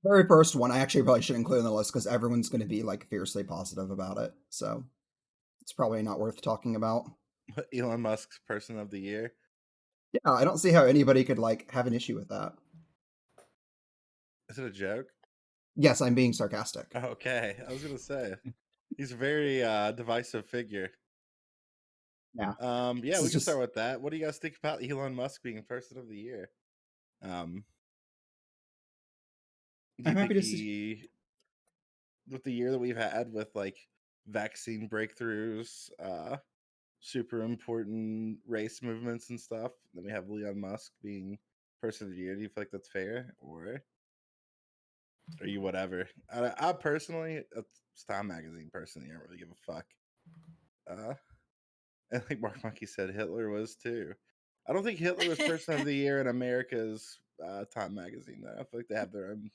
Very first one, I actually probably should include in the list because everyone's going to be like fiercely positive about it. So it's probably not worth talking about. Elon Musk's person of the year. Yeah, I don't see how anybody could like have an issue with that. Is it a joke? Yes, I'm being sarcastic. Okay, I was gonna say he's a very divisive figure. Yeah, Yeah, this we is can start just. with that. What do you guys think about Elon Musk being person of the year? Um, do you I'm think happy to see. he, with the year that we've had with like vaccine breakthroughs, super important race movements and stuff, then we have Elon Musk being person of the year. Do you feel like that's fair, or are you whatever? I personally, it's Time Magazine. Personally, I don't really give a fuck. Uh, and like Mark Monkey said, Hitler was too. I don't think Hitler was person of the year in America's Time Magazine. Though I feel like they have their own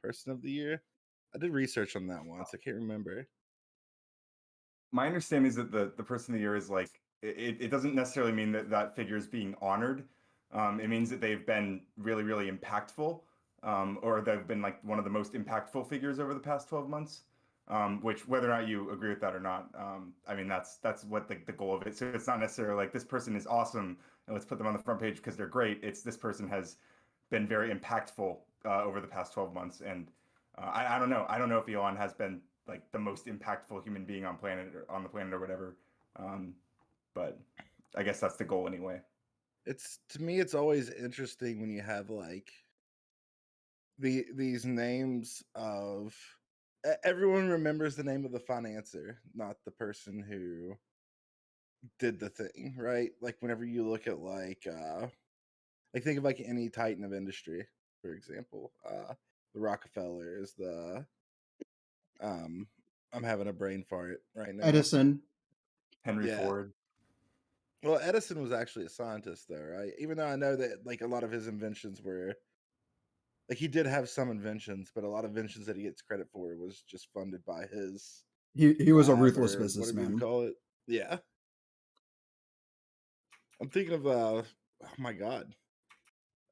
person of the year. I did research on that once. I can't remember. My understanding is that the person of the year is like it doesn't necessarily mean that that figure is being honored. It means that they've been really really impactful, or they've been like one of the most impactful figures over the past 12 months. Which whether or not you agree with that or not, I mean that's what the goal of it. So it's not necessarily like this person is awesome and let's put them on the front page because they're great. It's this person has been very impactful over the past 12 months. And I don't know. I don't know if Elon has been like the most impactful human being on the planet or whatever. Um, but I guess that's the goal anyway. It's to me, it's always interesting when you have like these names of everyone remembers the name of the financier, not the person who did the thing, right? Like whenever you look at like think of like any titan of industry, for example, the Rockefellers, the um I'm having a brain fart right now. Edison. Henry Yeah. Ford. Well, Edison was actually a scientist though, right? Even though I know that like a lot of his inventions were like he did have some inventions, but a lot of inventions that he gets credit for was just funded by his He was a lab ruthless or whatever you would businessman. call it. Yeah. I'm thinking of oh my god.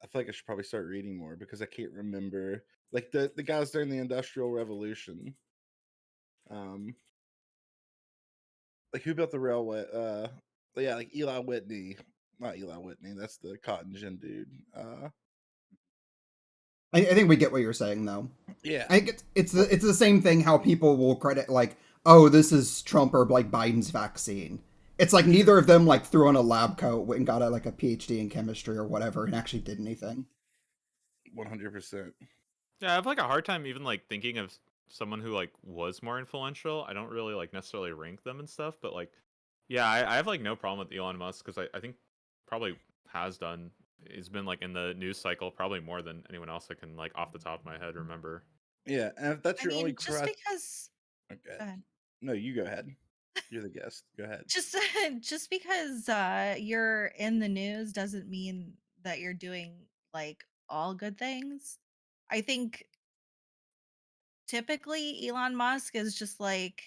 I feel like I should probably start reading more because I can't remember like the guys during the Industrial Revolution. Um like who built the railway? Yeah, like Eli Whitney. Not Eli Whitney, that's the cotton gin dude. I think we get what you're saying, though. I Yeah. think it's the same thing. How people will credit like, oh, this is Trump or like Biden's vaccine. It's like For neither sure. of them like threw on a lab coat and got like a PhD in chemistry or whatever and actually did anything. 100%. Yeah, I have like a hard time even like thinking of someone who like was more influential. I don't really like necessarily rank them and stuff, but like, yeah, I have like no problem with Elon Musk because I think probably has done. He's been like in the news cycle probably more than anyone else I can like off the top of my head remember. Yeah, and if that's I your only mean, just crutch, because okay. go ahead. No, you go ahead. You're the guest. Go ahead. Just just because you're in the news doesn't mean that you're doing like all good things. I think typically Elon Musk is just like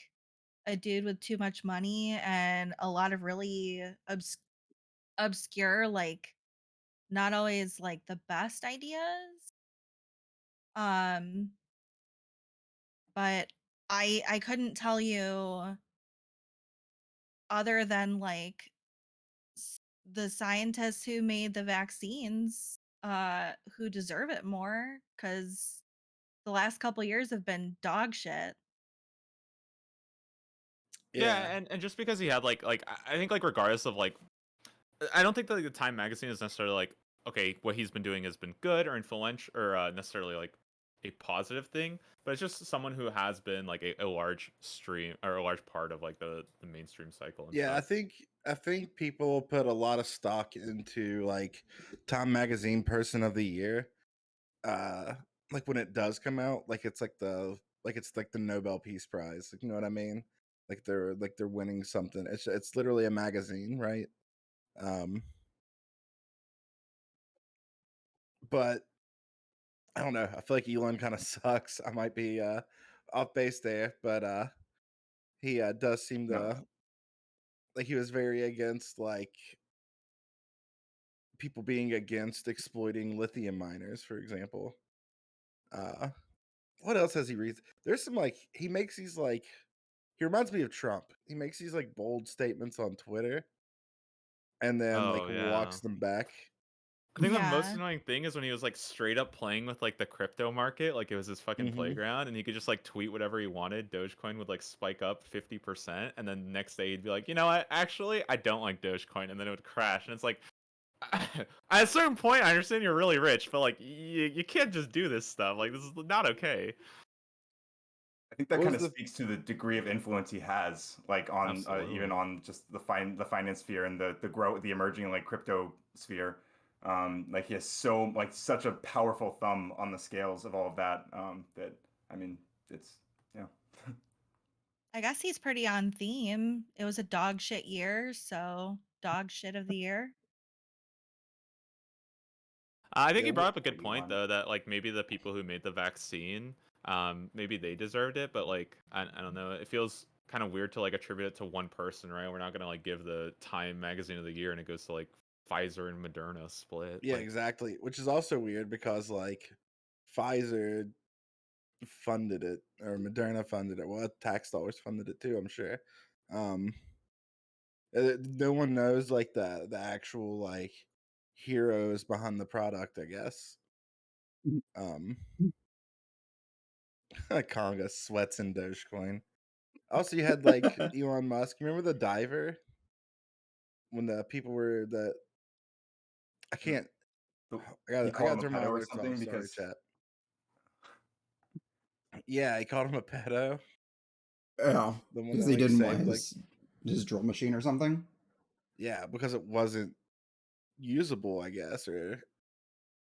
a dude with too much money and a lot of really obscure, like not always like the best ideas. Um, but I couldn't tell you other than like the scientists who made the vaccines who deserve it more cuz the last couple years have been dog shit. Yeah. Yeah, and just because he had I think like regardless of like I don't think that like, the Time magazine is necessarily like okay, what he's been doing has been good or influential or necessarily like a positive thing, but it's just someone who has been like a large stream or a large part of like the mainstream cycle and Yeah, stuff. I think people put a lot of stock into like Time Magazine Person of the Year. Uh like when it does come out, like it's like the Nobel Peace Prize. Like, you know what I mean? Like they're winning something. It's literally a magazine, right? Um but I don't know. I feel like Elon kind of sucks. I might be off base there, but he does seem No, to like he was very against like people being against exploiting lithium miners, for example. what else has he read? There's some like he makes these like he reminds me of Trump. He makes these like bold statements on Twitter and then like Oh yeah. walks them back. I think the most Yeah. annoying thing is when he was like straight up playing with like the crypto market, like it was his fucking Mm-hmm. playground, and he could just like tweet whatever he wanted. Dogecoin would like spike up 50%, and then the next day he'd be like, you know what? Actually, I don't like Dogecoin, and then it would crash. And it's like, at a certain point, I understand you're really rich, but like you can't just do this stuff. Like this is not okay. I think that What kind was of the speaks to the degree of influence he has, like on Absolutely. even on just the finance sphere and the emerging like crypto sphere. Like he has such a powerful thumb on the scales of all of that. That I mean, it's yeah. I guess he's pretty on theme. It was a dog shit year, so dog shit of the year. I think Yeah, he what- brought up a good point Elon. though, that like maybe the people who made the vaccine, maybe they deserved it, but like I don't know, it feels kind of weird to like attribute it to one person, right? We're not gonna like give the Time Magazine of the Year and it goes to like Pfizer and Moderna split. Yeah, Like, exactly. Which is also weird because like Pfizer funded it or Moderna funded it. Well, tax dollars funded it too, I'm sure. No one knows like the actual like heroes behind the product, I guess. Um Conga sweats in Dogecoin. Also, you had like Elon Musk. Remember the diver when the people were the I can't. The- I he got called to him a turn my pedo or alerts something off. Sorry, because chat. Yeah, he called him a pedo. Yeah, The one because that he like didn't want saved like his drill machine or something. yeah, because it wasn't usable, I guess, or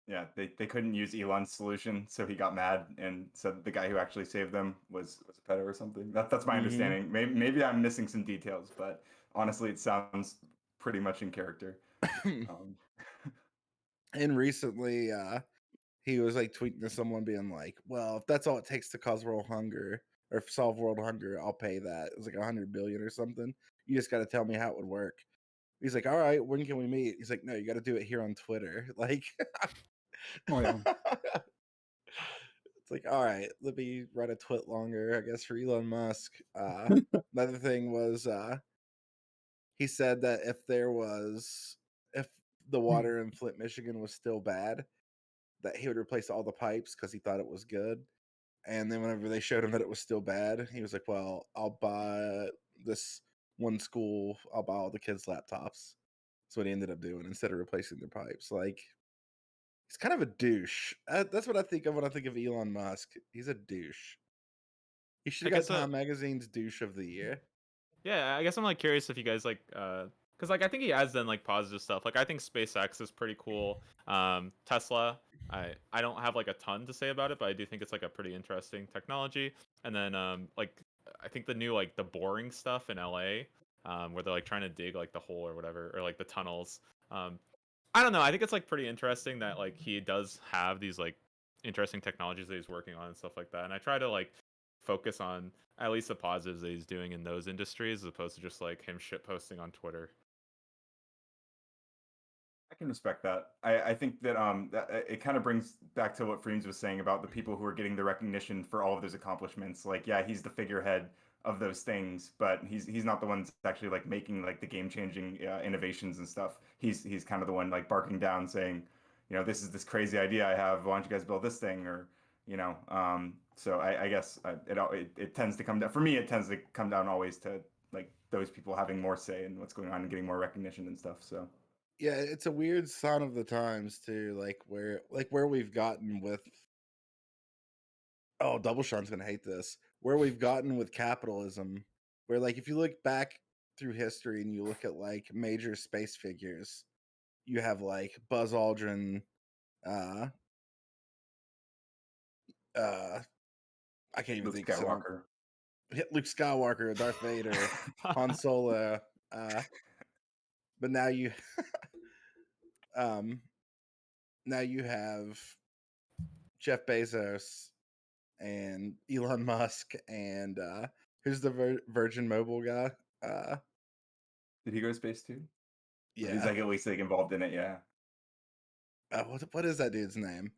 yeah, they couldn't use Elon's solution, so he got mad and said the guy who actually saved them was a pedo or something. That's my understanding. Maybe I'm missing some details, but honestly, it sounds pretty much in character. Um, and recently he was like tweeting to someone being like, well, if that's all it takes to cause world hunger or solve world hunger, I'll pay that. It was like 100 billion or something. You just got to tell me how it would work. He's like, all right, when can we meet? He's like, no, you got to do it here on Twitter. Like, Oh yeah. it's like, all right, let me write a twit longer, I guess, for Elon Musk. Another thing was he said that if the water in Flint, Michigan was still bad, that he would replace all the pipes because he thought it was good. And then whenever they showed him that it was still bad, he was like, well, I'll buy this one school, I'll buy all the kids' laptops. That's what he ended up doing instead of replacing their pipes. Like, he's kind of a douche. That's what I think of when I think of Elon Musk. He's a douche. He should I have guess got Time Magazine's douche of the year. yeah, I guess I'm like curious if you guys like because like I think he has done like positive stuff. Like I think SpaceX is pretty cool. Tesla, I don't have like a ton to say about it, but I do think it's like a pretty interesting technology. And then like I think the new like the boring stuff in LA, where they're like trying to dig like the hole or whatever, or like the tunnels. I don't know. I think it's like pretty interesting that like he does have these like interesting technologies that he's working on and stuff like that. And I try to like focus on at least the positives that he's doing in those industries as opposed to just like him shit posting on Twitter. I can respect that. I think that it kind of brings back to what Freems was saying about the people who are getting the recognition for all of those accomplishments. Like, yeah, he's the figurehead of those things, but he's not the one that's actually like making like the game changing innovations and stuff. He's kind of the one like barking down, saying, you know, this is this crazy idea I have. Why don't you guys build this thing? Or you know, so I guess it tends to come down for me. It tends to come down always to like those people having more say in what's going on and getting more recognition and stuff. So. Yeah, it's a weird sign of the times too, like where we've gotten with oh, Double Sean's gonna hate this. Where we've gotten with capitalism, where like if you look back through history and you look at like major space figures, you have like Buzz Aldrin, uh uh I can't even Luke think of some Skywalker. Luke Skywalker, Darth Vader, Han Solo, but now you um now you have Jeff Bezos and Elon Musk and who's the Virgin Mobile guy? Did he go to space too? He's Yeah. like at least like involved in it, yeah. What is that dude's name?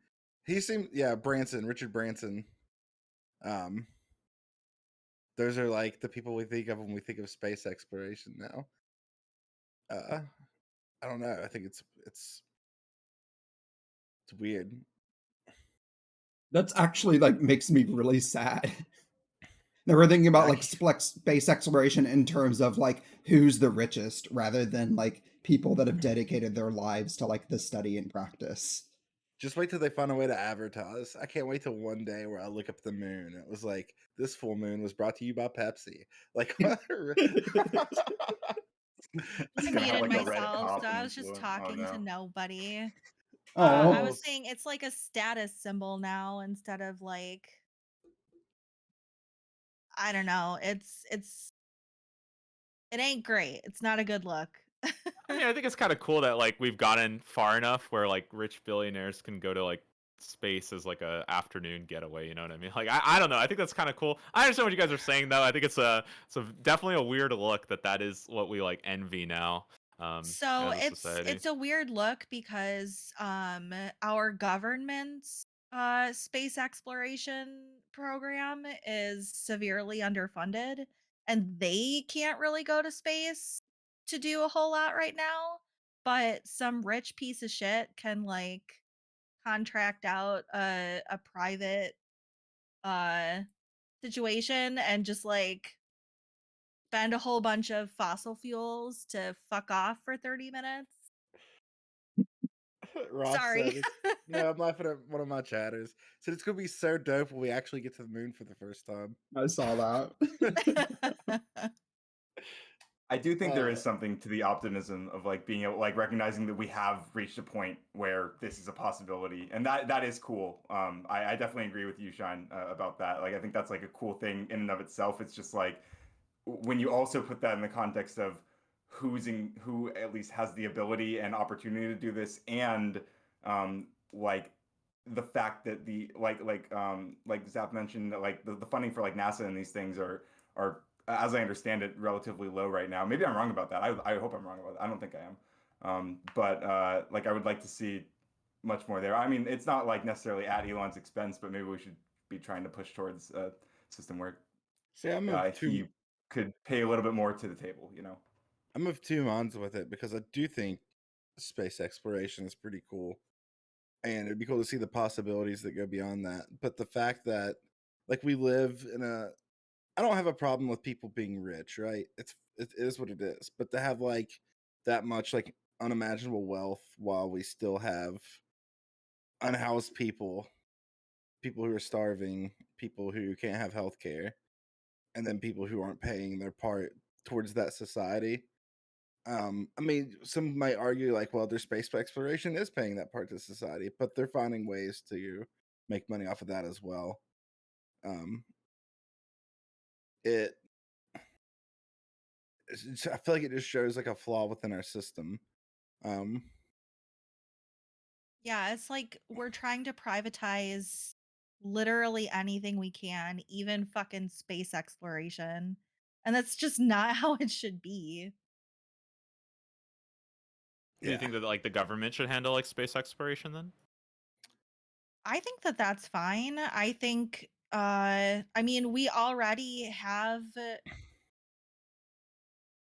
He seemed Richard Branson. Um, those are like the people we think of when we think of space exploration now. I don't know. I think it's weird. That's actually like makes me really sad. They were thinking about like I- space exploration in terms of like who's the richest rather than like people that have dedicated their lives to like the study and practice. Just wait till they find a way to advertise. I can't wait till one day where I look up the moon. It was like, this full moon was brought to you by Pepsi. Like, what? It's I gonna have muted like a red myself, top so I and was just influence. Oh talking to no. nobody. I Oh, was saying it's like a status symbol now instead of like I don't know. It ain't great. It's not a good look. I mean, I think it's kind of cool that like we've gotten far enough where like rich billionaires can go to like space as like a afternoon getaway. You know what I mean? Like I don't know. I think that's kind of cool. I understand what you guys are saying though. I think it's a definitely a weird look that is what we like envy now So as a society. it's a weird look because our government's space exploration program is severely underfunded and they can't really go to space to do a whole lot right now, but some rich piece of shit can like contract out a private uh situation and just like spend a whole bunch of fossil fuels to fuck off for 30 minutes. Ross Sorry. said, no, I'm laughing at one of my chatters. Said it's going to be so dope when we actually get to the moon for the first time. I saw that. I do think there is Uh, something to the optimism of like being able, like recognizing that we have reached a point where this is a possibility, and that is cool. I definitely agree with you, Shine, about that. Like, I think that's like a cool thing in and of itself. It's just like when you also put that in the context of who at least has the ability and opportunity to do this, and like the fact that the like Zap mentioned that like the funding for like NASA and these things are as I understand it relatively low right now. Maybe I'm wrong about that. I hope I'm wrong about that. I don't think I am. But like I would like to see much more there. I mean, it's not like necessarily at Elon's expense, but maybe we should be trying to push towards a system where see, I'm of he could pay a little bit more to the table, you know. I'm of two minds with it because I do think space exploration is pretty cool. And it'd be cool to see the possibilities that go beyond that. But the fact that like we live in a I don't have a problem with people being rich, right? It is what it is. But to have like that much like unimaginable wealth while we still have unhoused people, people who are starving, people who can't have health care, and then people who aren't paying their part towards that society. I mean, some might argue like, well, their space exploration is paying that part to society, but they're finding ways to make money off of that as well. Um, it, I feel like it just shows like a flaw within our system. Um, Yeah, it's like we're trying to privatize literally anything we can, even fucking space exploration. And that's just not how it should be. Do you yeah, think that like the government should handle like space exploration then? I think that that's fine. I think I mean we already have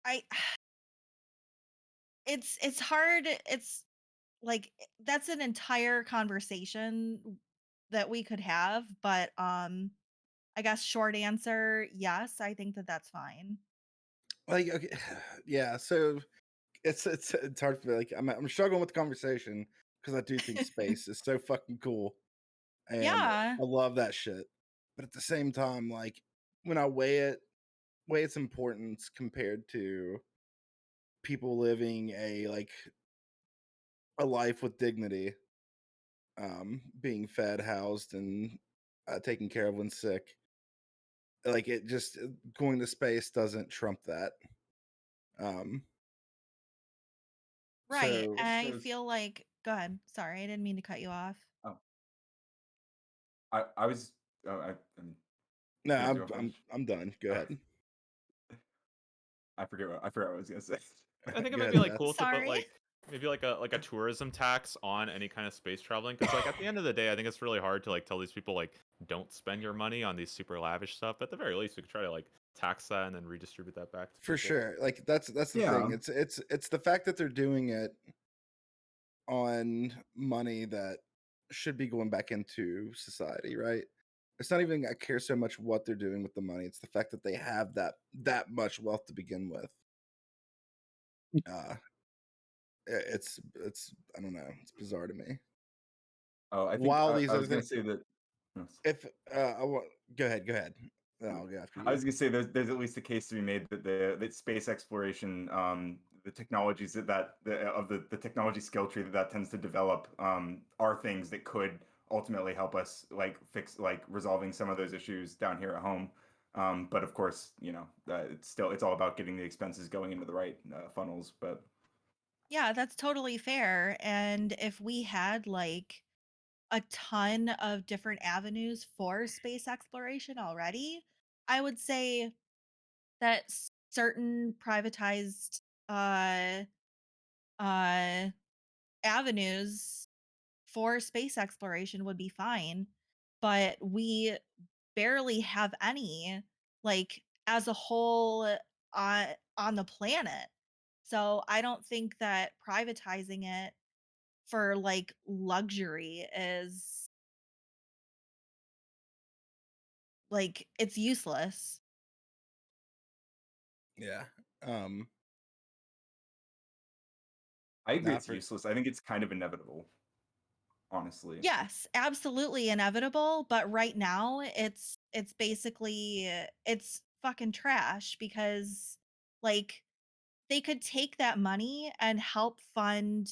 I it's hard. It's like that's an entire conversation that we could have, but I guess short answer, yes, I think that that's fine. like okay, yeah. So it's hard for me. Like I'm struggling with the conversation because I do think space is so fucking cool and Yeah. I love that shit. But at the same time, like when I weigh its importance compared to people living a life with dignity, being fed, housed, and taken care of when sick. Like it just going to space doesn't trump that. Um, Right. so I There's feel like go ahead. Sorry, I didn't mean to cut you off. oh, I was I'm no, you go finish. I'm done. Go ahead. I forget what I was gonna say. I think it Go might be ahead, like Zach. cool to put Sorry. like maybe like a tourism tax on any kind of space traveling, because like at the end of the day, I think it's really hard to like tell these people like don't spend your money on these super lavish stuff. But at the very least, we could try to like tax that and then redistribute that back to For people. sure. Like that's the Yeah. thing. It's the fact that they're doing it on money that should be going back into society, right? It's not even I care so much what they're doing with the money. It's the fact that they have that much wealth to begin with. Uh it's I don't know. It's bizarre to me. Oh, I think While I these was other going to things, say that. Oh, if I want, go ahead. I'll go after I was you. going to say there's at least a case to be made that that space exploration, the technologies the technology skill tree that tends to develop, are things that could ultimately help us like fix like resolving some of those issues down here at home. But of course, it's all about getting the expenses going into the right funnels. But Yeah, that's totally fair. And if we had like a ton of different avenues for space exploration already, I would say that certain privatized uh uh avenues for space exploration would be fine, but we barely have any like as a whole on the planet. So I don't think that privatizing it for like luxury is like it's useless. Yeah. Um I agree not it's for useless. I think it's kind of inevitable, honestly. Yes, absolutely inevitable, but right now it's basically it's fucking trash because like they could take that money and help fund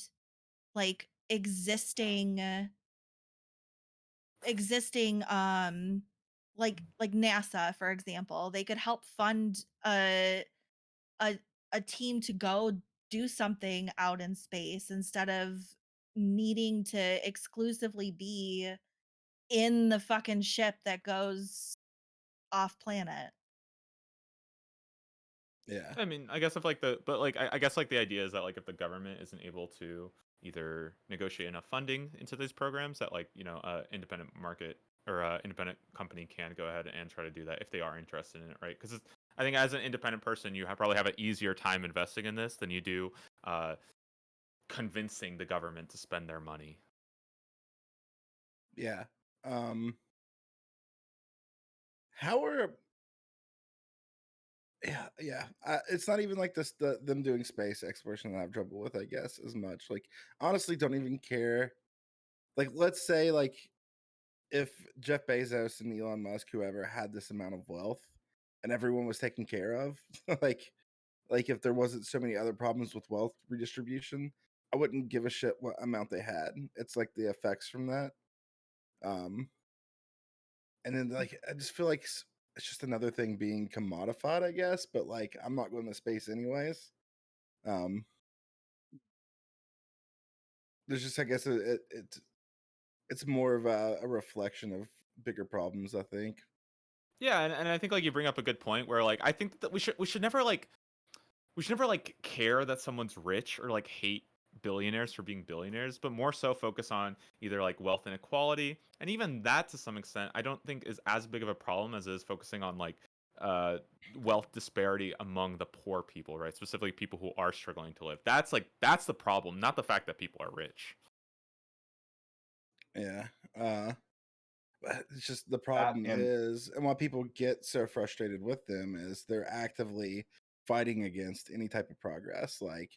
like existing like NASA for example. They could help fund a a team to go do something out in space instead of needing to exclusively be in the fucking ship that goes off planet. yeah. I mean, I guess if like I guess like the idea is that like if the government isn't able to either negotiate enough funding into these programs, that like independent market or independent company can go ahead and try to do that if they are interested in it, right? Because I think as an independent person, you probably have an easier time investing in this than you do convincing the government to spend their money. Yeah. How are yeah. It's not even like them doing space exploration that I have trouble with, I guess, as much. Like, honestly, don't even care. Like, let's say, like, if Jeff Bezos and Elon Musk, whoever, had this amount of wealth and everyone was taken care of, like, if there wasn't so many other problems with wealth redistribution, I wouldn't give a shit what amount they had. It's like the effects from that. Um, and then like I just feel like it's just another thing being commodified, I guess. But like I'm not going to space anyways. Um, there's just I guess it's more of a reflection of bigger problems. I think. Yeah, and I think like you bring up a good point where like I think that we should never like care that someone's rich or like hate billionaires for being billionaires, but more so focus on either like wealth inequality, and even that to some extent I don't think is as big of a problem as it is focusing on like uh wealth disparity among the poor people, right? Specifically people who are struggling to live. That's the problem, not the fact that people are rich. Yeah. But it's just the That problem and is, and why people get so frustrated with them is they're actively fighting against any type of progress, like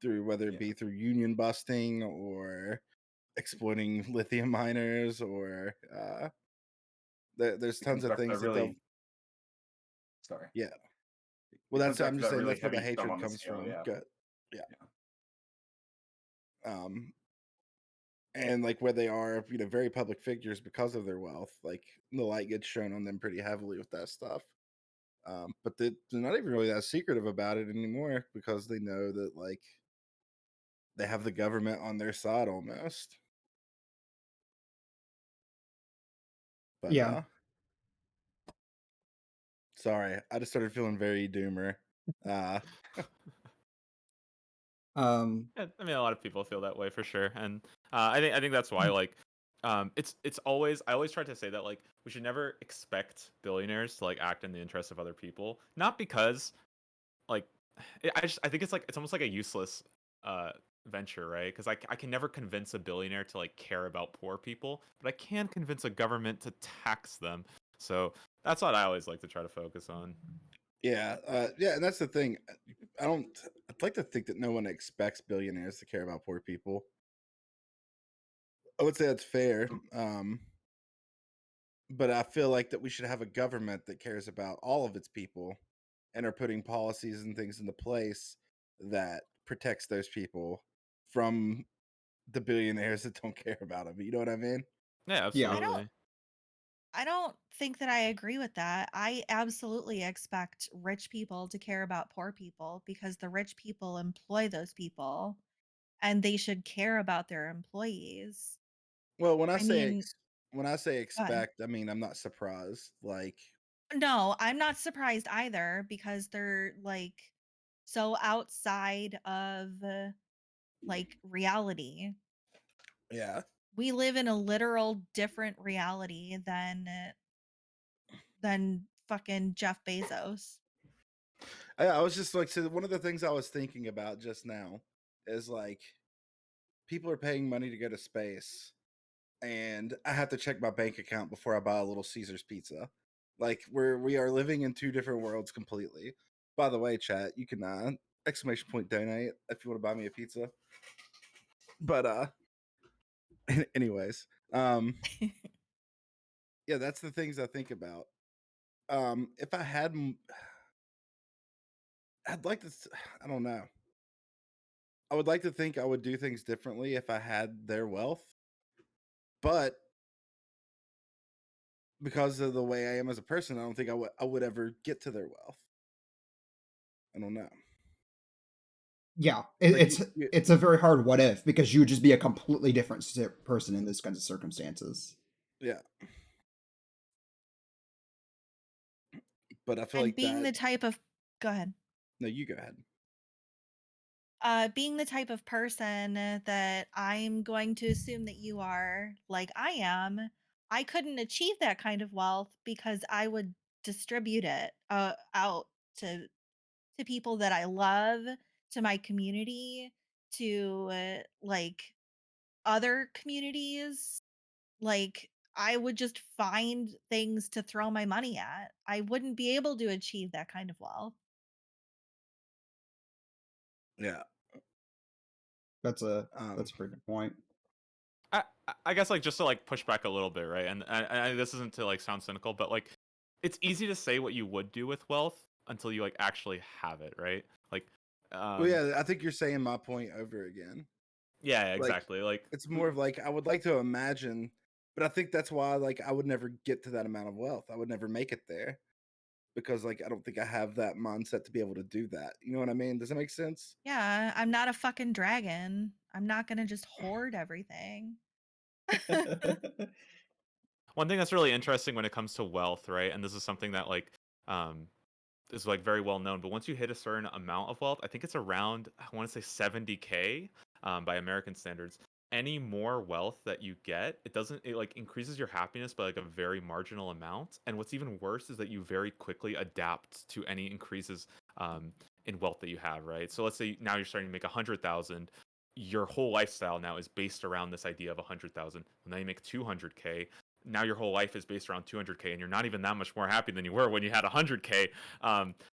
through whether it yeah, be through union busting or exploiting lithium miners or there's it tons comes of back to that things that they'll really sorry. yeah. Well, It comes that's back I'm to just that saying really that's where the heavy thumb hatred on the comes scale. from. Yeah, Good. Yeah. yeah, Um, and like where they are, very public figures because of their wealth. Like the light gets shown on them pretty heavily with that stuff. But they're not even really that secretive about it anymore because they know that like they have the government on their side almost. But Yeah. sorry, I just started feeling very doomer. Uh Yeah, I mean, a lot of people feel that way for sure, and I think that's why like it's always I always try to say that like we should never expect billionaires to like act in the interest of other people, not because like I think it's like it's almost like a useless uh venture, right? Because I can never convince a billionaire to like care about poor people, but I can convince a government to tax them. So that's what I always like to try to focus on. Yeah, yeah, and that's the thing. I don't. I'd like to think that no one expects billionaires to care about poor people. I would say that's fair, but I feel like that we should have a government that cares about all of its people, and are putting policies and things into place that protects those people from the billionaires that don't care about them. You know what I mean? Yeah, Yeah. absolutely. I don't think that I agree with that. I absolutely expect rich people to care about poor people because the rich people employ those people and they should care about their employees. Well, I mean, when I say go ahead. expect, I mean I'm not surprised. Like, No, I'm not surprised either because they're like so outside of like reality. yeah, We live in a literal different reality than fucking Jeff Bezos. I was just like, so one of the things I was thinking about just now is like people are paying money to go to space, and I have to check my bank account before I buy a little Caesar's pizza. Like we are living in two different worlds completely. By the way, chat, you can exclamation point donate if you want to buy me a pizza. But anyways, yeah, that's the things I think about. If I had, I'd like to. I don't know. I would like to think I would do things differently if I had their wealth, but because of the way I am as a person, I don't think I would ever get to their wealth. I don't know. Yeah, Like it's a very hard what if because you would just be a completely different person in those kinds of circumstances. yeah, but I feel And like being that. the type of go ahead. No, you go ahead. Being the type of person that I'm going to assume that you are, like I am, I couldn't achieve that kind of wealth because I would distribute it out to people that I love, to my community, to like other communities. Like I would just find things to throw my money at. I wouldn't be able to achieve that kind of wealth. Yeah. That's a Um. that's a pretty good point. I guess like just to like push back a little bit, right? And this isn't to like sound cynical, but like it's easy to say what you would do with wealth until you like actually have it, right? Like, Well, yeah, I think you're saying my point over again. yeah, Like, exactly. Like, it's more of like I would like to imagine, but I think that's why like I would never get to that amount of wealth. I would never make it there because like I don't think I have that mindset to be able to do that. You know what I mean? Does that make sense? Yeah, I'm not a fucking dragon. I'm not going to just hoard everything. one thing that's really interesting when it comes to wealth, right? And this is something that like um is like very well known, but once you hit a certain amount of wealth, I think it's around I want to say 70K by American standards. Any more wealth that you get, it like increases your happiness by like a very marginal amount. And what's even worse is that you very quickly adapt to any increases in wealth that you have, right? So let's say now you're starting to make 100,000. Your whole lifestyle now is based around this idea of 100,000. Now you make 200K, now your whole life is based around 200K, and you're not even that much more happy than you were when you had 100K.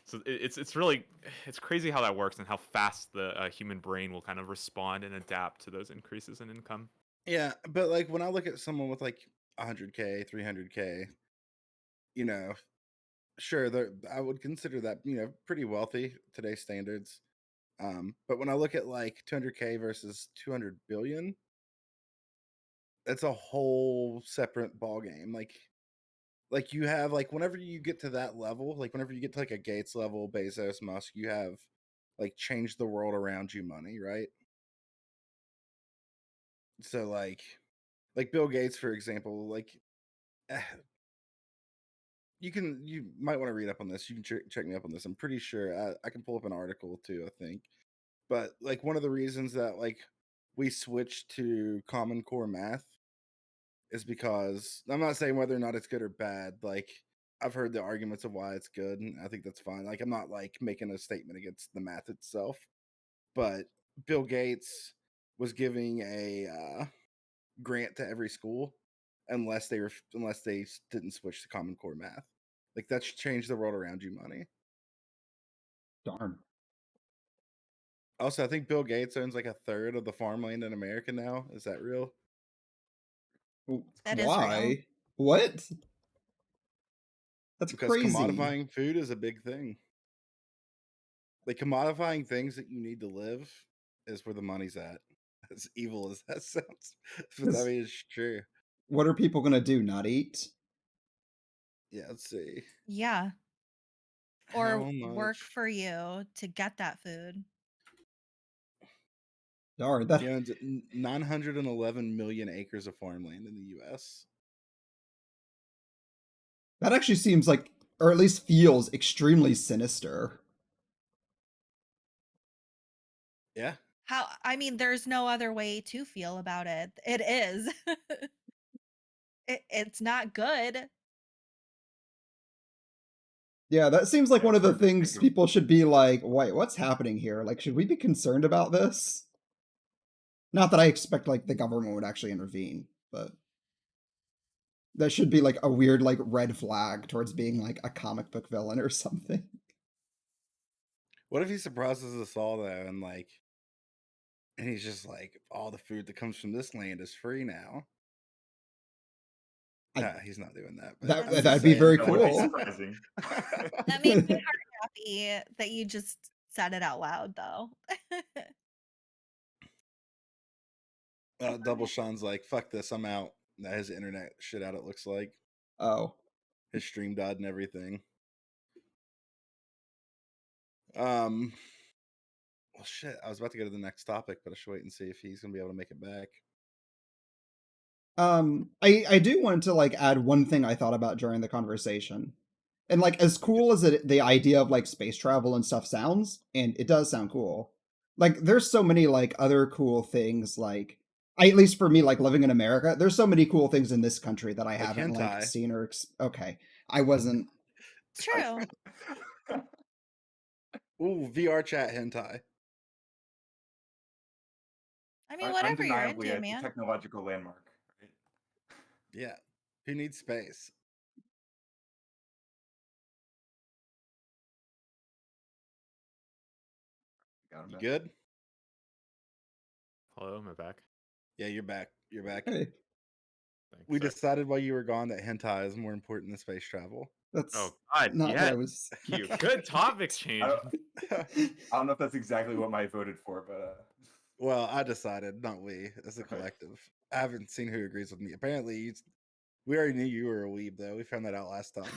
So it's really it's crazy how that works and how fast the human brain will kind of respond and adapt to those increases in income. Yeah, but like when I look at someone with like 100K, 300K, you know, sure, I would consider that pretty wealthy today's standards. But when I look at like 200K versus 200 billion, that's a whole separate ball game. Like you have like whenever you get to that level, like whenever you get to like a Gates level, Bezos, Musk, you have like changed the world around you money, right? So like Bill Gates, for example, like eh, you might want to read up on this. You can check me up on this. I'm pretty sure I can pull up an article too, I think. But like one of the reasons that like we switched to Common Core math is because I'm not saying whether or not it's good or bad. Like I've heard the arguments of why it's good, and I think that's fine. Like I'm not like making a statement against the math itself, but Bill Gates was giving a grant to every school unless they didn't switch to Common Core math. Like that's changed the world around you money. Darn. Also, I think Bill Gates owns like a third of the farmland in America now. Is that real? That is real. Why? What? That's Because crazy. commodifying food is a big thing. Like commodifying things that you need to live is where the money's at. As evil as that sounds, but I mean it's true. What are people gonna do? Not eat? Yeah, let's see. Yeah. Or How work much? for you to get that food. Darn, that He owns 911 million acres of farmland in the U.S. that actually seems like, or at least feels extremely sinister. Yeah, I mean, there's no other way to feel about it. It is. It's not good. Yeah, that seems like Yeah, one of it's the hard to things think of- people should be like, wait, what's happening here? Like, should we be concerned about this? Not that I expect like the government would actually intervene, but that should be like a weird like red flag towards being like a comic book villain or something. what if he surprises us all though, and he's just like, all the food that comes from this land is free now. He's not doing that. But I'm just That'd be very That would be cool. surprising. That makes my heart happy that you just said it out loud, though. Double Sean's like, fuck this, I'm out. That his internet shit out. It looks like Oh, his stream died and everything. Well, shit. I was about to go to the next topic, but I should wait and see if he's gonna be able to make it back. I do want to like add one thing I thought about during the conversation. And like as cool as the idea of like space travel and stuff sounds, and it does sound cool. Like there's so many like other cool things like at least for me like living in America, there's so many cool things in this country that I Like haven't like hentai. seen or okay. I wasn't It's true. Ooh, VR chat hentai. I mean, whatever you're Undeniably into, a man. technological landmark. Right? Yeah. Who needs space? Got him You back. good? Hello, am I back? Yeah, you're back. You're back. hey, Thanks. We Sorry. decided while you were gone that hentai is more important than space travel. that's Oh God, not what yeah. I was You good topic change. I don't know if that's exactly what I voted for, but Well, I decided, not we, as a Okay. collective. I haven't seen who agrees with me. Apparently, we already knew you were a weeb, though. We found that out last time.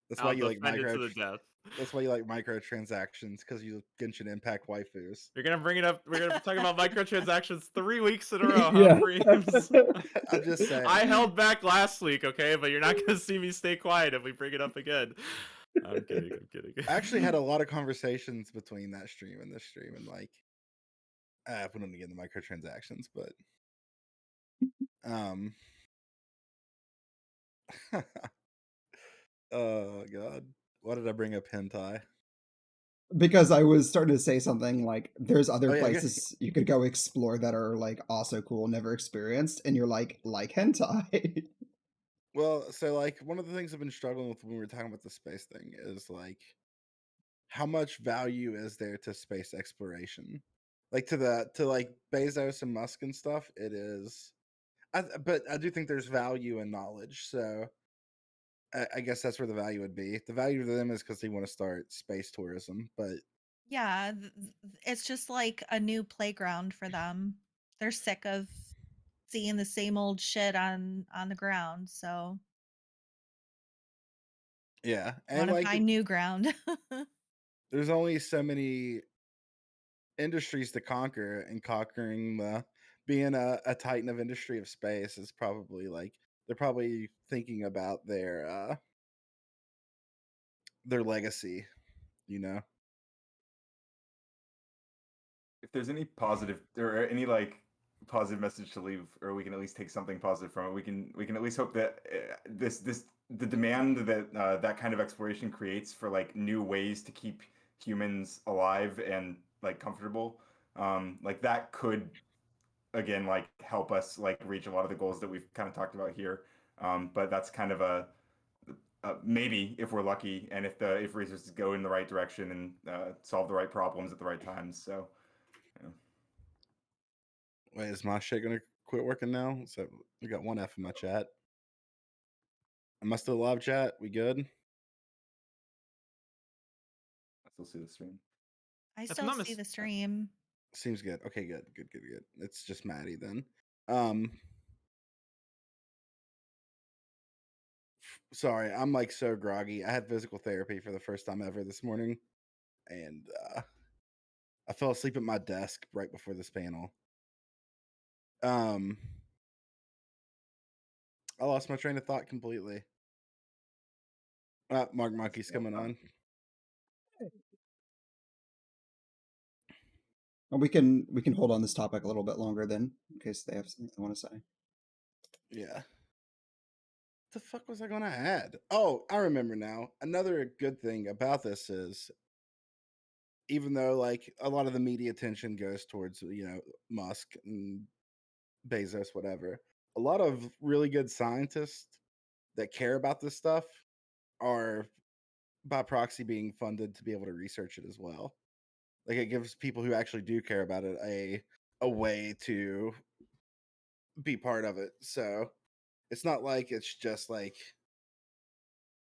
That's I why was you like offended to the death. That's why you like microtransactions, because you Genshin Impact waifus. You're gonna bring it up. We're gonna talk about microtransactions 3 weeks in a row, huh, Yeah. Freems? I'm just saying. I held back last week, okay, but you're not gonna see me stay quiet if we bring it up again. I'm kidding. I'm kidding. I actually had a lot of conversations between that stream and this stream, and like, I put them again the microtransactions, but oh god, why did I bring up hentai? because I was starting to say something like there's other Oh, yeah, places you could go explore that are like also cool, never experienced, and you're like hentai. Well, so like one of the things I've been struggling with when we were talking about the space thing is like, how much value is there to space exploration? Like to like Bezos and Musk and stuff, it is. But I do think there's value in knowledge, so I guess that's where the value would be. The value to them is because they want to start space tourism, but Yeah, it's just like a new playground for them. They're sick of seeing the same old shit on the ground, so yeah, and want to like find new ground. there's only so many industries to conquer, and conquering the being a titan of industry of space is probably like they're probably thinking about their legacy, you know. if there's any positive or any like positive message to leave, or we can at least take something positive from it, we can at least hope that the demand that that kind of exploration creates for like new ways to keep humans alive and like comfortable, like that could again like help us like reach a lot of the goals that we've kind of talked about here. But that's kind of a maybe if we're lucky and if resources go in the right direction and solve the right problems at the right times. So yeah. Wait, is my shit gonna quit working now? So we got one F in my chat. Am I still live, chat? We good? I still see the stream. I If I'm still not see mis- the stream. Seems good. Okay, good. It's just Maddie then. Sorry, I'm like so groggy. I had physical therapy for the first time ever this morning, and I fell asleep at my desk right before this panel. I lost my train of thought completely. Mark Monkey's coming on. And we can hold on this topic a little bit longer then, in case they have something they want to say. Yeah. The fuck was I gonna add? Oh, I remember now. Another good thing about this is, even though like a lot of the media attention goes towards Musk and Bezos, whatever, a lot of really good scientists that care about this stuff are by proxy being funded to be able to research it as well. Like it gives people who actually do care about it a way to be part of it. So it's not like it's just like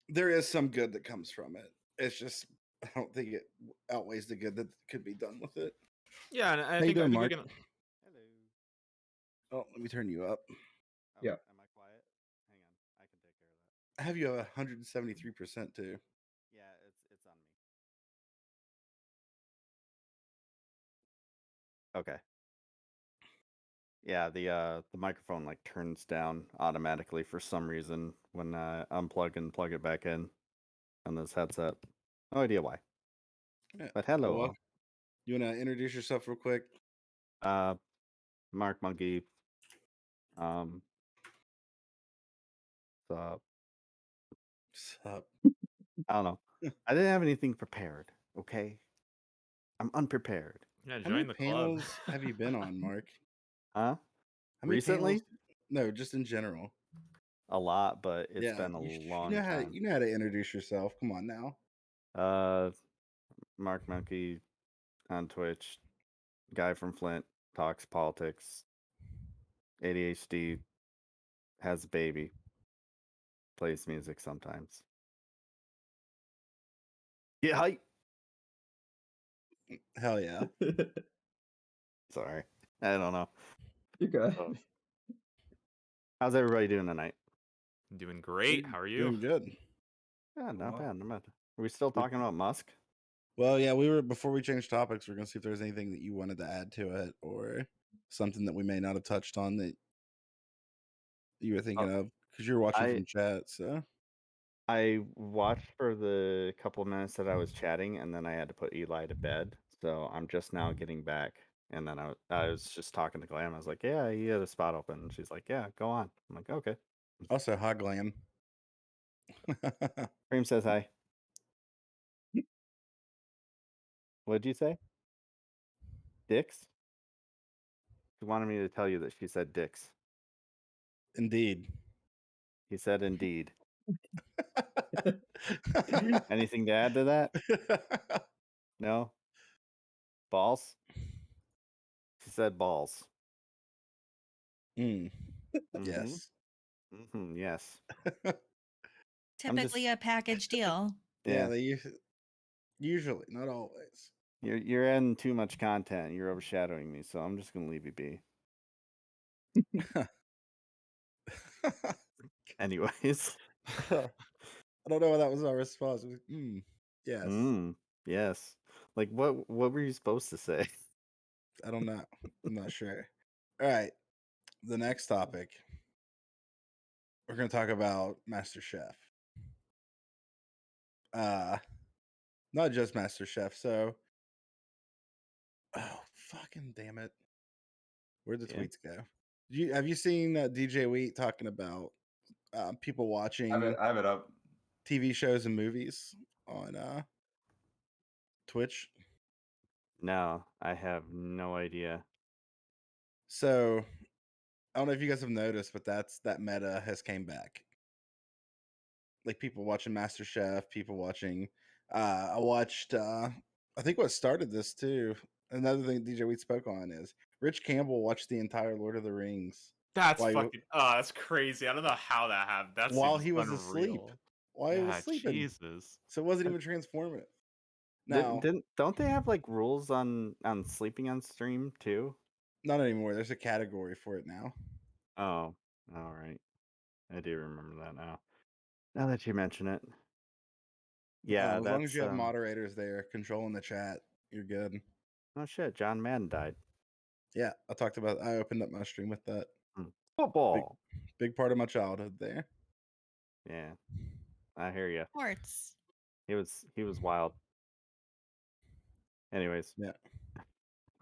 there is some good that comes from it. It's just I don't think it outweighs the good that could be done with it. Yeah, and How I you think doing, we Mark? can. Hello. Oh, let me turn you up. Oh, Yeah. am I quiet? Hang on. I can take care of that. I have you at 173% too. Yeah, it's on me. Okay. Yeah, the microphone like turns down automatically for some reason when I unplug and plug it back in on this headset. No idea why. Yeah. But hello Well, all. you want to introduce yourself real quick? Mark Monkey. So Sup? I don't know. I didn't have anything prepared, okay? I'm unprepared. Yeah, How many join the club. panels have you been on, Mark? Huh? How many Recently? panels? No, just in general. A lot, but it's Yeah, been a you long know how time. you know how to introduce yourself. Come on now. Mark Monkey on Twitch, guy from Flint, talks politics, ADHD, has a baby, plays music sometimes. Yeah, hi. Hell yeah. Sorry, I don't know. You're good. Oh. How's everybody doing tonight? Doing great. How are you? Doing good. Yeah, not Well, bad, not bad. Are we still talking about Musk? Well, yeah, we were before we changed topics. We're gonna see if there's anything that you wanted to add to it, or something that we may not have touched on that you were thinking of, because you were watching from chat. So I watched for the couple of minutes that I was chatting, and then I had to put Eli to bed. So I'm just now getting back. And then I was just talking to Glam. I was like, yeah, he had a spot open. And she's like, yeah, go on. I'm like, okay. also, hi, Glam. Cream says hi. What'd you say? Dicks? She wanted me to tell you that she said dicks. Indeed. He said indeed. Anything to add to that? No? Balls? She said balls. Mm, Mhm. yes. Yes. Typically a package deal. Yeah, Yeah. they usually, not always. You're adding too much content. You're overshadowing me, so I'm just gonna leave you be. Anyways. I don't know why that was our response. It was, yes. Yes. Like what were you supposed to say? I don't know. I'm not sure. All right. The next topic. We're gonna talk about Master Chef. Not just Master Chef. So, oh Fucking damn it. Where'd the Yeah. tweets go? Have you seen DJ Wheat talking about people watching I have it up. TV shows and movies on Twitch? No, I have no idea. So I don't know if you guys have noticed, but that meta has came back. Like people watching Master Chef, people watching. I watched. I think what started this too. Another thing DJ Wheat spoke on is Rich Campbell watched the entire Lord of the Rings That's while fucking. Oh, that's crazy. I don't know how that happened. That while seems he was asleep. unreal. While he was Yeah, sleeping, Jesus. so it wasn't even transformative. Didn't, Now, didn't don't they have like rules on sleeping on stream too? not anymore. There's a category for it now. Oh, all right. I do remember that now. Now that you mention it. Yeah, As long as that's you have moderators there controlling the chat, you're good. oh shit, John Madden died. Yeah, I opened up my stream with that. Football. Big part of my childhood there. Yeah. I hear you. Sports. He was wild. Anyways, Yeah.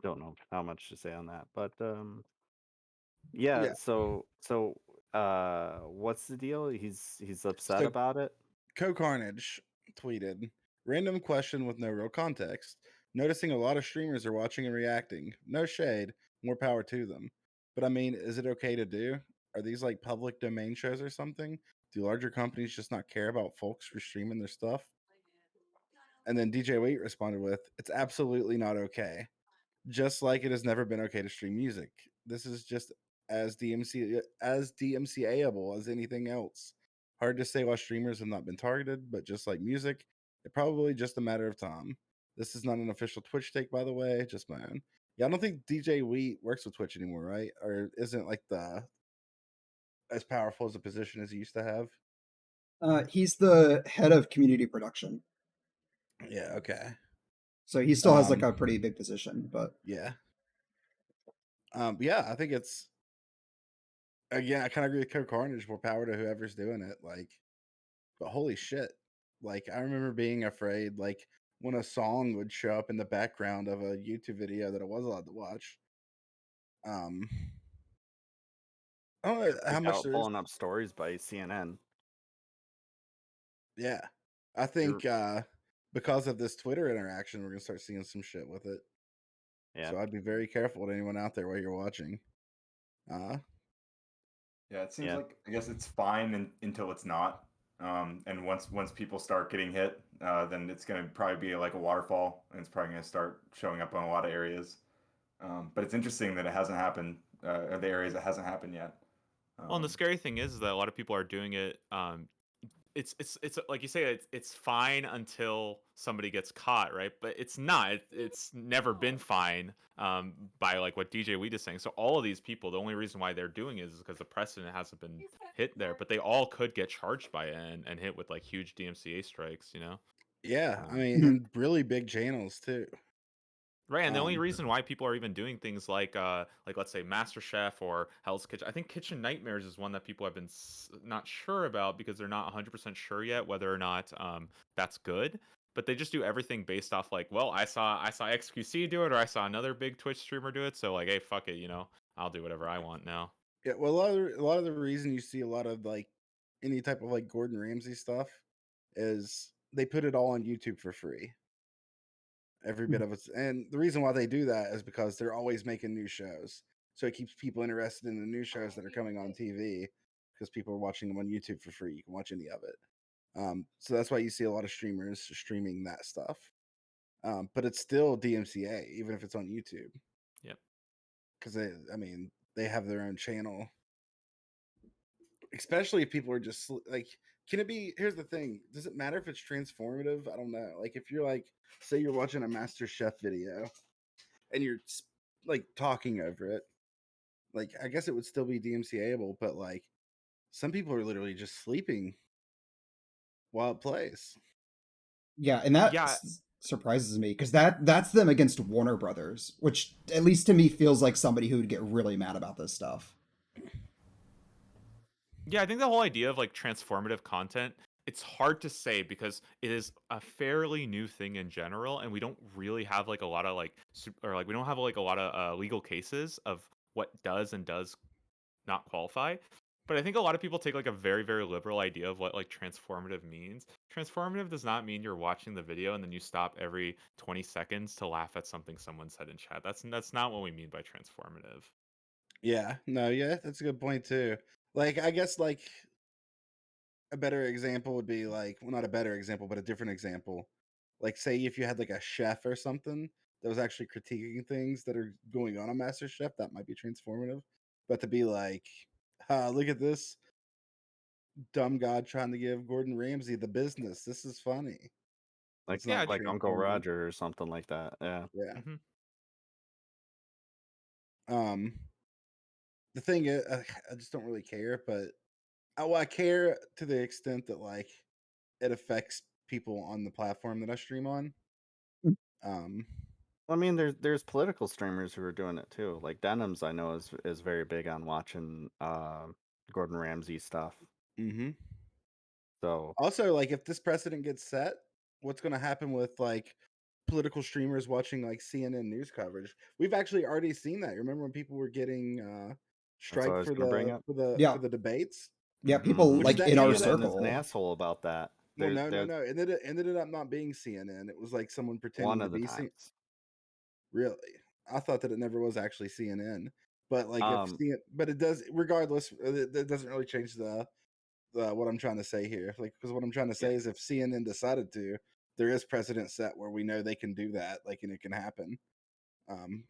don't know how much to say on that, but yeah, Yeah. so what's the deal? He's upset So- about it? Co-Carnage tweeted, random question with no real context. Noticing a lot of streamers are watching and reacting. No shade, more power to them. But I mean, is it okay to do? Are these like public domain shows or something? Do larger companies just not care about folks streaming their stuff? And then DJ Wait responded with, it's absolutely not okay. Just like it has never been okay to stream music. This is just as DMCA-able as anything else. Hard to say why streamers have not been targeted, but just like music, it's probably just a matter of time. This is not an official Twitch take, by the way, just my own. Yeah, I don't think DJ Wheat works with Twitch anymore, right? Or isn't like as powerful as a position as he used to have. He's the head of community production, Yeah, okay. so he still has like Um, a pretty big position. But Yeah. Yeah, I think it's again, I kind of agree with Co-Carnage. More power to whoever's doing it. Like, but holy shit! Like, I remember being afraid, like when a song would show up in the background of a YouTube video that I was allowed to watch. I don't know how Freaked much out there is. pulling up stories by CNN. Yeah, I think because of this Twitter interaction, we're gonna start seeing some shit with it. Yeah. So I'd be very careful with anyone out there while you're watching. Yeah, it seems Yeah. like I guess it's fine until it's not. And once people start getting hit, then it's going to probably be like a waterfall, and it's probably going to start showing up on a lot of areas. But it's interesting that it hasn't happened, or the areas it hasn't happened yet. Well, and the scary thing is that a lot of people are doing it. It's like you say, it's fine until somebody gets caught, right? But it's not. It's never been fine by like what DJ Weed is saying. So all of these people, the only reason why they're doing it is because the precedent hasn't been hit there. But they all could get charged by it and hit with like huge DMCA strikes, you know? Yeah, I mean, Mhm. and really big channels too. Right, and the only reason why people are even doing things like let's say Master Chef or Hell's Kitchen, I think Kitchen Nightmares is one that people have been not sure about because they're not 100% sure yet whether or not that's good. But they just do everything based off like, well, I saw XQC do it or I saw another big Twitch streamer do it, so like, hey, fuck it, you know, I'll do whatever I want now. Yeah, well, a lot of the reason you see a lot of like any type of like Gordon Ramsay stuff is they put it all on YouTube for free. Every bit of it, and the reason why they do that is because they're always making new shows, so it keeps people interested in the new shows that are coming on TV because people are watching them on YouTube for free. You can watch any of it. So that's why you see a lot of streamers streaming that stuff. But it's still DMCA, even if it's on YouTube. Yep. Because they have their own channel. Especially if people are just like, can it be? Here's the thing: does it matter if it's transformative? I don't know. Like, if you're like, say you're watching a Master Chef video, and you're like talking over it, like I guess it would still be DMCA-able, but like some people are literally just sleeping while it plays. yeah, and that Yeah. surprises me because that's them against Warner Brothers, which at least to me feels like somebody who would get really mad about this stuff. Yeah, I think the whole idea of like transformative content it's hard to say because it is a fairly new thing in general, and we don't really have like a lot of like or like we don't have like a lot of legal cases of what does and does not qualify. But I think a lot of people take like a very, very liberal idea of what like transformative means. Transformative does not mean you're watching the video and then you stop every 20 seconds to laugh at something someone said in chat. That's not what we mean by transformative. Yeah, no, yeah, that's a good point too. Like, I guess like a better example would be like, well, not a better example, but a different example. Like, say if you had like a chef or something that was actually critiquing things that are going on Master Chef, that might be transformative. But to be like, look at this dumb god trying to give Gordon Ramsay the business. This is funny. Like It's Yeah, I not think like Uncle transformative. Roger or something like that. Yeah. Yeah. hmm Um, the thing is, I just don't really care, but I care to the extent that like it affects people on the platform that I stream on. Um, I mean, there's political streamers who are doing it too. Like Denims, I know is very big on watching Gordon Ramsay stuff. hmm So Also, like if this precedent gets set, what's going to happen with like political streamers watching like CNN news coverage? We've actually already seen that. Remember when people were getting that's what I strike was for gonna bring the up. Yeah, for the debates? yeah, hmm people Which did like that in our CNN? CNN is an circle. asshole about that. Well, no, no, There's no. It ended up not being CNN. It was like someone one pretending to of the be times. Really? I thought that it never was actually CNN. But like if Um, but it does regardless, it doesn't really change the what I'm trying to say here. Like because what I'm trying to yeah, say is if CNN decided to, there is precedent set where we know they can do that, like and it can happen. Um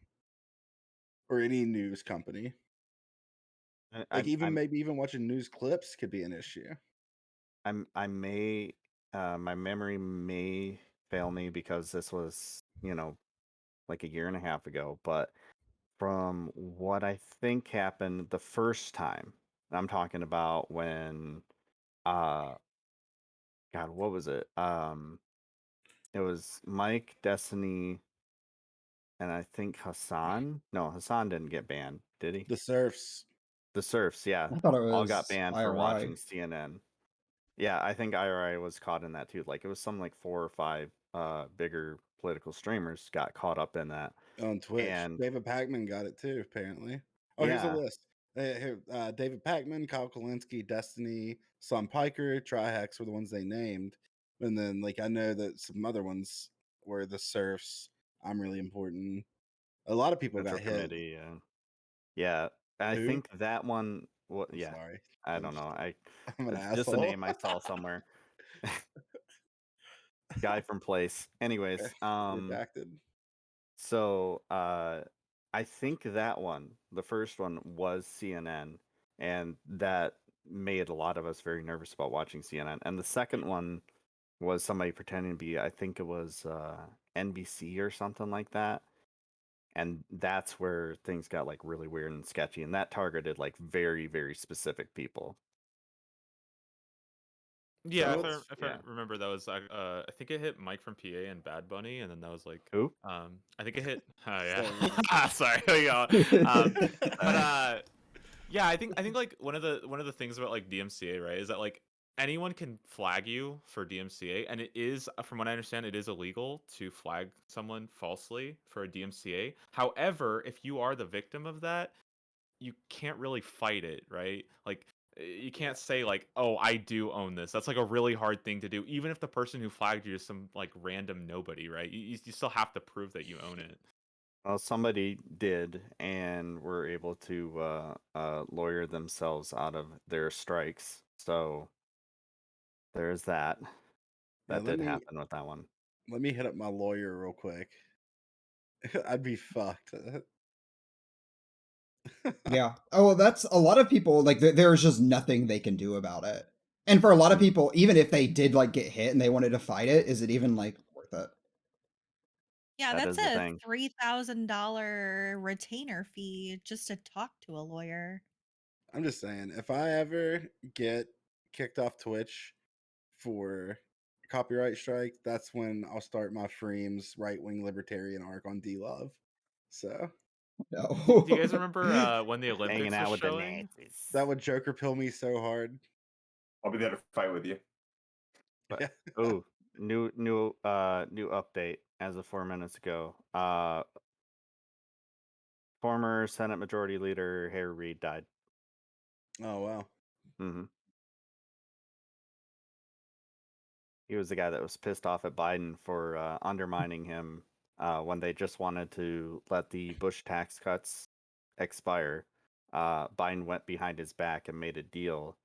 or any news company. Like even I'm maybe even watching news clips could be an issue. I may my memory may fail me because this was, like a year and a half ago, but from what I think happened the first time, I'm talking about when uh God, what was it? It was Mike, Destiny, and I think Hassan. No, Hassan didn't get banned, did he? The serfs. The Serfs, yeah, I thought it all got was banned for IRI. watching CNN. Yeah, I think IRI was caught in that too. Like it was some like 4 or 5 bigger political streamers got caught up in that. On Twitch. And David Pacman got it too, apparently. Oh, here's a yeah, list. Here, David Pacman, Kyle Kalinske, Destiny, Son Piker, Trihex were the ones they named. And then, like, I know that some other ones were the Serfs. I'm really important. A lot of people got Central hit. Committee, yeah. I Who? think that one. What? I'm Yeah, sorry. I don't know. I'm an It's just a asshole. name I saw somewhere. Guy from Place. Okay, Anyways, redacted. so I think that one, the first one, was CNN, and that made a lot of us very nervous about watching CNN. And the second one was somebody pretending to be, I think it was NBC or something like that. And that's where things got like really weird and sketchy, and that targeted like very, very specific people. Yeah, So if I it's if I yeah. remember, that was I think it hit Mike from PA and Bad Bunny, and then that was like Who? I think it hit yeah So, sorry there you go. But Sorry. yeah, I think like one of the things about like DMCA, right, is that like anyone can flag you for DMCA, and it is, from what I understand, it is illegal to flag someone falsely for a DMCA. However, if you are the victim of that, you can't really fight it, right? Like you yeah. can't say like, "Oh, I do own this." That's like a really hard thing to do, even if the person who flagged you is some like random nobody, right? You still have to prove that you own it. Well, somebody did, and were able to lawyer themselves out of their strikes. So there's that. Yeah, That did happen with that one. let me hit up my lawyer real quick. I'd be fucked. Yeah. Oh, well, that's a lot of people. Like, there's just nothing they can do about it. And for a lot of Mm. people, even if they did like get hit and they wanted to fight it, is it even like worth it? Yeah, That that's is the a thing. $3,000 retainer fee just to talk to a lawyer. I'm just saying, if I ever get kicked off Twitch for copyright strike, that's when I'll start my Freems right wing libertarian arc on D Love. So Do you guys No. remember when the Hanging Olympics was out with the showing? that Nazis. would Joker pill me so hard. I'll be there to fight with you. But Yeah. oh, new update as of 4 minutes ago. Former Senate Majority Leader Harry Reid died. Oh wow. hmm He was the guy that was pissed off at Biden for undermining him when they just wanted to let the Bush tax cuts expire. Biden went behind his back and made a deal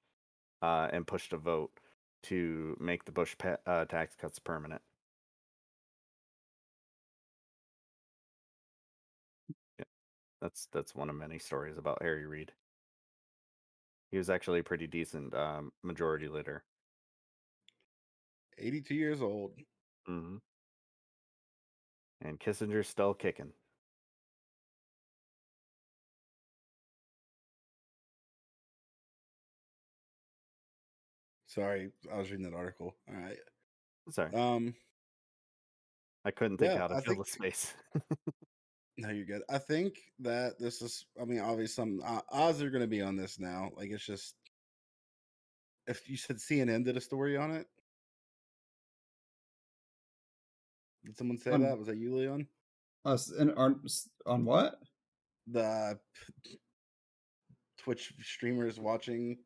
and pushed a vote to make the Bush tax cuts permanent. Yeah, that's one of many stories about Harry Reid. He was actually a pretty decent majority leader. 82 years old. hmm And Kissinger's still kicking. Sorry, I was reading that article. All right. Sorry, Um. I couldn't think Yeah, how to I fill think. the space. No, you're good. I think that this is. I mean, obviously, some odds are going to be on this now. Like, it's just if you said CNN did a story on it. Did someone say On that? Was that you, Leon? us and on what? The Twitch streamers watching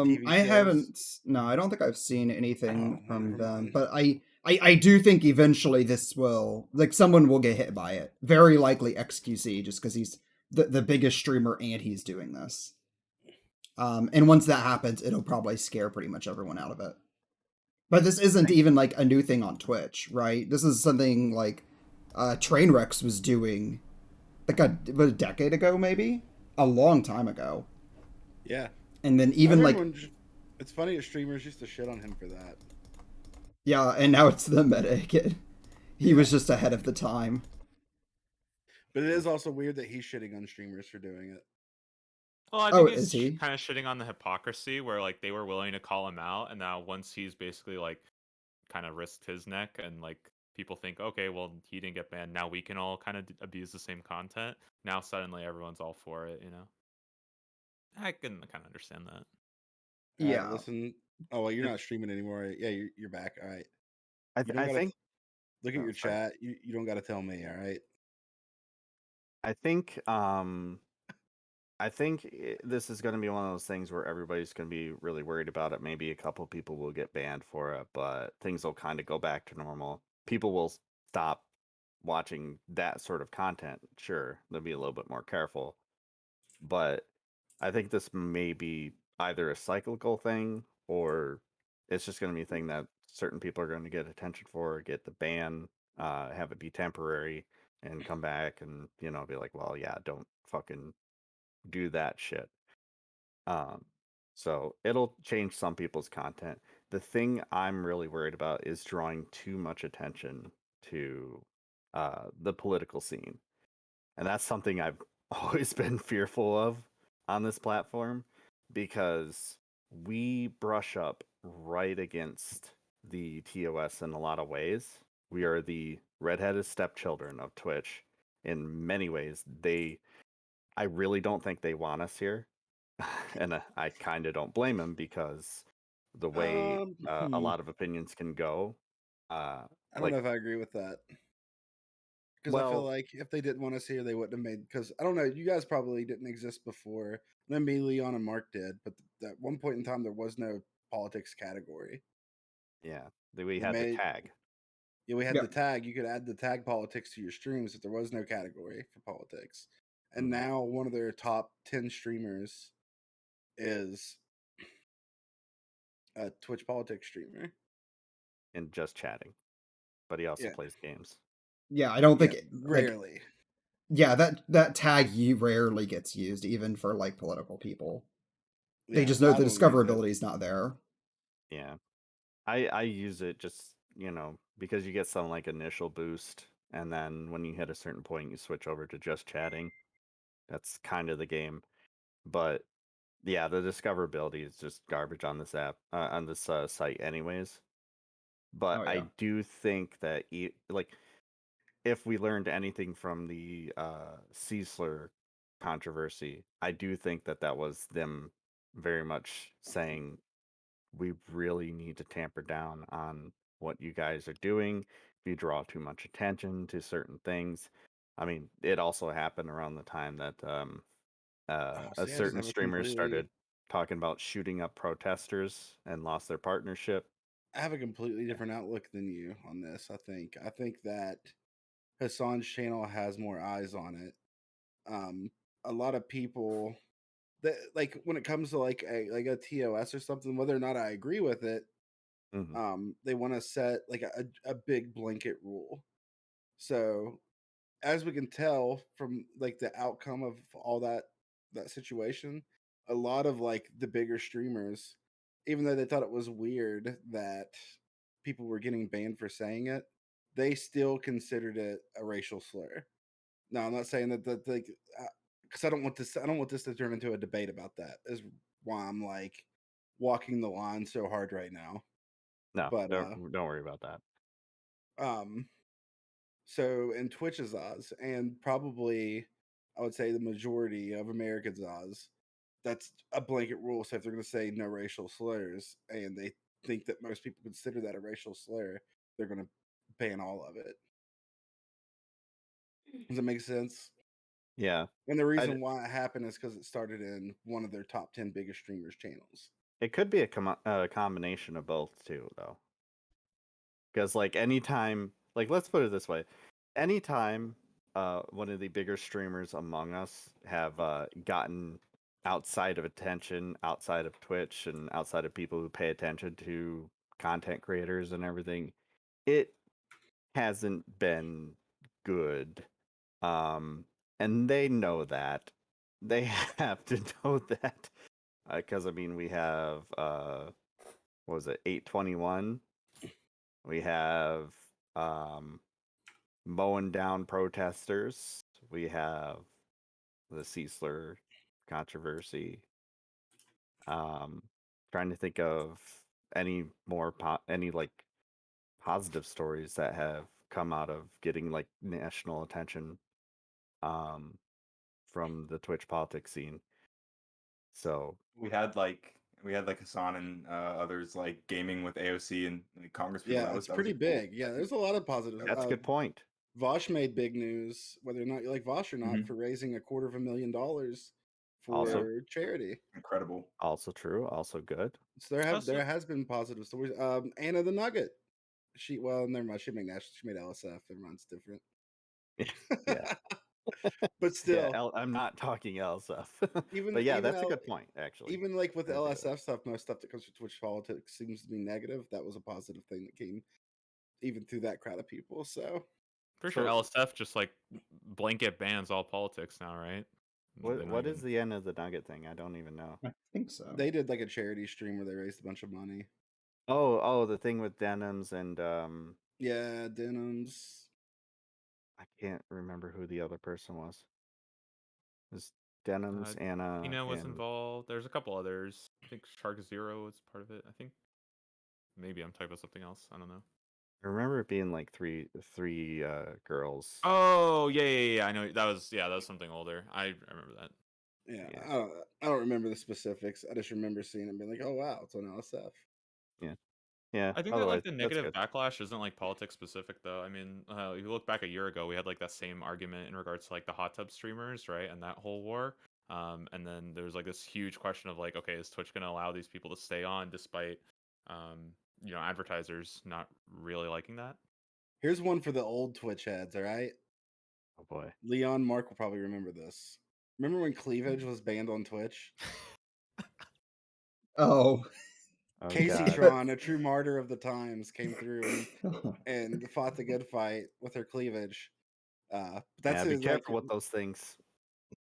TV I shows. haven't. No, I don't think I've seen anything Oh, from never them. mind. But I do think eventually this will, like, someone will get hit by it. Very likely XQC, just because he's the biggest streamer and he's doing this. And once that happens, it'll probably scare pretty much everyone out of it. But this isn't even like a new thing on Twitch, right? This is something like Trainwrecks was doing like a decade ago, maybe a long time ago. Yeah, And then I even remember like when. It's funny that streamers used to shit on him for that. yeah, and now it's the meta kid. He Yeah, was just ahead of the time. but it is also weird that he's shitting on streamers for doing it. Well, I Oh, think he's is he? kind of shitting on the hypocrisy where like they were willing to call him out, and now once he's basically like kind of risked his neck, and like people think, okay, well he didn't get banned, now we can all kind of abuse the same content. Now suddenly everyone's all for it, you know. I can kind of understand that. All right, Yeah. listen. Oh well, you're It- not streaming anymore. Yeah, you're back. All right. You don't I gotta think. look at Oh, your sorry. chat. You don't gotta tell me. All right. I think. I think this is going to be one of those things where everybody's going to be really worried about it. Maybe a couple people will get banned for it, but things will kind of go back to normal. People will stop watching that sort of content. Sure, they'll be a little bit more careful, but I think this may be either a cyclical thing or it's just going to be a thing that certain people are going to get attention for, get the ban, have it be temporary, and come back and be like, well, yeah, don't fucking do that shit. Um, so it'll change some people's content. The thing I'm really worried about is drawing too much attention to the political scene. And that's something I've always been fearful of on this platform because we brush up right against the TOS in a lot of ways. We are the redheaded stepchildren of Twitch. In many ways, I really don't think they want us here. And I kind of don't blame them because the way Um, a hmm, lot of opinions can go, uh, I don't like, know if I agree with that because I feel well, like if they didn't want us here, they wouldn't have made. Because I don't know, you guys probably didn't exist before. Then me, Leon, and Mark did, but at one point in time, there was no politics category. yeah, we They had the made. tag. Yeah, we had Yeah. the tag. You could add the tag politics to your streams, but there was no category for politics. And Mhm. now one of their top 10 streamers is a Twitch politics streamer. And just chatting, but he also Yeah, plays games. Yeah, I don't think yeah, like rarely. yeah, that tag rarely gets used even for like political people. They Yeah, just know I the don't use it. discoverability is not there. Yeah, I use it just because you get some like initial boost, and then when you hit a certain point, you switch over to just chatting. That's kind of the game, but yeah, the discoverability is just garbage on this app on this site, anyways. But Oh I yeah. do think that like if we learned anything from the Ciesler controversy, I do think that was them very much saying we really need to tamper down on what you guys are doing. If you draw too much attention to certain things, I mean, it also happened around the time that a See, I just certain have a streamer started completely, talking about shooting up protesters and lost their partnership. I have a completely different outlook than you on this. I think that Hassan's channel has more eyes on it. A lot of people that like when it comes to like a TOS or something, whether or not I agree with it, they want to set like a big blanket rule. So as we can tell from like the outcome of all that situation, a lot of like the bigger streamers, even though they thought it was weird that people were getting banned for saying it, they still considered it a racial slur. No, I'm not saying that like because I don't want this to turn into a debate about that. Is why I'm like walking the line so hard right now. No, But don't worry about that. um so in Twitch's eyes, and probably I would say the majority of Americans' eyes, that's a blanket rule. So if they're going to say no racial slurs, and they think that most people consider that a racial slur, they're going to ban all of it. Does that make sense? Yeah, And the reason why it happened is because it started in one of their top 10 biggest streamers' channels. it could be a combination of both too, though. Because like anytime, like let's put it this way, anytime one of the bigger streamers among us have gotten outside of attention, outside of Twitch, and outside of people who pay attention to content creators and everything, it hasn't been good. And they know that. They have to know that. Because I mean, we have what was it, 821? We have mowing down protesters. We have the Cecler controversy. Trying to think of any more any like positive stories that have come out of getting like national attention from the Twitch politics scene. So we had like Hassan and others like gaming with AOC and like, Congress people. Yeah, That it's was pretty a cool. big. Yeah, there's a lot of positives. that's a good point. Vosh made big news, whether or not you like Vosh or not, for raising $250,000 for Also- charity. Incredible. Also true. Also good. So there has been positive stories. Anna the Nugget. She never mind. She made national. She made LSF. Never mind. It's different. Yeah. But still, Yeah, I'm not talking LSF. even But yeah, even that's a good point, actually. even like with I think LSF stuff, most stuff that comes from Twitch politics seems to be negative. That was a positive thing that came even through that crowd of people. So Pretty sure LSF just like blanket bans all politics now, right? What is the end of the Nugget thing? I don't even know. I think so. they did like a charity stream where they raised a bunch of money. Oh, the thing with denims and Yeah, denims. I can't remember who the other person was. It was denims, Anna. Tina was and involved. There's a couple others. I think Shark Zero was part of it. I think maybe I'm typing something else. I don't know. I remember it being like three girls. Oh yeah. I know that was something older. I remember that. Yeah. I don't remember the specifics. I just remember seeing it and being like, oh wow, it's on LSF. Yeah. I think that otherwise, like the that's negative good. backlash isn't like politics specific though. I mean, if you look back a year ago, we had like that same argument in regards to like the hot tub streamers, right, and that whole war. And then there's like this huge question of like, okay, is Twitch going to allow these people to stay on despite, advertisers not really liking that? Here's one for the old Twitch heads. All right, Oh boy. Leon Mark will probably remember this. Remember when cleavage was banned on Twitch? Oh. Oh, Casey God. Tron, a true martyr of the times, came through and fought the good fight with her cleavage. That's Be his, careful like, with those things.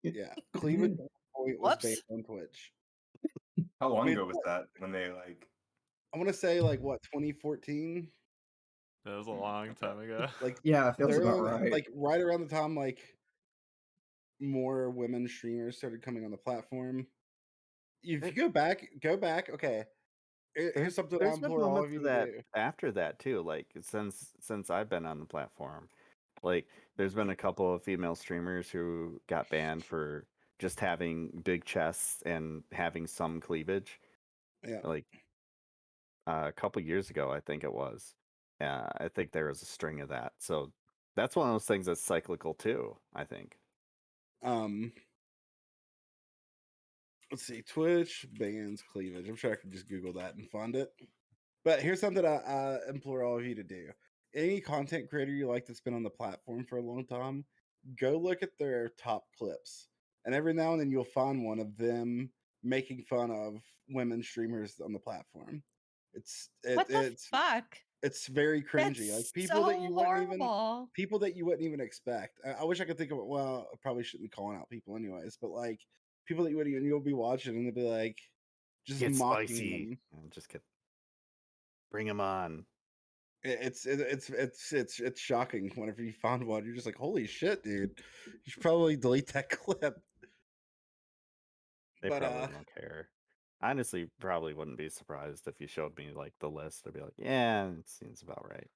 yeah, cleavage point was banned on Twitch. How long I mean, ago was that when they like? I want to say like what 2014. That was a long time ago. Like Yeah, feels they're about right. like right around the time like more women streamers started coming on the platform. If you go back, okay. Here's something I There's been implore all of moments you of to that do. after that too. Like since I've been on the platform, like there's been a couple of female streamers who got banned for just having big chests and having some cleavage. Yeah. Like a couple years ago, I think it was. I think there was a string of that. So that's one of those things that's cyclical too, I think. Um, let's see, Twitch bans cleavage. I'm sure I can just Google that and find it. But here's something I implore all of you to do. Any content creator you like that's been on the platform for a long time, go look at their top clips. And every now and then you'll find one of them making fun of women streamers on the platform. What the fuck? It's very cringy. Like That's so horrible. people that you wouldn't even expect. I wish I could think of it. Well, I probably shouldn't be calling out people anyways, but like people that you wouldn't even, you'll be watching and they'll be like just Get mocking spicy. them. Just get bring them on. It's shocking whenever you find one. You're just like, holy shit, dude. You should probably delete that clip. They But probably don't care. I honestly probably wouldn't be surprised if you showed me like the list. I'd be like, yeah, it seems about right.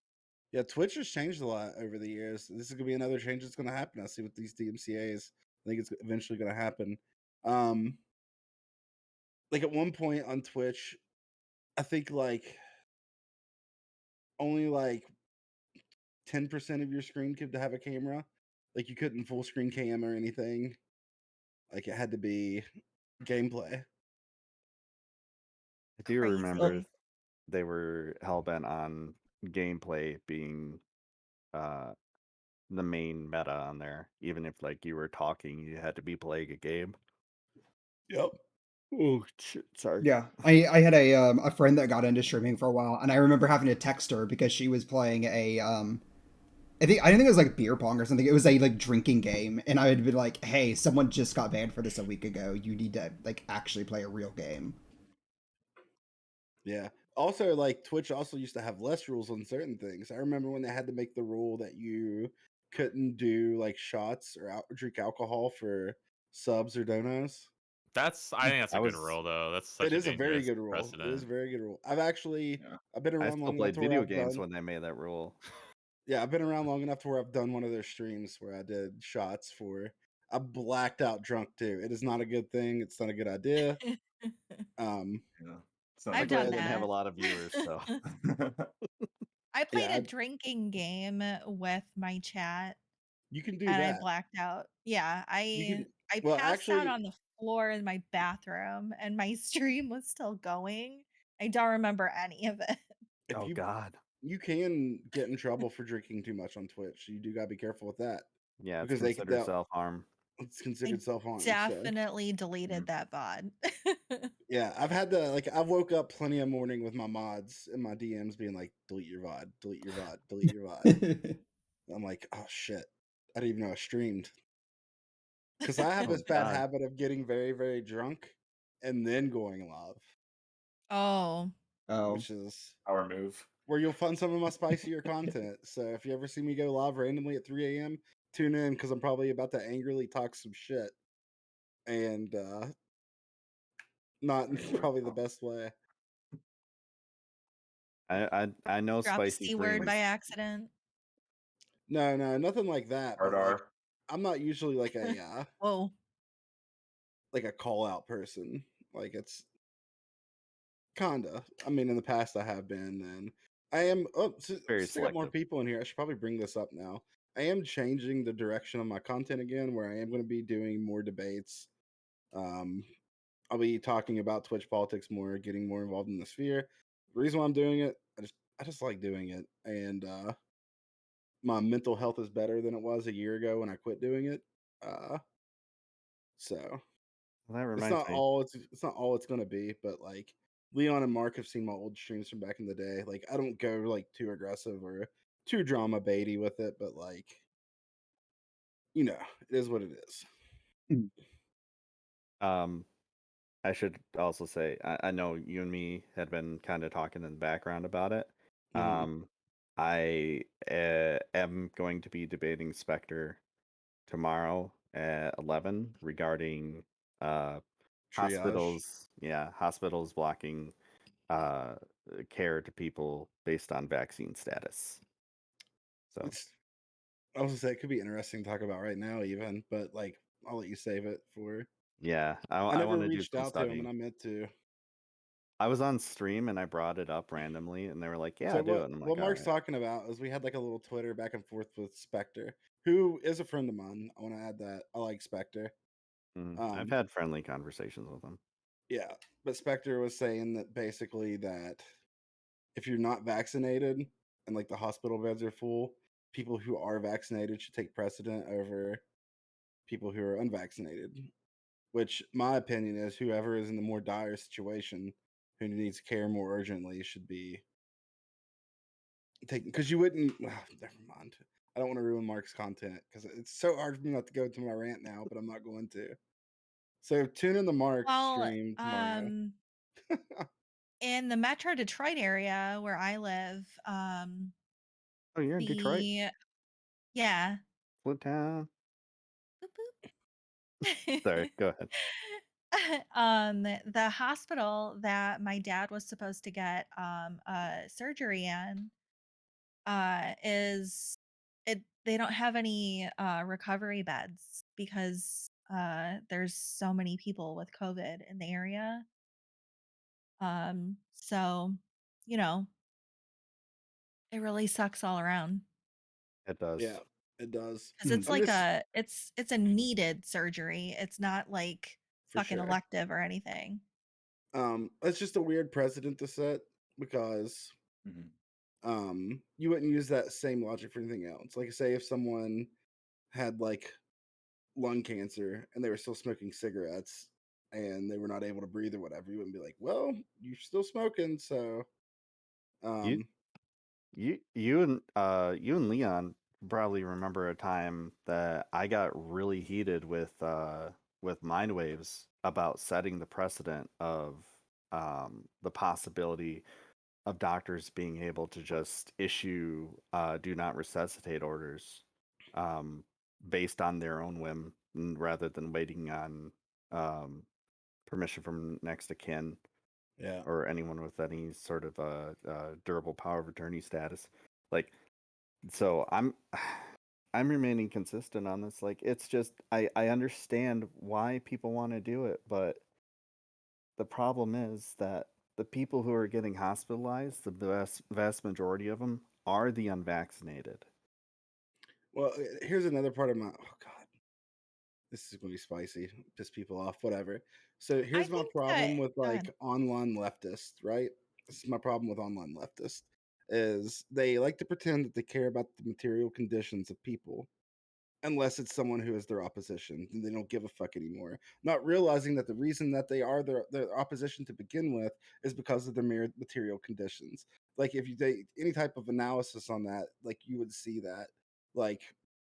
yeah, Twitch has changed a lot over the years. This is gonna be another change that's gonna happen. I see with these DMCA's. I think it's eventually gonna happen. Like at one point on Twitch, I think like only like 10% of your screen could have a camera. Like you couldn't full screen cam or anything. Like it had to be gameplay. I do remember Crazy. they were hell bent on gameplay being the main meta on there. Even if like you were talking, you had to be playing a game. Yep. Oh shit! Sorry. Yeah, I had a friend that got into streaming for a while, and I remember having to text her because she was playing a I didn't think it was like beer pong or something. It was a like drinking game, and I would be like, "Hey, someone just got banned for this a week ago. You need to like actually play a real game." Yeah. Also, like Twitch also used to have less rules on certain things. I remember when they had to make the rule that you couldn't do like shots or drink alcohol for subs or donos. I think that's a I good was rule, though. That's such It a is a very dangerous good rule. It is a precedent. very good rule. Yeah. I've been I around still long enough played to where video I've games done. when they made that rule. Yeah, I've been around long enough to where I've done one of their streams where I did shots for. I blacked out drunk too. It is not a good thing. It's not a good idea. Um, Yeah. It's not I've like Luckily, I done didn't have a that. lot of viewers, so I played yeah, a drinking game with my chat you can do and I that. blacked out. Yeah, You can. I Well, passed out actually, on the floor in my bathroom and my stream was still going. I don't remember any of it. if oh god, you can get in trouble for drinking too much on Twitch. You do gotta be careful with that yeah, it's because considered self harm. it's I considered self harm. So definitely deleted that VOD. yeah, I've had to like I've woke up plenty of morning with my mods in my DMs being like, delete your VOD, delete your VOD, delete your VOD. I'm like, oh shit, I didn't even know I streamed because I have Oh this bad god, habit of getting very very drunk and then going live, Oh, Oh, which is our move. where you'll find some of my spicier content. So if you ever see me go live randomly at 3 a.m., tune in because I'm probably about to angrily talk some shit and not in probably the best way. I know drop a spicy C word by things. accident. No, nothing like that. Hard But like, R. I'm not usually Whoa. like a call out person. Like it's kinda. I mean, in the past I have been, and I am. Oh, Very since I got more selective. people in here, I should probably bring this up now. I am changing the direction of my content again, where I am going to be doing more debates. Um, I'll be talking about Twitch politics more, getting more involved in the sphere. The reason why I'm doing it, I just like doing it, and my mental health is better than it was a year ago when I quit doing it. So Well, that it's reminds not me. all it's not all it's gonna be, but like Leon and Mark have seen my old streams from back in the day. Like I don't go like too aggressive or too drama baity with it, but like it is what it is. Mm. Um, I should also say I know you and me had been kind of talking in the background about it. Mhm. I am going to be debating Spectre tomorrow at 11 regarding uh Triage. hospitals blocking uh care to people based on vaccine status. So It's I was gonna say it could be interesting to talk about right now, even, but like I'll let you save it for. yeah, I I never want to do reached some out to him, and studying. I meant to. I was on stream and I brought it up randomly, and they were like, "Yeah, So do it." And I'm what like, "All Mark's right." talking about is we had like a little Twitter back and forth with Spectre, who is a friend of mine. I want to add that I like Spectre. I've Um, had friendly conversations with them. yeah, but Spectre was saying that basically that if you're not vaccinated and like the hospital beds are full, people who are vaccinated should take precedent over people who are unvaccinated. Which my opinion is whoever is in the more dire situation who needs care more urgently should be taken, because you wouldn't never mind. I don't want to ruin Mark's content because it's so hard for me not to go to my rant now, but I'm not going to. So tune in the Mark Well, stream tomorrow. in the Metro Detroit area where I live, Oh, you're in Detroit, yeah. Flint Town. Boop, Sorry, boop. go ahead. The hospital that my dad was supposed to get surgery in is it they don't have any recovery beds because there's so many people with COVID in the area. So, you know, it really sucks all around It does. Yeah, it does. because it's I'm like just it's a needed surgery. It's not like for fucking sure. elective or anything. It's just a weird precedent to set because you wouldn't use that same logic for anything else. Like say if someone had like lung cancer and they were still smoking cigarettes and they were not able to breathe or whatever, you wouldn't be like, well, you're still smoking, so You you and Leon probably remember a time that I got really heated with Mind Waves about setting the precedent of the possibility of doctors being able to just issue do not resuscitate orders um, based on their own whim rather than waiting on um, permission from next of kin yeah. or anyone with any sort of durable power of attorney status. Like, so I'm remaining consistent on this. Like, it's just I understand why people want to do it, but the problem is that the people who are getting hospitalized, the vast majority of them are the unvaccinated. Well, here's another part of my God, this is gonna be spicy, piss people off, whatever. So I here's my think that problem with go ahead. like online leftists, right? This is my problem with online leftists is they like to pretend that they care about the material conditions of people unless it's someone who is their opposition, then they don't give a fuck anymore. Not realizing that the reason that they are their opposition to begin with is because of their mere material conditions. Like if you take any type of analysis on that, like you would see that like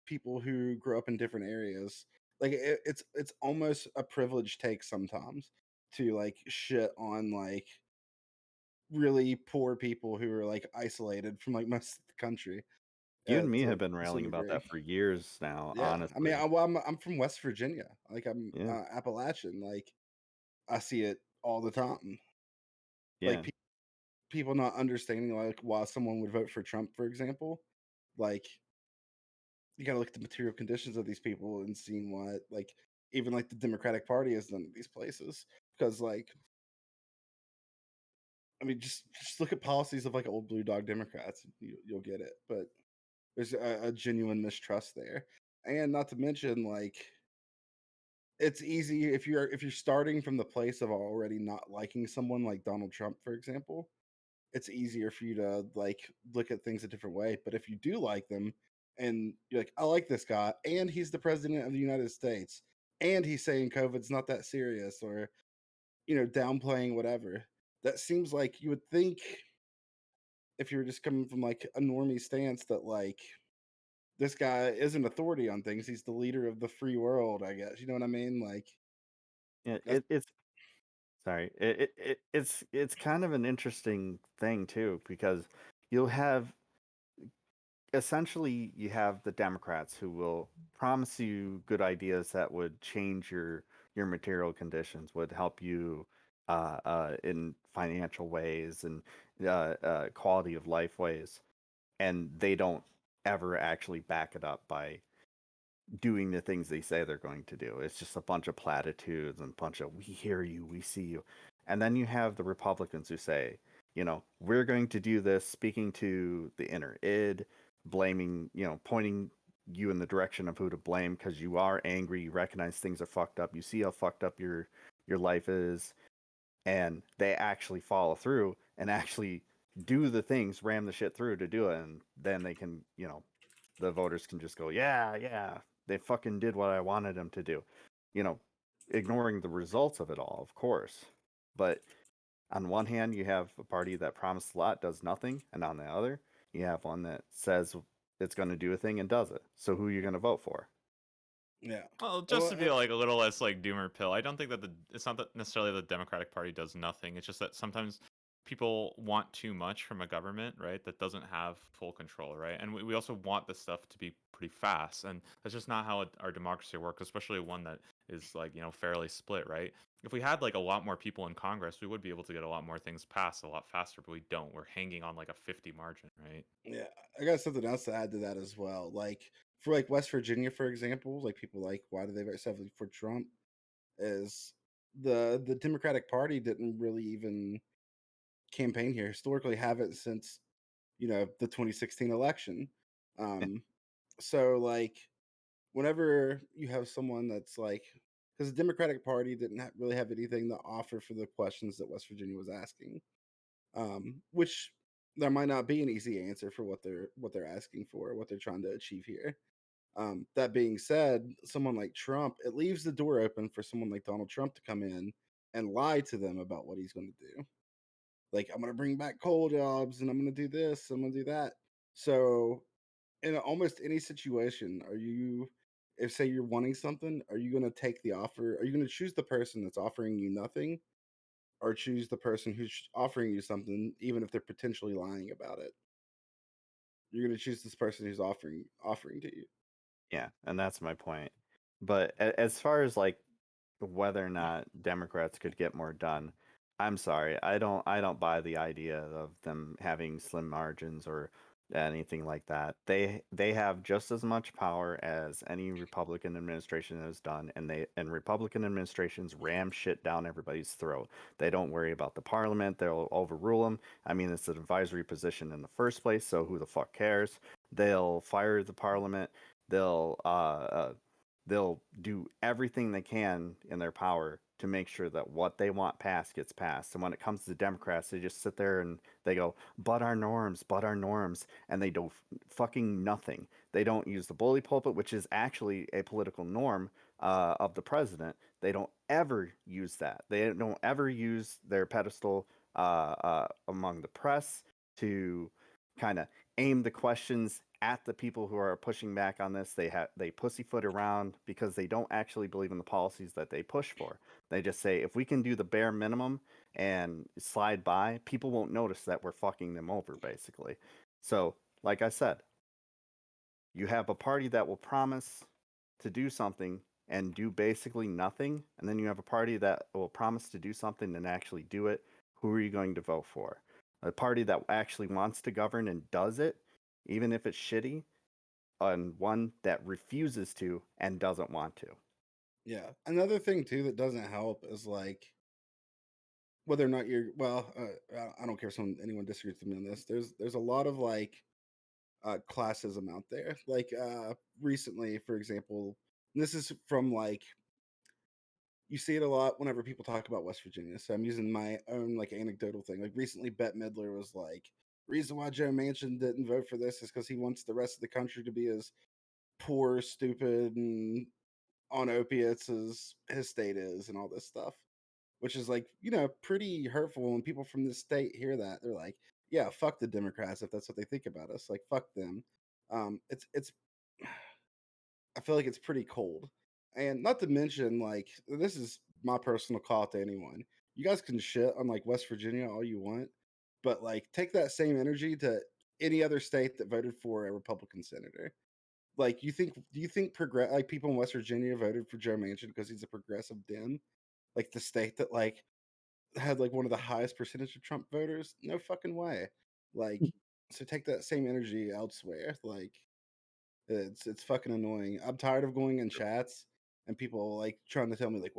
people who grow up in different areas, like it's almost a privileged take sometimes to like shit on like really poor people who are like isolated from like most of the country You and me to have been a certain railing about degree. that for years now, Yeah, I mean, honestly. I'm from West Virginia. Like I'm Yeah. Appalachian. Like I see it all the time. Like Yeah. people not understanding like why someone would vote for Trump, for example. Like you got to look at the material conditions of these people and seeing what like even like the Democratic Party has done in these places. Because like I mean, just look at policies of like old blue dog Democrats. You'll get it. But there's a genuine mistrust there, and not to mention like it's easy if you're starting from the place of already not liking someone like Donald Trump, for example, it's easier for you to like look at things a different way. But if you do like them and you're like, I like this guy, and he's the president of the United States, and he's saying COVID's not that serious, or downplaying whatever, that seems like you would think if you're just coming from like a normie stance that like this guy is an authority on things. He's the leader of the free world, I guess. You know what I mean? Like Yeah, that's it's sorry. It's kind of an interesting thing too, because you'll have essentially you have the Democrats who will promise you good ideas that would change your material conditions, would help you in financial ways and quality of life ways, and they don't ever actually back it up by doing the things they say they're going to do. It's just a bunch of platitudes and a bunch of "we hear you, we see you," And then you have the Republicans who say, we're going to do this, speaking to the inner id, blaming, pointing you in the direction of who to blame because you are angry, you recognize things are fucked up, you see how fucked up your life is, and they actually follow through and actually do the things, ram the shit through to do it, and then they can, the voters can just go, yeah, they fucking did what I wanted them to do, ignoring the results of it all, of course. But on one hand, you have a party that promised a lot, does nothing, and on the other, you have one that says it's going to do a thing and does it. So who are you going to vote for? Yeah. Well, just to be like a little less like doomer pill, I don't think that it's not that necessarily the Democratic Party does nothing. It's just that sometimes people want too much from a government, right? That doesn't have full control, right? And we also want this stuff to be pretty fast, and that's just not how our democracy works, especially one that is like fairly split, right? If we had like a lot more people in Congress, we would be able to get a lot more things passed a lot faster, but we don't. We're hanging on like a 50 margin, right? Yeah, I got something else to add to that as well. Like for like West Virginia, for example, like people like why do they vote so heavily for Trump? Is the Democratic Party didn't really even campaign here. Historically, haven't since the 2016 election. So like whenever you have someone that's like, because the Democratic Party didn't really have anything to offer for the questions that West Virginia was asking, which there might not be an easy answer for what they're asking for, what they're trying to achieve here. That being said, someone like Trump, it leaves the door open for someone like Donald Trump to come in and lie to them about what he's going to do. Like, I'm going to bring back coal jobs and I'm going to do this, I'm going to do that. So, in almost any situation, if say you're wanting something, are you going to take the offer? Are you going to choose the person that's offering you nothing, or choose the person who's offering you something, even if they're potentially lying about it? You're going to choose this person who's offering to you. Yeah, and that's my point. But as far as like whether or not Democrats could get more done, I'm sorry, I don't buy the idea of them having slim margins or anything like that. They have just as much power as any Republican administration has done, and Republican administrations ram shit down everybody's throat. They don't worry about the parliament, they'll overrule them. I mean, it's an advisory position in the first place, so who the fuck cares? They'll fire the parliament. They'll do everything they can in their power to make sure that what they want passed gets passed. And when it comes to the Democrats, they just sit there and they go, but our norms, and they do fucking nothing. They don't use the bully pulpit, which is actually a political norm of the president. They don't ever use that. They don't ever use their pedestal among the press to kind of aim the questions at the people who are pushing back on this. They pussyfoot around because they don't actually believe in the policies that they push for. They just say, if we can do the bare minimum and slide by, people won't notice that we're fucking them over, basically. So, like I said, you have a party that will promise to do something and do basically nothing, and then you have a party that will promise to do something and actually do it. Who are you going to vote for? A party that actually wants to govern and does it, even if it's shitty, and one that refuses to and doesn't want to. Yeah. Another thing too that doesn't help is like whether or not I don't care if anyone disagrees with me on this. There's a lot of like classism out there. Like recently, for example, and this is from like you see it a lot whenever people talk about West Virginia. So I'm using my own like anecdotal thing. Like recently, Bette Midler was like, reason why Joe Manchin didn't vote for this is because he wants the rest of the country to be as poor, stupid, and on opiates as his state is, and all this stuff. Which is like, pretty hurtful. When people from this state hear that, they're like, yeah, fuck the Democrats if that's what they think about us. Like, fuck them. It's I feel like it's pretty cold. And not to mention, like, this is my personal call to anyone. You guys can shit on like West Virginia all you want, but like take that same energy to any other state that voted for a Republican senator. Like, do you think like people in West Virginia voted for Joe Manchin because he's a progressive Dem? Like the state that like had like one of the highest percentage of Trump voters? No fucking way. Like, so take that same energy elsewhere. Like, it's fucking annoying. I'm tired of going in chats and people like trying to tell me like,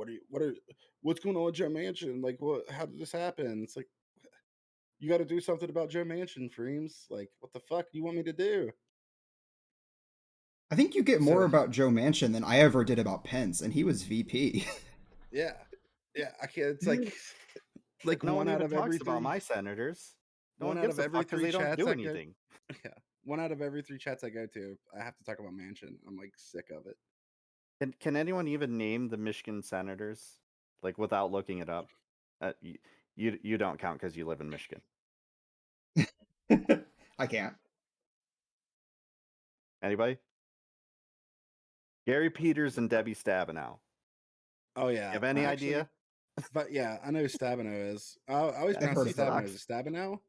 what's going on with Joe Manchin? Like, how did this happen? It's like, you got to do something about Joe Manchin, Freems. Like, what the fuck do you want me to do? I think you get more So about Joe Manchin than I ever did about Pence, and he was VP. yeah, I can't. It's Dude, like no one one out even of every talks about three. my senators. No One one out gives of a every fuck because three they don't chats do I go. anything. Yeah, one out of every three chats I go to, I have to talk about Manchin. I'm like sick of it. Can anyone even name the Michigan senators, like without looking it up? You don't count because you live in Michigan. I can't. Anybody? Gary Peters and Debbie Stabenow. Oh You yeah, have any idea? But yeah, I know who Stabino is. I always Yeah, I've pronounce heard it of her. Stabino. Is it Stabino?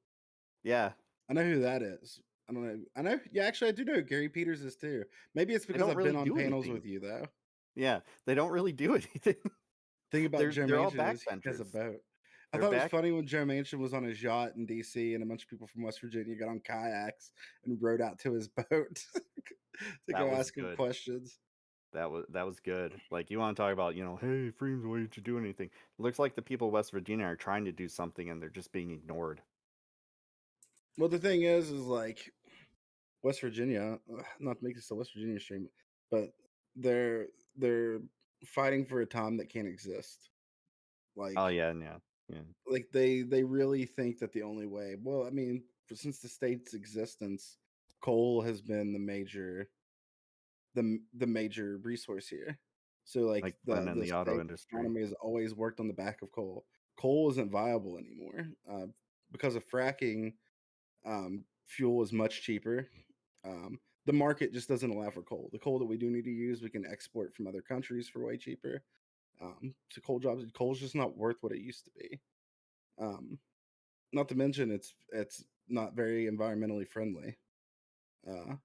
yeah. I know who that is. I don't know. I know. Yeah, actually, I do know who Gary Peters is too. Maybe it's They because don't I've really been on do panels anything. with you though. Yeah, they don't really do anything. Thing about Joe they're all Manchin is he has a backbenchers. boat. I They're thought it was back. funny when Joe Manchin was on his yacht in DC and a bunch of people from West Virginia got on kayaks and rowed out to his boat to That go was ask him good. questions. That was good. Like, you want to talk about, hey, Freems, why didn't you do anything? It looks like the people of West Virginia are trying to do something and they're just being ignored. Well, the thing is like West Virginia, not to make this a West Virginia stream, but they're they're fighting for a time that can't exist. Oh Like yeah, yeah. they really think that the only way. Well, I mean, since the state's existence, coal has been the major resource here. So like Like Flint in the the auto state industry. economy has always worked on the back of coal. Coal isn't viable anymore because of fracking. Fuel is much cheaper. The market just doesn't allow for coal. The coal that we do need to use, we can export from other countries for way cheaper. So coal's just not worth what it used to be. Not to mention it's not very environmentally friendly. Uh,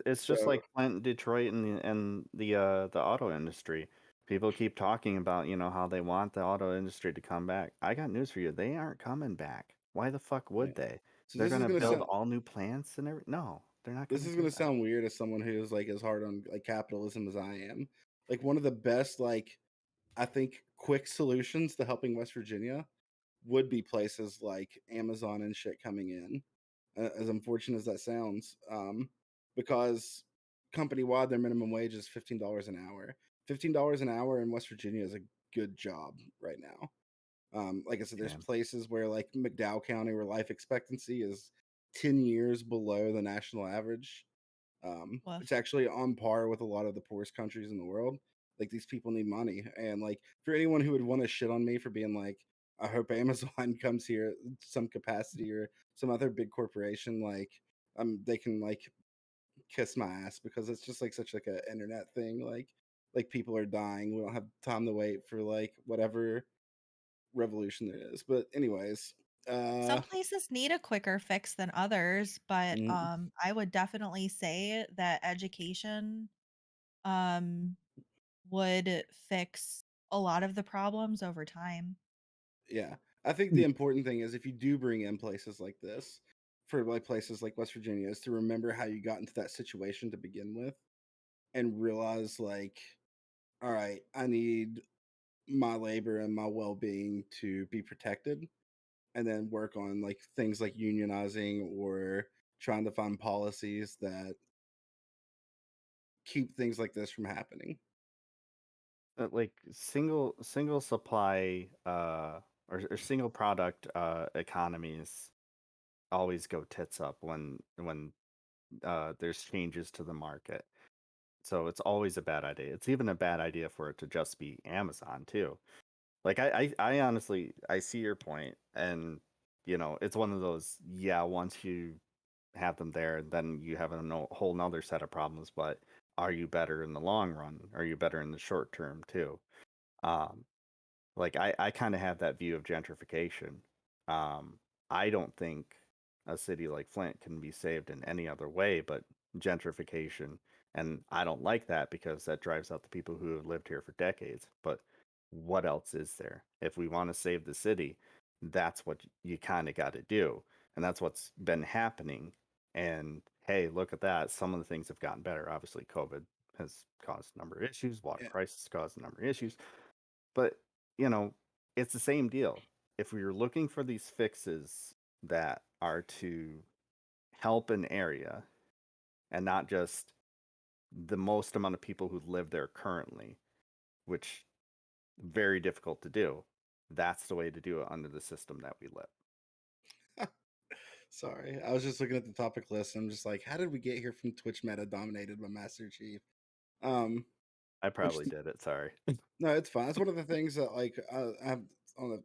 It's just so like Flint, Detroit, and the auto industry. People keep talking about, how they want the auto industry to come back. I got news for you. They aren't coming back. Why the fuck yeah. would they? So They're gonna build all new plants and everything. No, they're not this gonna is do gonna that. sound weird as someone who's like as hard on like capitalism as I am. Like one of the best like I think quick solutions to helping West Virginia would be places like Amazon and shit coming in. As unfortunate as that sounds, because company wide their minimum wage is $15 an hour. $15 an hour in West Virginia is a good job right now. Like I said, there's Okay. places where like McDowell County where life expectancy is 10 years below the national average. It's Woof. actually on par with a lot of the poorest countries in the world. Like these people need money, and like for anyone who would want to shit on me for being like, I hope Amazon comes here some capacity or some other big corporation, like they can like kiss my ass because it's just like such like a internet thing. Like people are dying. We don't have time to wait for like whatever revolution there is. But anyways, Some places need a quicker fix than others, but mm, I would definitely say that education um would fix a lot of the problems over time. yeah, I think the important thing is if you do bring in places like this for like places like West Virginia is to remember how you got into that situation to begin with and realize like, all right, I need my labor and my well-being to be protected and then work on like things like unionizing or trying to find policies that keep things like this from happening. Like single supply or single product economies always go tits up when there's changes to the market. So it's always a bad idea. It's even a bad idea for it to just be Amazon too. Like I honestly I see your point, and it's one of those, yeah, once you have them there, then you have a whole nother set of problems. But are you better in the long run? Are you better in the short term too? Um, like I kind of have that view of gentrification. Um, I don't think a city like Flint can be saved in any other way but gentrification. And I don't like that because that drives out the people who have lived here for decades. But what else is there? If we want to save the city, that's what you kind of got to do. And that's what's been happening. And hey, look at that. Some of the things have gotten better. Obviously, COVID has caused a number of issues. Water Yeah. crisis caused a number of issues. But, it's the same deal. If we are looking for these fixes that are to help an area and not just the most amount of people who live there currently, which very difficult to do, that's the way to do it under the system that we live. Sorry, I was just looking at the topic list. And I'm just like, how did we get here from Twitch meta dominated by Master Chief? I Which probably did it. Sorry. no, it's fine. It's one of the things that like I've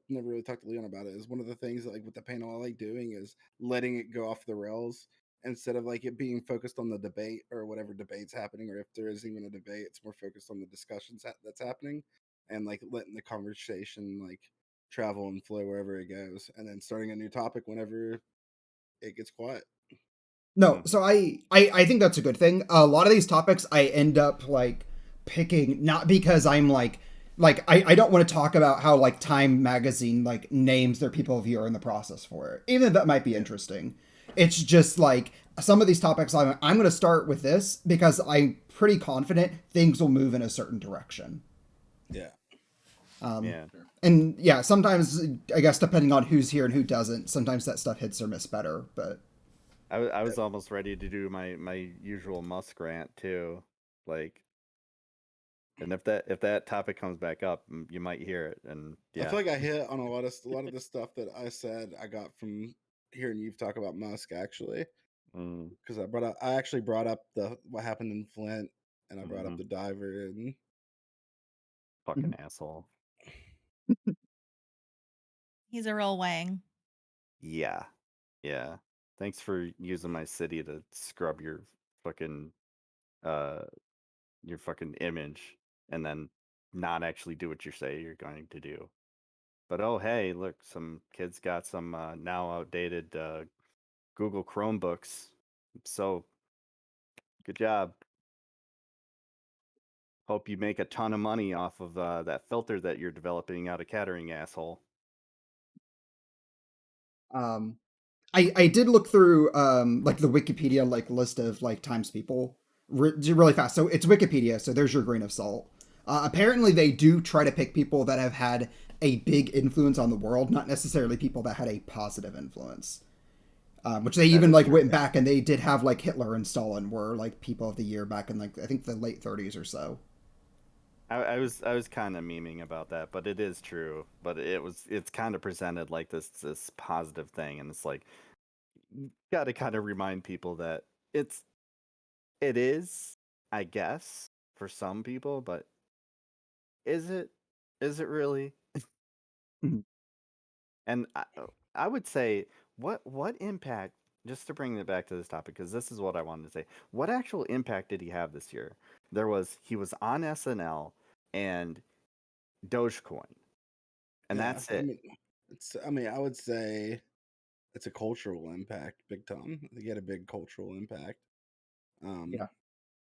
never really talked to Leon about it. Is one of the things that like with the panel I like doing is letting it go off the rails instead of like it being focused on the debate or whatever debate's happening, or if there is even a debate, it's more focused on the discussions that's happening and like letting the conversation like travel and flow wherever it goes, and then starting a new topic whenever it gets quiet. No, so I think that's a good thing. A lot of these topics I end up like picking not because I'm I don't want to talk about how like Time magazine like names their people of year in the process for it. Even though that might be interesting. It's just like some of these topics I'm going to start with this because I'm pretty confident things will move in a certain direction. Yeah. Yeah. And yeah, sometimes I guess depending on who's here and who doesn't, sometimes that stuff hits or miss better, but I was almost ready to do my usual Musk rant too. Like, and if that topic comes back up, you might hear it. And I yeah, feel like I hit on a lot of the stuff that I said I got from hearing you talk about Musk actually, mm, because I actually brought up the what happened in Flint, and I brought up mhm, the diver, and fucking asshole. He's a real wang. Yeah, yeah. Thanks for using my city to scrub fucking uh your fucking image and then not actually do what you say you're going to do. But oh hey, look, some kids got some now outdated Google Chromebooks. So good job. Hope you make a ton of money off of that filter that you're developing out of Kettering, asshole. I did look through like the Wikipedia like list of like Times people really fast. So it's Wikipedia, so there's your grain of salt. Apparently, they do try to pick people that have had a big influence on the world, not necessarily people that had a positive influence. Which they That even is like true, went yeah. back and they did have like Hitler and Stalin were like people of the year back in like I think the late 30s or so. I was kind of memeing about that, but it is true. But it's kind of presented like this positive thing, and it's like you got to kind of remind people that it is, I guess, for some people, but is it is it really? Mhm. And I would say what impact, just to bring it back to this topic, because this is what I wanted to say. What actual impact did he have this year? He was on SNL and Dogecoin, and yeah, that's I it. mean, I would say it's a cultural impact, big time. I think he had a big cultural impact. Yeah.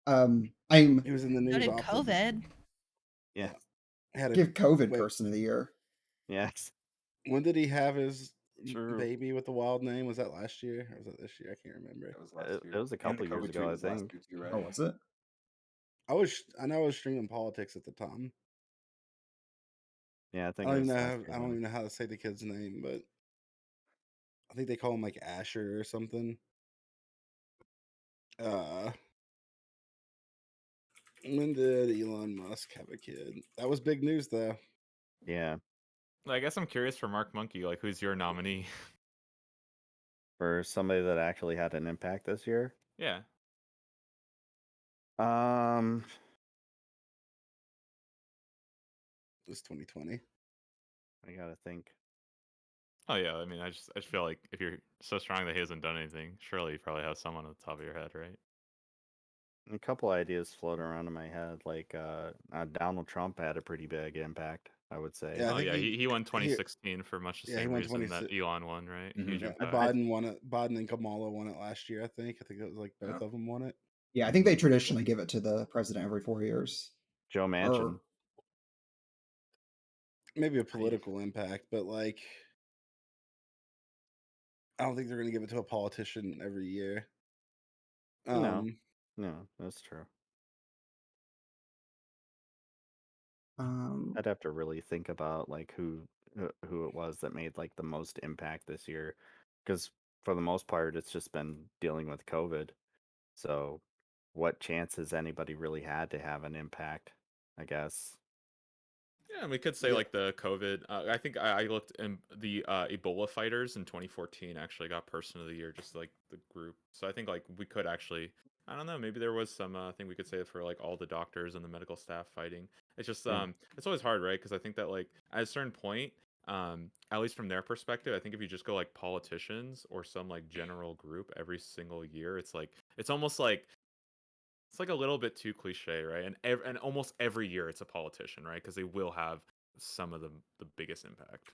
I'm He was in the So news did often. COVID. Yeah, Had a give COVID wait. person of the year. yeah, When did he have his true. baby with the wild name? Was that last year or was that this year? I can't remember. That was last It year. was a And the couple years COVID ago, tweet I was last think. year too, right? Oh, was it? I know I was streaming politics at the time. Yeah, I I think it don't even was know last how, year I don't then. even know how to say the kid's name, but I think they call him like Asher or something. Uh, when did Elon Musk have a kid? That was big news though. Yeah, I guess I'm curious for Mark Monkey, like who's your nominee? for somebody that actually had an impact this year. Yeah. Um, It's 2020. I gotta think. Oh yeah, I mean, I just feel like if you're so strong that he hasn't done anything, surely you probably have someone on the top of your head, right? A couple ideas floating around in my head, like Donald Trump had a pretty big impact, I would say. Yeah, I Oh think yeah, he won he 2016 for much the yeah he same won reason that 26. Elon won, right? Huge Mhm. Yeah, impact. Biden won it. Biden and Kamala won it last year. I think it was like both Yeah. of them won it. Yeah, I think they traditionally give it to the president every 4 years. Joe Manchin. Or Maybe a political impact, but like I don't think they're going to give it to a politician every year. No, no, that's true. Um, I'd have to really think about like who it was that made like the most impact this year, because for the most part, it's just been dealing with COVID. So, what chance has anybody really had to have an impact? I guess. Yeah, and we could say Yeah. like the COVID. I think I looked in the Ebola fighters in 2014 actually got Person of the Year, just like the group. So I think like we could actually, I don't know, maybe there was some thing we could say for like all the doctors and the medical staff fighting. It's just it's always hard, right? Because I think that like at a certain point, at least from their perspective, I think if you just go like politicians or some like general group every single year, it's almost like it's like a little bit too cliche, right? And almost every year it's a politician, right? Because they will have some of the biggest impact.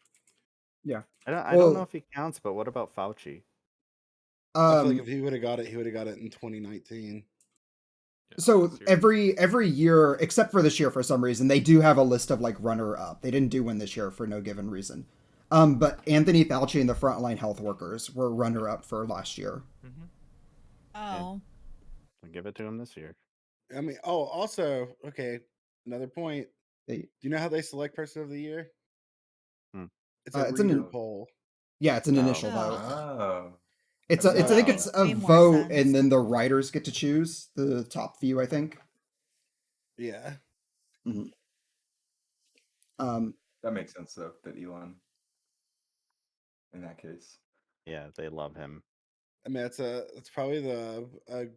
yeah. I don't know Well, if he counts, but what about Fauci? I feel like if um, he would have got it, he would have got it in 2019. Yeah, so this year. every year, except for this year, for some reason, they do have a list of like runner up. They didn't do one this year for no given reason. But Anthony Fauci and the frontline health workers were runner up for last year. Mm-hmm. Oh. I'll give it to him this year. I mean, oh, also, okay, another point. They, Do you know how they select Person of the Year? Hmm. It's a it's reader an poll. yeah, it's an Oh. initial Oh. vote. Oh. It's I've a, it's I never think done it's that. a Way more vote, sense. and then the writers get to choose the top few. I think. Yeah. Mhm. Um, That makes sense though, that Elon in that case. Yeah, they love him. I mean, it's probably a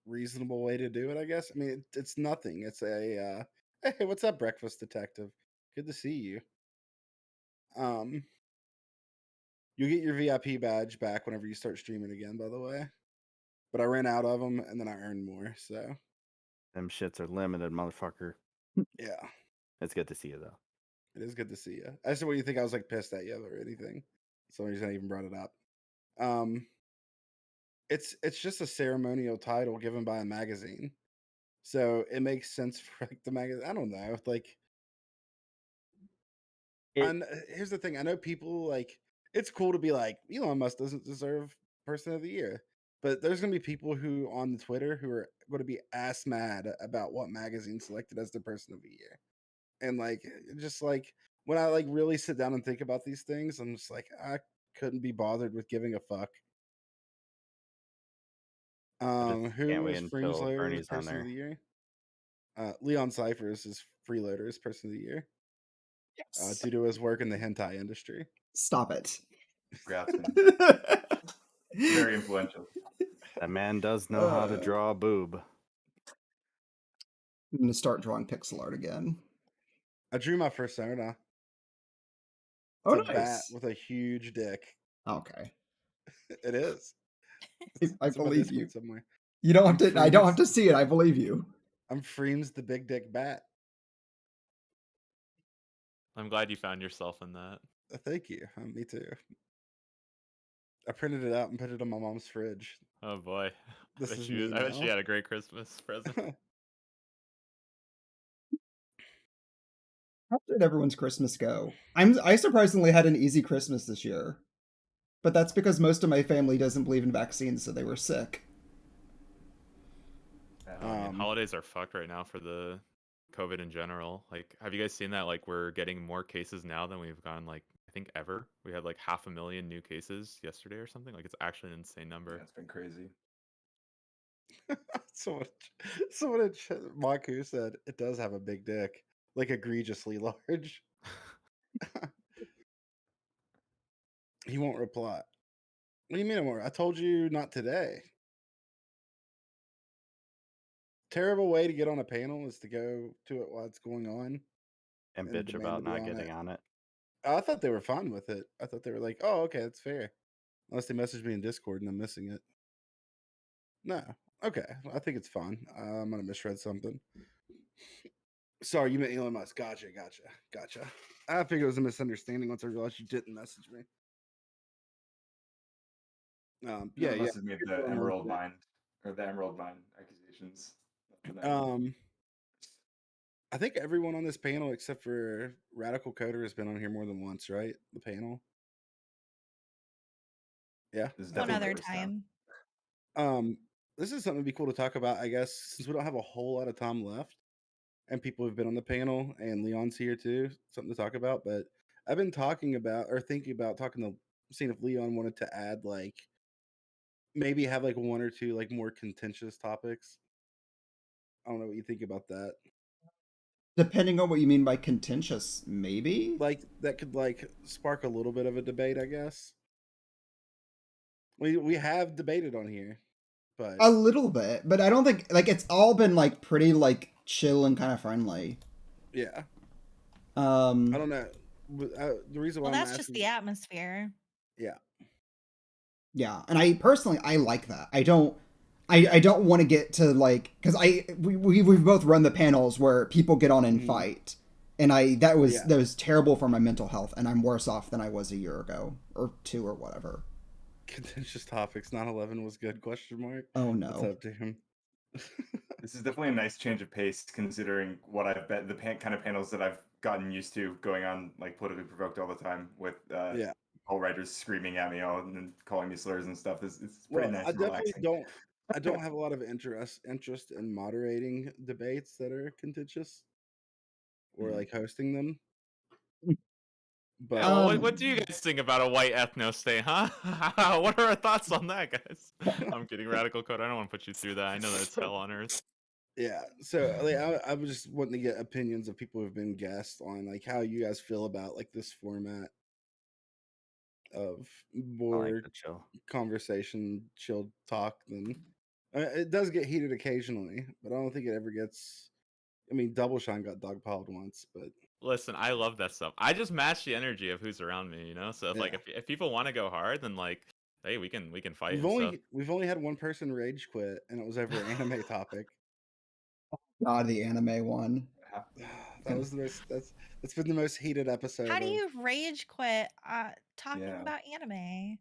reasonable way to do it, I guess. I mean, it's nothing. It's a hey, what's up, breakfast detective? Good to see you. You get your VIP badge back whenever you start streaming again, by the way. But I ran out of them, and then I earned more. So Them shits are limited, motherfucker. yeah, It's good to see you though. it is good to see you. I just what you think I was like pissed at you or anything. Some reason I even brought it up. Um, it's just a ceremonial title given by a magazine, so it makes sense for like the magazine. I don't know, like. And here's the thing: I know people like it's cool to be like Elon Musk doesn't deserve Person of the Year, but there's gonna be people who on the Twitter who are going to be ass mad about what magazine selected as the Person of the Year, and like just like when I like really sit down and think about these things, I'm just like I couldn't be bothered with giving a fuck. I just can't Who wait was until Freeloaders Bernie's on Person of there. the Year? Leon Cyphers is Freeloaders Person of the Year yes. due to his work in the hentai industry. Stop it. Congrats, man. Very influential. That man does know how to Uh, draw a boob. I'm gonna start drawing pixel art again. I drew my persona. Oh, It's a bat nice. with a huge dick. Okay, It is. I It's in my believe you. Discord somewhere. You don't have I'm to. I don't have Freems. to see it. I believe you. I'm Freems the big dick bat. I'm glad you found yourself in that. Thank you. Me too. I printed it out and put it on my mom's fridge. Oh boy, This is I me bet she now. had a great Christmas present. How did everyone's Christmas go? I surprisingly had an easy Christmas this year, but that's because most of my family doesn't believe in vaccines, so they were sick. I mean, um, holidays are fucked right now for the COVID in general. Like, have you guys seen that? Like, we're getting more cases now than we've gotten, like, I think ever. We had like 500,000 new cases yesterday or something. Like, it's actually an insane number. Yeah, it's been crazy. someone in Maku said it does have a big dick, like egregiously large. He won't reply. What do you mean? I told you not today. Terrible way to get on a panel is to go to it while it's going on And and bitch demand to about be not on getting it. on it. I thought they were fine with it. I thought they were like, "Oh, okay, that's fair." Unless they message me in Discord and I'm missing it. No, okay, I think it's fine. I'm gonna misread something. Sorry, you meant Elon Musk. Gotcha. I figured it was a misunderstanding once I realized you didn't message me. Yeah, Elon yeah. Musk has made the Emerald Mine or the Emerald Mine accusations. I think everyone on this panel except for Radical Coder has been on here more than once, right? The panel. Yeah. This is One definitely other the first time. time. This is something to be cool to talk about, I guess, since we don't have a whole lot of time left. and people who've been on the panel, and Leon's here too, something to talk about. But I've been talking about or thinking about seeing if Leon wanted to add like maybe have like one or two like more contentious topics. I don't know what you think about that. Depending on what you mean by contentious, maybe? Like that could like spark a little bit of a debate, I guess. We have debated on here, but A little bit, but I don't think like it's all been like pretty like chill and kind of friendly. yeah, I I don't know. The reason why Well, I'm that's just asking, the atmosphere. yeah, Yeah, and I personally I like that. I don't want to get to like because we've both run the panels where people get on and Mhm. fight, and that was Yeah. terrible for my mental health, and I'm worse off than I was a year ago or two or whatever. Contentious topics. 9/11 was good? Question mark. Oh That's no. up to him. This is definitely a nice change of pace considering what I've bet the kind of panels that I've gotten used to going on like politically provoked all the time with Yeah. all writers screaming at me all and then calling me slurs and stuff. It's pretty Well, nice I and definitely relaxing. don't. I don't have a lot of interest in moderating debates that are contentious or Mhm. like hosting them. But Yeah, well, Um, what do you guys think about a white ethno state, huh? What are our thoughts on that, guys? I'm kidding, Radical Code. I don't want to put you through that. I know that it's hell on earth. yeah, so like, I was just wanting to get opinions of people who've been guests on like how you guys feel about like this format of I more like the chill. conversation, chilled talk. Than it does get heated occasionally, but I don't think it ever gets. I mean, Double Shine got dogpiled once, but Listen, I love that stuff. I just match the energy of who's around me, you know. So if like yeah, if people want to go hard, then like, hey, we can fight and stuff. we've only had one person rage quit, and it was over an anime topic. God, the anime one. That was the most. That's been the most heated episode How do of. you rage quit talking Yeah. about anime?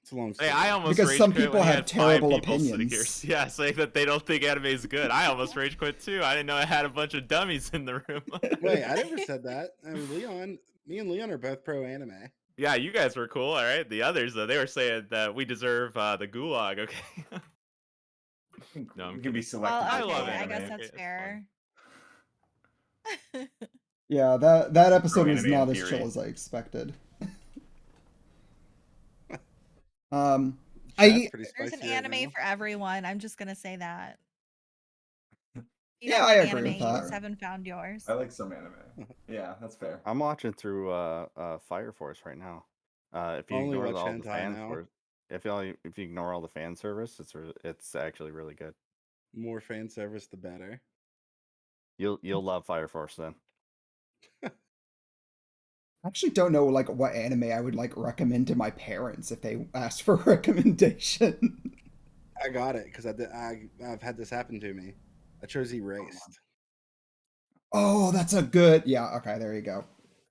It's a long Hey, story. I almost Because rage some quit people when he have had 5 terrible people sitting here, opinions. yeah, saying that they don't think anime is good. I almost rage quit too. I didn't know I had a bunch of dummies in the room. Wait, I never said that. I mean, me and Leon are both pro anime. Yeah, you guys were cool, all right. The others, though, they were saying that we deserve the gulag. Okay. No, I'm we can be kidding. selective. I Well, with love okay, pro I anime. guess anime. that's It's fun. fair. Yeah, that episode was anime in not as theory. chill as I expected. Um, Chat's I pretty There's an spicy right anime now. for everyone. I'm just gonna say that. If you Yeah, don't I like agree anime, with you that. just haven't found yours. I like some anime. Yeah, that's fair. I'm watching through Fire Force right now. If you Only ignore watch all the hentai fan now. for if you ignore all the fan service, it's actually really good. More fan service, the better. You'll love Fire Force then. I actually don't know like what anime I would like recommend to my parents if they asked for a recommendation. I got it because I've had this happen to me. I chose Erased. Oh, that's a good. Yeah, okay, there you go.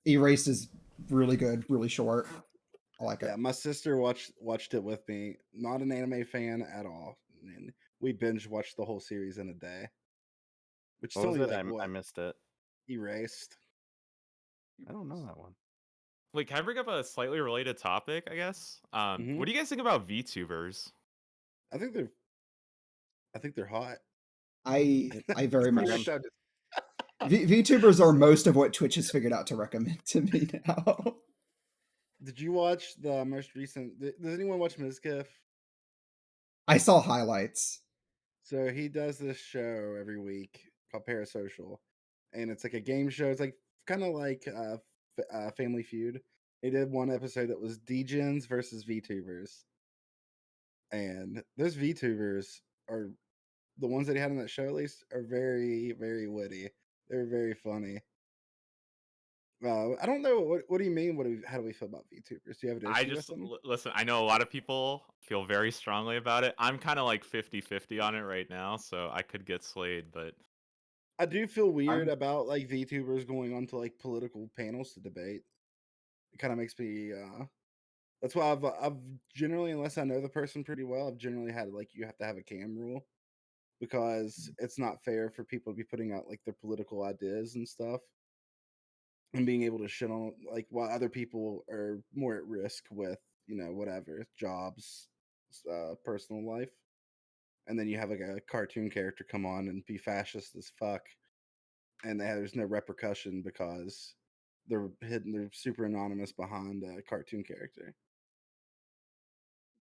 Erased is really good, really short. I like it. Yeah, my sister watched it with me. Not an anime fan at all, and we binge watched the whole series in a day. Which is What was only it? like I what missed it. Erased. I don't know that one. Wait, can I bring up a slightly related topic? I guess. Mhm. What do you guys think about VTubers? I think they're hot. I very Pretty much. much how it is. VTubers are most of what Twitch has figured out to recommend to me now. Did you watch the most recent? Does anyone watch Mizkif? I saw highlights. So he does this show every week called Parasocial, and it's like a game show. It's like kind of like Family Feud. They did one episode that was Degens versus VTubers, and those VTubers are the ones that he had on that show. At least are very very witty. They're very funny. I don't know what do you mean? How do we feel about VTubers? Do you have an I issue with just them? listen. I know a lot of people feel very strongly about it. I'm kind of like 50-50 on it right now, so I could get swayed, but I do feel weird I'm about like VTubers going onto like political panels to debate. It kind of makes me that's why I've generally, unless I know the person pretty well, I've generally had like you have to have a cam rule because it's not fair for people to be putting out like their political ideas and stuff and being able to shit on like while other people are more at risk with whatever jobs, personal life, and then you have like a cartoon character come on and be fascist as fuck and there's no repercussion because they're hidden. They're super anonymous behind a cartoon character.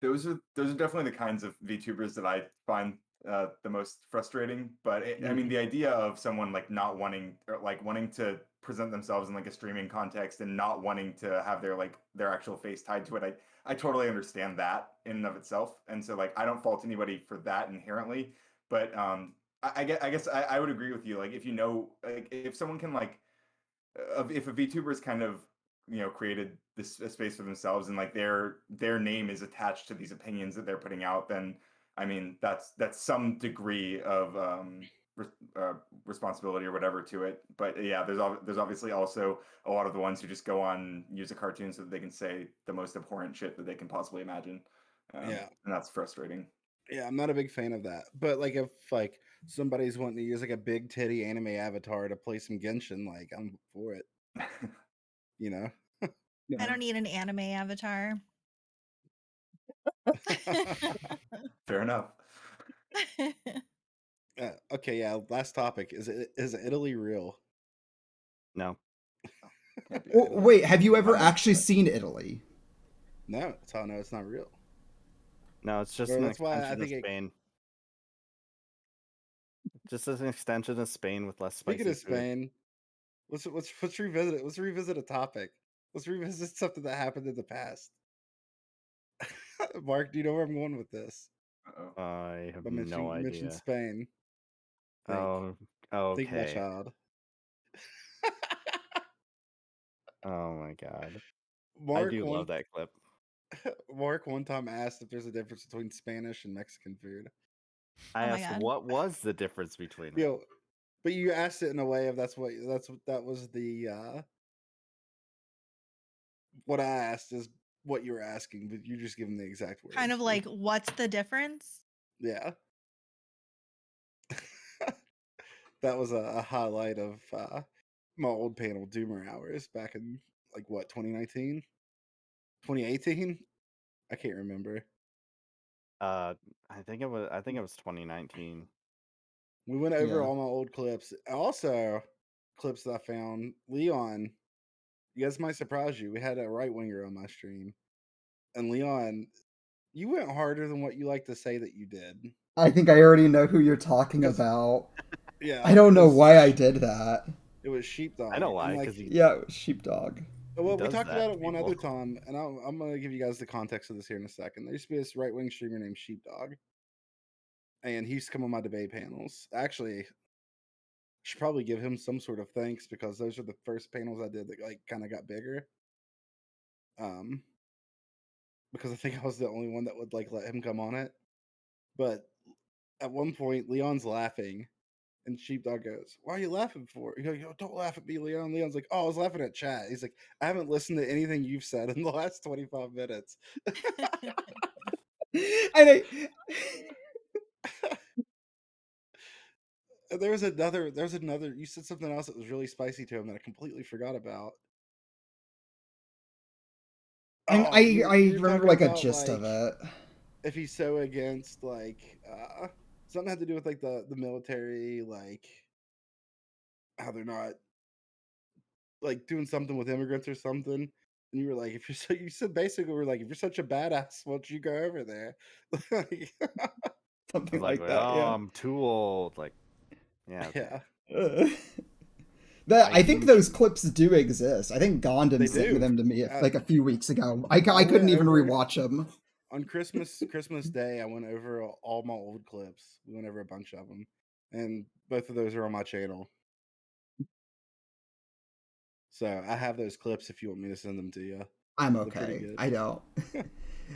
Those are definitely the kinds of VTubers that I find the most frustrating. But I mean, the idea of someone like not wanting or like wanting to present themselves in like a streaming context and not wanting to have their actual face tied to it, I totally understand that in and of itself. And so like I don't fault anybody for that inherently. But I guess I would agree with you. Like if you know, like if someone can like if a VTuber is kind of created this a space for themselves and like their name is attached to these opinions that they're putting out, then I mean that's some degree of responsibility or whatever to it. But yeah, there's obviously also a lot of the ones who just go on use a cartoon so that they can say the most abhorrent shit that they can possibly imagine. Yeah. And that's frustrating. Yeah, I'm not a big fan of that. But like if like somebody's wanting to use like a big titty anime avatar to play some Genshin, like I'm for it. You know? I don't need an anime avatar. Fair enough. Okay, yeah. Last topic is Italy real? No. Can't be Well, Italy. wait, have you ever Not actually much, seen Italy? No, that's how I know it's not real. No, it's just Well, an that's why I extension of think Spain. Just as an extension of Spain with less speaking spicy of food. Spain, let's revisit it. Let's revisit a topic. Let's revisit something that happened in the past. Mark, do you know where I'm going with this? Uh-oh. I have I no mentioned idea. Spain. Oh, Think, my okay. child. Oh my god. I Mark do one love that clip. Mark one time asked if there's a difference between Spanish and Mexican food. I Oh my asked God. what was the difference between them. Yo, but you asked it in a way of that was the what I asked is what you were asking, but you just give them the exact words. Kind of like, what's the difference? Yeah. That was a highlight of my old panel Doomer hours back in like what 2019, 2018. I can't remember. I think it was 2019. We went over Yeah. all my old clips. Also, clips that I found. Leon, you guys might surprise you. We had a right winger on my stream, and Leon, you went harder than what you like to say that you did. I think I already know who you're talking 'Cause- about. Yeah, I don't know why I did that. It was Sheepdog. I know why, And like, because he Yeah, it was Sheepdog. well, we does talked that about to it one people. other time, and I'm going to give you guys the context of this here in a second. There used to be this right wing streamer named Sheepdog, and he used to come on my debate panels. Actually, I should probably give him some sort of thanks because those are the first panels I did that like kind of got bigger. Because I think I was the only one that would like let him come on it. But at one point, Leon's laughing, and Sheepdog goes, "Why are you laughing for?" You go, "Yo, don't laugh at me, Leon." Leon's like, "Oh, I was laughing at chat." He's like, "I haven't listened to anything you've said in the last 25 minutes." I And there was another. You said something else that was really spicy to him that I completely forgot about. Oh, I you were remember talking like a about gist of like it. if he's so against like something had to do with like the military, like how they're not like doing something with immigrants or something. And you were like, if you're so, you said basically, we're like, if you're such a badass, why don't you go over there? Like, I Something was like, like that, oh, yeah. I'm too old. Like, yeah, okay. yeah, Uh, I I think do those too. clips do exist. I think Gondon they sent do. them to me like a few weeks ago. I I couldn't went even over rewatch them. on Christmas Day. I went over all my old clips. We went over a bunch of them, and both of those are on my channel. So I have those clips if you want me to send them to you. I'm They're pretty okay. good. I don't.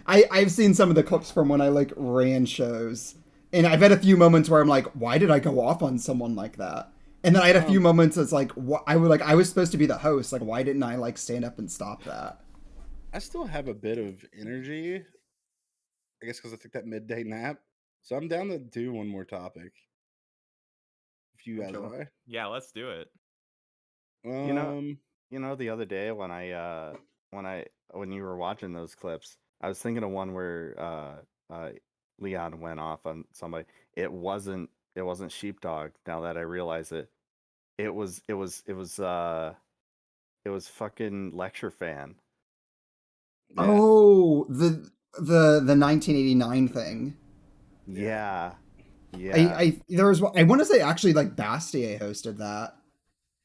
I've seen some of the clips from when I like ran shows, and I've had a few moments where I'm like, why did I go off on someone like that? And then I had a few moments that's like, what I was supposed to be the host. Like, why didn't I like stand up and stop that? I still have a bit of energy, I guess, because I took that midday nap. So I'm down to do one more topic. If you guys Chilling. are, Yeah, let's do it. You know, the other day when you were watching those clips, I was thinking of one where Leon went off on somebody. It wasn't Sheepdog. Now that I realize it, It was fucking Lecture Fan. Yeah. Oh, the 1989 thing. Yeah. I there was I want to say actually like Bastier hosted that.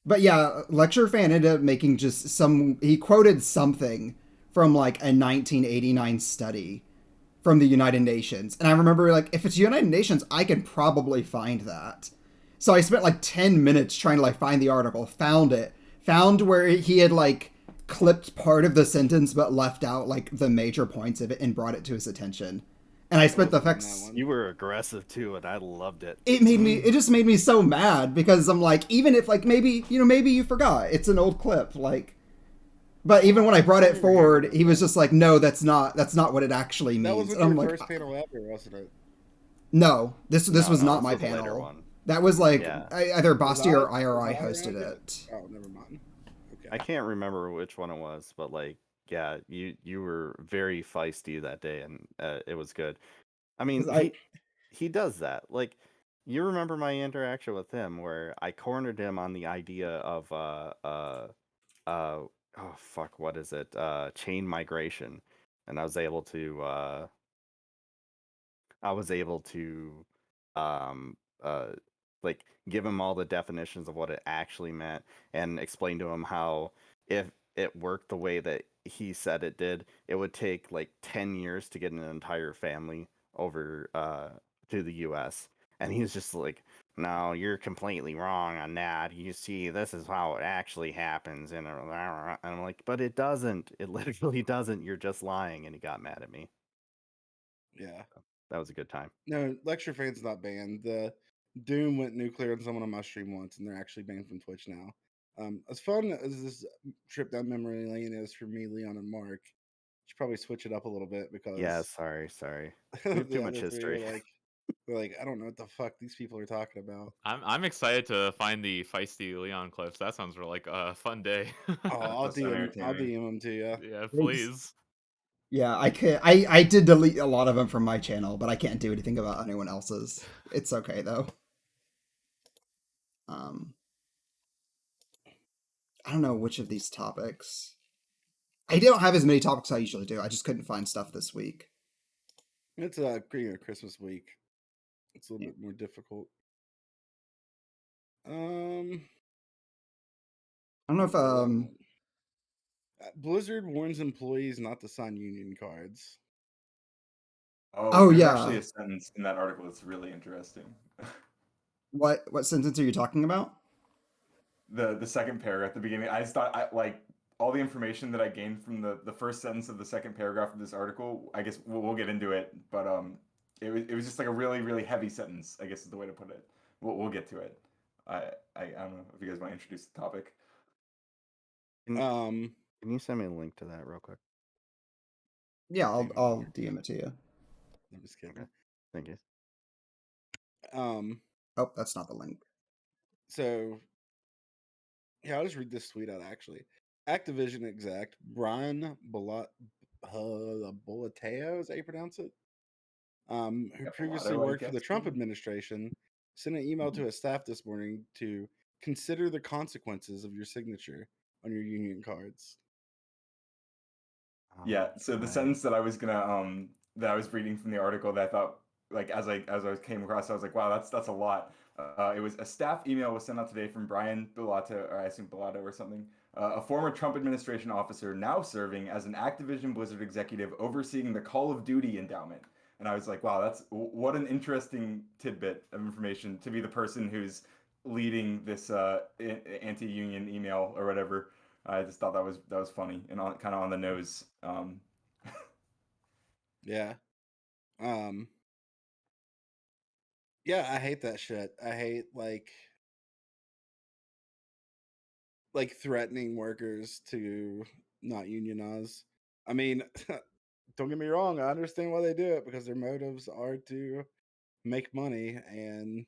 But yeah, Lecture Fan ended up making just some he quoted something from like a 1989 study from the United Nations. And I remember like if it's United Nations, I can probably find that. So I spent like 10 minutes trying to like find the article, found it, found where he had like clipped part of the sentence but left out like the major points of it and brought it to his attention. And I spent the wasn't on that next one. You were aggressive too, and I loved it. it just made me so mad because I'm like, even if like maybe maybe you forgot it's an old clip, like, but even when I brought it forward, he was just like, no, that's not what it actually That means. wasn't And I'm your like, first panel ever, wasn't it? no, this No, was not this my was a later panel. one. That was like Yeah. either Basti or Was IRI I hosted around it. Oh, never mind. Okay. I can't remember which one it was, but like, yeah, you were very feisty that day, and it was good. I mean, 'Cause he does that. Like, you remember my interaction with him where I cornered him on the idea of oh fuck, what is it? Chain migration, and I was able to um like give him all the definitions of what it actually meant and explain to him how if it worked the way that he said it did, it would take like 10 years to get an entire family over to the US. And he was just like, no, you're completely wrong on that. You see, this is how it actually happens. And I'm like, but it doesn't. It literally doesn't. You're just lying. And he got mad at me. Yeah. That was a good time. No, Lecture Fan's not banned. The Doom went nuclear on someone on my stream once, and they're actually banned from Twitch now. As fun as this trip down memory lane is for me, Leon, and Mark, should probably switch it up a little bit because Yeah, sorry. We have the too much other three history. are like, they're like, I don't know what the fuck these people are talking about. I'm excited to find the feisty Leon clips. That sounds like a fun day. Oh, I'll That's so DM entertaining. them to you. Yeah, Thanks. please. Yeah, I did delete a lot of them from my channel, but I can't do anything about anyone else's. It's okay though. I don't know which of these topics. I don't have as many topics I usually do. I just couldn't find stuff this week. It's Christmas week. It's a little bit more difficult. I don't know if Blizzard warns employees not to sign union cards. Oh, There's yeah. actually a sentence in that article that's really interesting. What sentence are you talking about? The second paragraph at the beginning. I just thought like all the information that I gained from the first sentence of the second paragraph of this article. I guess we'll get into it, but it was just like a really really heavy sentence, I guess is the way to put it. We'll get to it. I don't know if you guys want to introduce the topic. Can you send me a link to that real quick? Yeah, I'll DM it to you. I'm just kidding. Okay. Thank you. Oh, that's not the link. So, yeah, I'll just read this tweet out actually. Activision exec Brian Bolateo, is that how you pronounce it? Who Yeah, previously Bolato, I worked for the guess. Trump administration, sent an email to his staff this morning to consider the consequences of your signature on your union cards. Yeah, so the sentence that I was gonna that I was reading from the article that I thought like as I came across, I was like, wow, that's a lot. It was a staff email was sent out today from Brian Bulato, or I assume Bulato or something, a former Trump administration officer now serving as an Activision Blizzard executive overseeing the Call of Duty endowment. And I was like, wow, that's what an interesting tidbit of information to be the person who's leading this anti-union email or whatever. I just thought that was funny and kind of on the nose. Yeah. Yeah, I hate that shit. I hate like threatening workers to not unionize. I mean, don't get me wrong, I understand why they do it because their motives are to make money and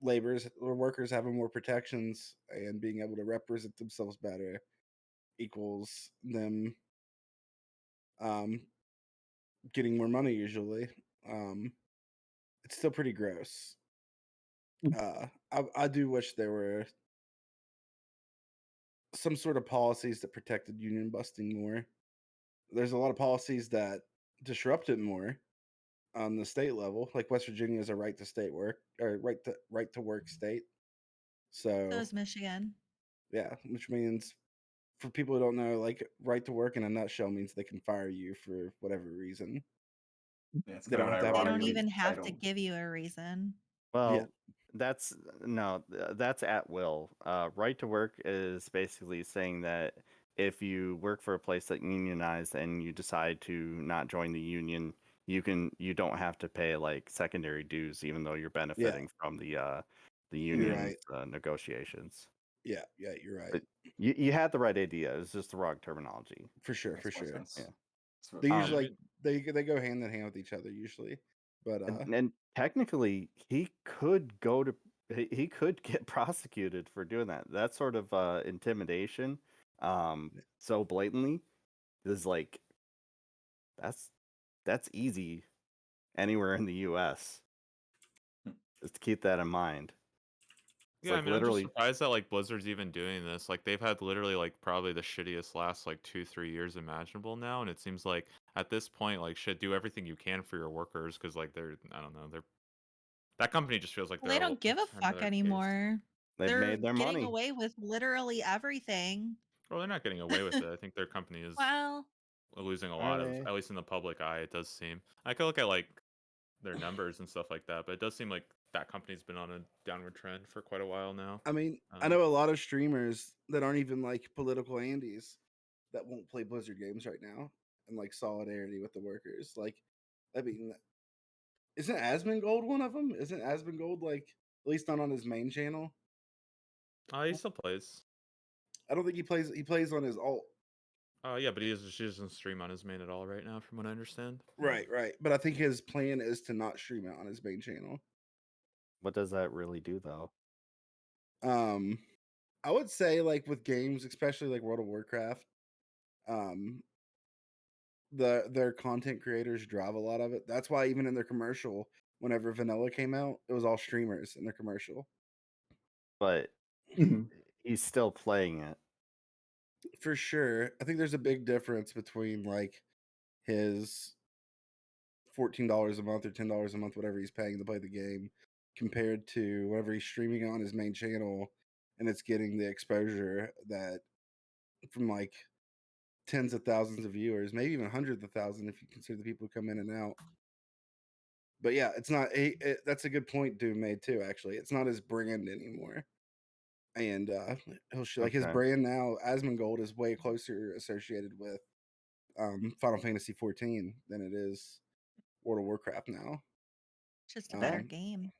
laborers or workers having more protections and being able to represent themselves better equals them getting more money usually. It's still pretty gross. I do wish there were some sort of policies that protected union busting more. There's a lot of policies that disrupt it more on the state level. Like West Virginia is a right to state work or right to work state. So So is Michigan. yeah, which means for people who don't know, like right to work in a nutshell means they can fire you for whatever reason. Yeah, it's They kind don't of have to have They a don't ironically even have to titled. give you a reason. yeah. Well, that's no, that's at will. Right to work is basically saying that if you work for a place that unionized and you decide to not join the union, you don't have to pay like secondary dues, even though you're benefiting from the You're union's right. negotiations. Yeah, you're right. But you had the right idea. It's just the wrong terminology. For sure, Makes for more sure. sense. Yeah. That's what They I I usually mean. like they go hand in hand with each other usually. But And technically, he could go to he could get prosecuted for doing that. That sort of intimidation, so blatantly, is like that's that's easy anywhere in the U.S. Just to keep that in mind. It's Yeah, I like mean, I'm just literally, surprised that like Blizzard's even doing this. Like they've had literally like probably the shittiest last like 2-3 years imaginable now, and it seems like at this point, like shit, do everything you can for your workers because like they're I don't know they're that company just feels like Well, they they're don't give a having fuck their case. anymore. they've They're made their getting money. away with literally everything. Well, they're not getting away with it. I think their company is Well, losing a Are lot of, they? at least in the public eye, it does seem. I could look at like their numbers and stuff like that, but it does seem like that company's been on a downward trend for quite a while now. I mean, I Um, know a lot of streamers that aren't even like political Andes that won't play Blizzard games right now in like solidarity with the workers. Like, I mean, isn't Asmongold one of them? Isn't Asmongold like at least not on his main channel? he still plays. I don't think he plays. He plays on his alt. Yeah, but she doesn't stream on his main at all right now, from what I understand. Right, right. But I think his plan is to not stream it on his main channel. What does that really do, though? Um, I would say like with games, especially like World of Warcraft, um, their content creators drive a lot of it. That's why even in their commercial, whenever Vanilla came out, it was all streamers in their commercial. But Mhm. he's still playing it. For sure. I think there's a big difference between like his $14 a month or $10 a month, whatever he's paying to play the game, compared to whatever he's streaming on his main channel, and it's getting the exposure that from like tens of thousands of viewers, maybe even hundreds of thousands if you consider the people who come in and out. But yeah, it's not. That's a good point Doom made too. Actually, it's not his brand anymore, and like his Okay. brand now. Asmongold is way closer associated with Final Fantasy 14 than it is World of Warcraft now. just a better That Um, game.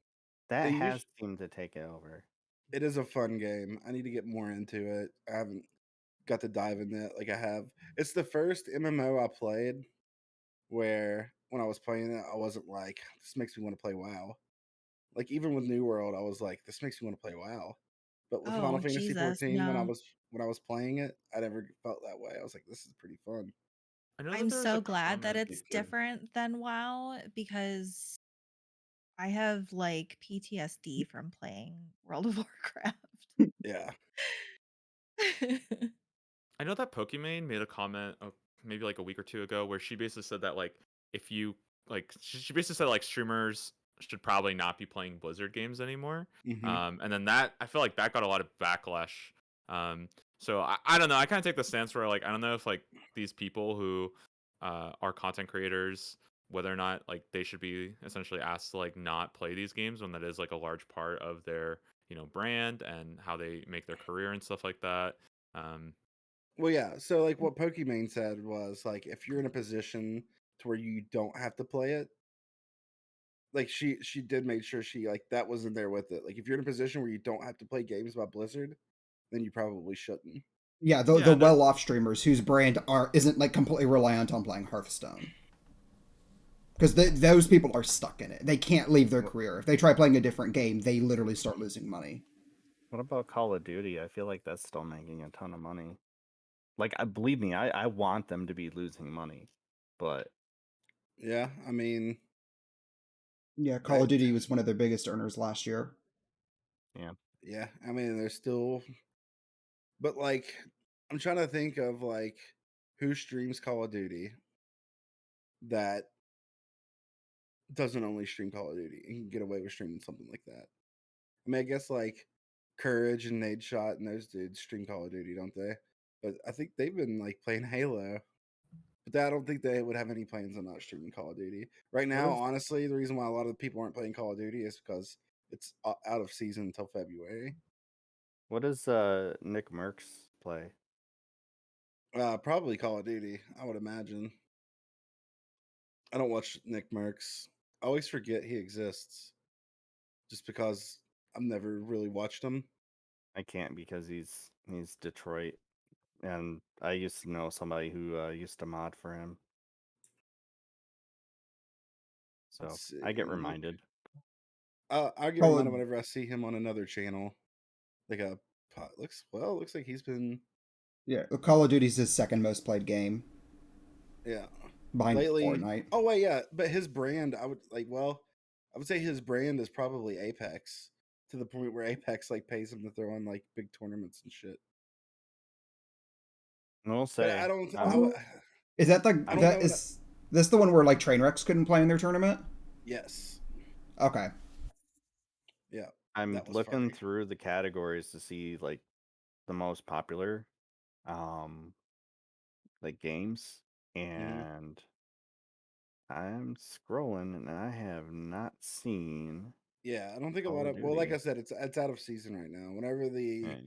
that it, has us- seemed to take it over. it is a fun game. I need to get more into it. I haven't got to dive in it like I have. It's the first MMO I played where when I was playing it, I wasn't like, this makes me want to play WoW. Like even with New World, I was like, this makes me want to play WoW. But with Final Oh, Fantasy Jesus, 14, no. when I was playing it, I never felt that way. I was like, this is pretty fun. I know that I'm there was a so glad that comment. it's It could. different than WoW because I have like PTSD from playing World of Warcraft. Yeah. I know that Pokimane made a comment maybe like a week or two ago where she basically said that like if you like she basically said like streamers should probably not be playing Blizzard games anymore. hmm And then that I feel like that got a lot of backlash. So I don't know. I kind of take the stance where like I don't know if like these people who are content creators whether or not like they should be essentially asked to like not play these games when that is like a large part of their brand and how they make their career and stuff like that. Um, Well, yeah. So like what Pokimane said was like if you're in a position to where you don't have to play it, like she did make sure she like that was in there with it. Like if you're in a position where you don't have to play games about Blizzard, then you probably shouldn't. Yeah, the yeah, and well-off streamers whose brand isn't like completely reliant on playing Hearthstone, because those people are stuck in it. They can't leave their career. If they try playing a different game, they literally start losing money. What about Call of Duty? I feel like that's still making a ton of money. Like, I believe me, I want them to be losing money, but Yeah, I mean, Yeah, Call I, of Duty was one of their biggest earners last year. Yeah, I mean, there's still, but like, I'm trying to think of like who streams Call of Duty that doesn't only stream Call of Duty and can get away with streaming something like that. I mean, I guess like Courage and Nade Shot and those dudes stream Call of Duty, don't they? But I think they've been like playing Halo. But I don't think they would have any plans on not streaming Call of Duty right What now. is Honestly, the reason why a lot of the people aren't playing Call of Duty is because it's out of season until February. What does Nick Merckx play? Probably Call of Duty, I would imagine. I don't watch Nick Merckx. I always forget he exists, just because I've never really watched him. I can't because he's Detroit, and I used to know somebody who used to mod for him, so Let's I get see. reminded. I get Call reminded of, whenever I see him on another channel. Like looks like he's been yeah, Call of Duty's his second most played game yeah behind lately. Fortnite. Oh wait, yeah, but his brand, I would say his brand is probably Apex, to the point where Apex like pays him to throw on like big tournaments and shit. We'll But say. I don't. Is that I don't know. this the one where like Trainwrecks couldn't play in their tournament? Yes. Okay. Yeah. I'm That was looking funny. through the categories to see like the most popular like games, Mhm. and I'm scrolling and I have not seen Yeah, I don't think a Call lot of of. Well, like I Duty. said, it's out of season right now. Whenever the Yeah.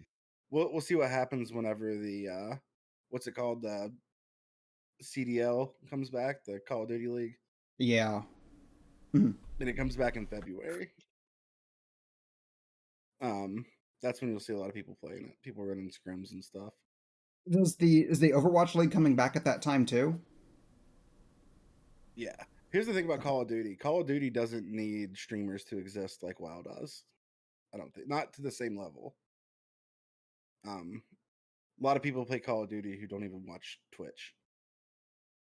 we'll see what happens whenever the what's it called, CDL comes back, the Call of Duty League. Yeah. Mhm. Then it comes back in February. Um, that's when you'll see a lot of people playing it. People running scrims and stuff. Is the Overwatch League coming back at that time too? Yeah. Here's the thing about Call of Duty. Call of Duty doesn't need streamers to exist like WoW does. I don't think, not to the same level. A lot of people play Call of Duty who don't even watch Twitch.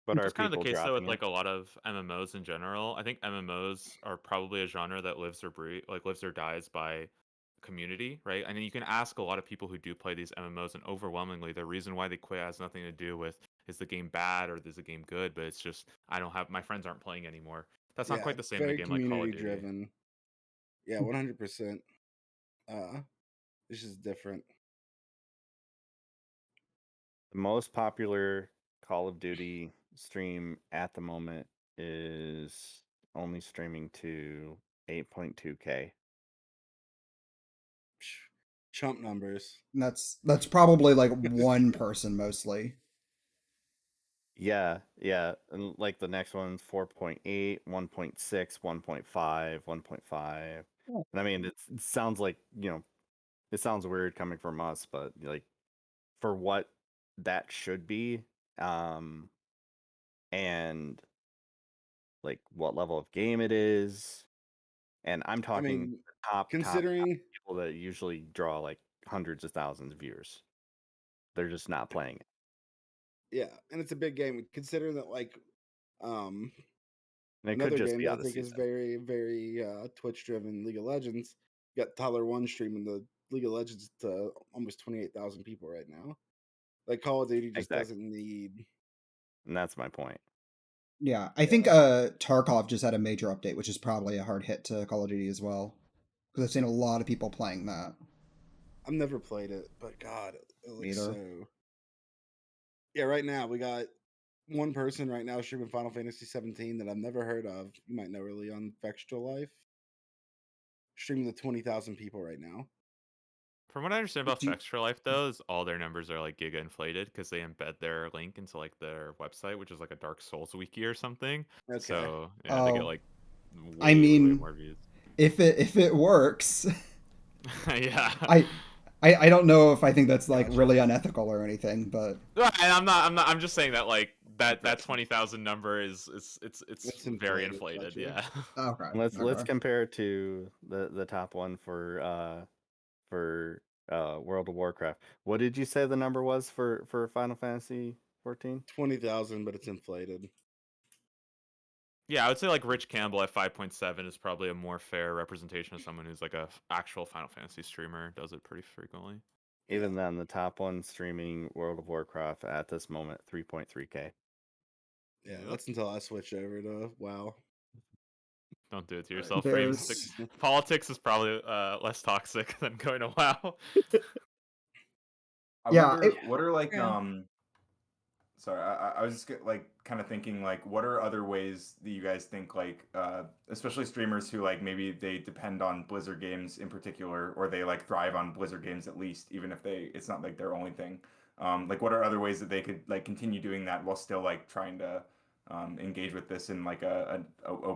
But Which are is kind of the people case though dropping with it? like a lot of MMOs in general. I think MMOs are probably a genre that lives or dies by community, right? And then you can ask a lot of people who do play these MMOs, and overwhelmingly the reason why they quit has nothing to do with is the game bad or is the game good, but it's just I don't have my friends aren't playing anymore. That's not Yeah, quite the it's same in a very game like Call of community Duty. driven. Yeah, 100%. It's just different. The most popular Call of Duty stream at the moment is only streaming to 8.2K. Chump numbers. And that's probably like one person mostly. Yeah, yeah. And like the next one's 4.8, 1.6, 1.5, 1.5. Oh. And I mean, it sounds like, it sounds weird coming from us, but like for what that should be, and like what level of game it is. And I'm I talking mean, top considering, people that usually draw like hundreds of thousands of viewers. They're just not playing it. yeah, and it's a big game. Considering that, like, um, And it could another just game be that I out of think is season. very, very Twitch driven, League of Legends. You got Tyler One streaming the League of Legends to almost 28,000 people right now. Like Call of Duty just Exactly. doesn't need. And that's my point. Yeah, I think Yeah, Tarkov just had a major update, which is probably a hard hit to Call of Duty as well, because I've seen a lot of people playing that. I've never played it, but God, it looks Either. so. Yeah, right now we got one person right now streaming Final Fantasy 17 that I've never heard of. You might know really on Extra Life. Streaming to 20,000 people right now. From what I understand about Do you- Extra Life though, is all their numbers are like giga inflated because they embed their link into like their website, which is like a Dark Souls wiki or something. Okay. So yeah, they get Oh, like I way mean, more views. if it works, Yeah. I, I don't know if I think that's like Gotcha. really unethical or anything, but No, and I'm not. I'm just saying that like that Gotcha. 20,000 number is it's It's very inflated. inflated. Gotcha. Yeah. okay, Let's okay. compare it to the top one for World of Warcraft. What did you say the number was for Final Fantasy 14? 20,000, but it's inflated. Yeah, I would say like Rich Campbell at 5.7 is probably a more fair representation of someone who's like a actual Final Fantasy streamer. Does it pretty frequently. Even then, the top one streaming World of Warcraft at this moment, 3.3K. Yeah, Yep. that's until I switch over to WoW. Don't do it to Right. yourself, There's- Reeves. Politics is probably less toxic than going to WoW. I Yeah, wonder what are like True. sorry, I was just like kind of thinking like what are other ways that you guys think like especially streamers who like maybe they depend on Blizzard games in particular or they like thrive on Blizzard games at least even if it's not like their only thing. Like what are other ways that they could like continue doing that while still like trying to engage with this in like a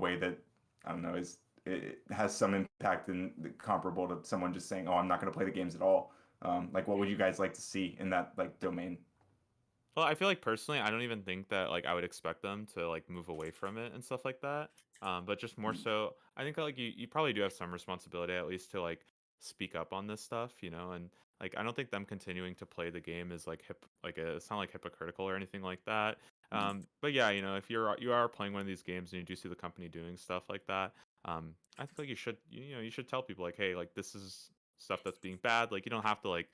way that I don't know is it has some impact and comparable to someone just saying, "Oh, I'm not going to play the games at all." Like what would you guys like to see in that like domain? Well, I feel like personally, I don't even think that like I would expect them to like move away from it and stuff like that. But just more so, I think like you probably do have some responsibility at least to like speak up on this stuff, and like I don't think them continuing to play the game is like it's not like hypocritical or anything like that. But yeah, if you are playing one of these games and you do see the company doing stuff like that, I think like you should tell people like, hey, like this is stuff that's being bad. Like you don't have to like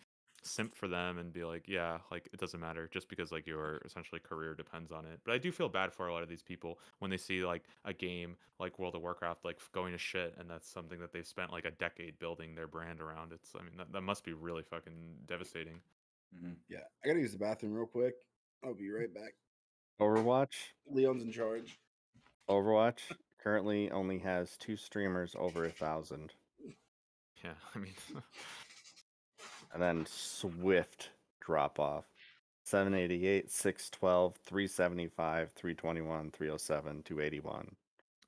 simp for them and be like, yeah, like it doesn't matter just because like your essentially career depends on it. But I do feel bad for a lot of these people when they see like a game like World of Warcraft like going to shit, and that's something that they've spent like a decade building their brand around. I mean, that must be really fucking devastating. Mm-hmm. Yeah, I gotta use the bathroom real quick. I'll be right back. Leon's in charge. Overwatch currently only has 2 streamers over 1,000, Yeah, I mean, and then swift drop off. 788, 612, 375, 321, 307, 281.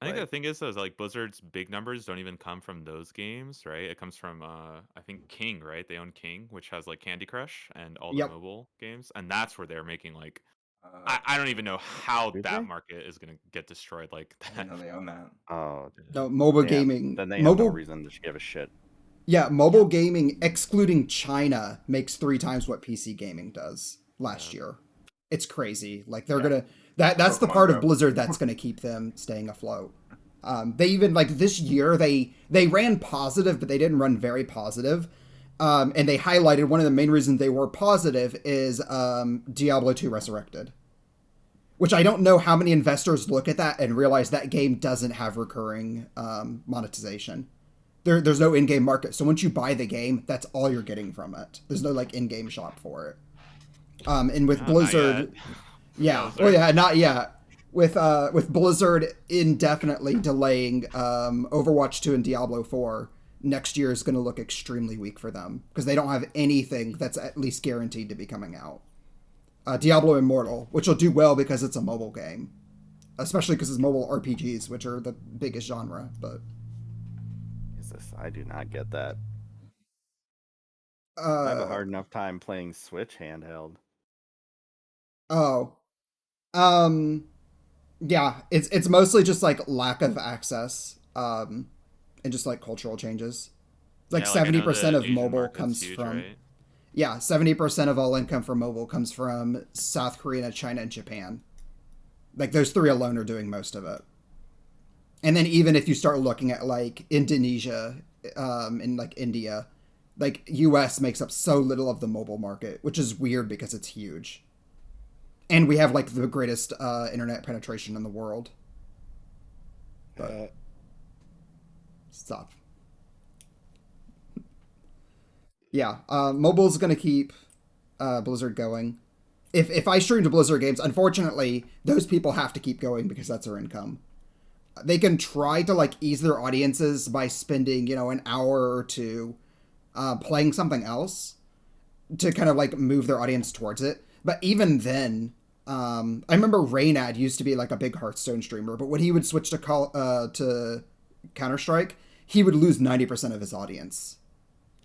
I think the Like, thing is like Blizzard's big numbers don't even come from those games, right? It comes from I think King, right? They own King, which has like Candy Crush and all the Yep. mobile games, and that's where they're making like Uh, I don't even know how Do that they? market is gonna get destroyed like I that. didn't know they own that. oh, No, mobile damn. gaming. Then they have no Mobile, reason to give a shit. yeah, mobile gaming, excluding China, makes 3 times what PC gaming does last Yeah. year. It's crazy. Like they're Yeah. gonna that's the Pokemon part Go. of Blizzard that's gonna keep them staying afloat. They even like this year they ran positive, but they didn't run very positive. And they highlighted one of the main reasons they were positive is Diablo 2 Resurrected. Which I don't know how many investors look at that and realize that game doesn't have recurring monetization. There's no in-game market. So once you buy the game, that's all you're getting from it. There's no like in-game shop for it. And with Not Blizzard, yet. yeah, knows, well, right? yeah, not yet. With Blizzard indefinitely delaying Overwatch 2 and Diablo 4, next year is going to look extremely weak for them because they don't have anything that's at least guaranteed to be coming out. Diablo Immortal, which will do well because it's a mobile game, especially because it's mobile RPGs, which are the biggest genre. But I do not get that. I have a uh, hard enough time playing Switch handheld. oh, yeah, it's mostly just like lack of access, and just like cultural changes. Like Yeah, like I know 70% the of Asian mobile market's comes huge, from right? 70% of all income from mobile comes from South Korea, China, and Japan. Like those 3 alone are doing most of it. And then even if you start looking at like Indonesia, and like India, like US makes up so little of the mobile market, which is weird because it's huge. And we have like the greatest internet penetration in the world. But stop. Yeah, mobile's gonna keep Blizzard going. If I stream to Blizzard games, unfortunately, those people have to keep going because that's their income. They can try to like ease their audiences by spending an hour or two playing something else to kind of like move their audience towards it. But even then, I remember Raynad used to be like a big Hearthstone streamer, but when he would switch to Counter Strike, he would lose 90% of his audience.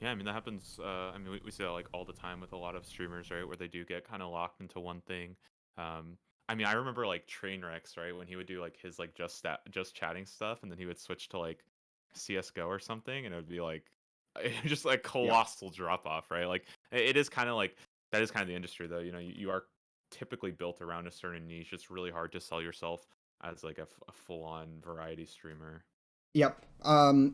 Yeah, I mean that happens. I mean we see that like all the time with a lot of streamers, right? Where they do get kind of locked into one thing. Um, I mean I remember like Trainwrecks, right? When he would do like his like just chatting stuff, and then he would switch to like CS:GO or something, and it would be like just like Yeah. colossal drop off, right? Like it is kind of like that is kind of the industry though. You are typically built around a certain niche. It's really hard to sell yourself as like a full-on variety streamer. Yep.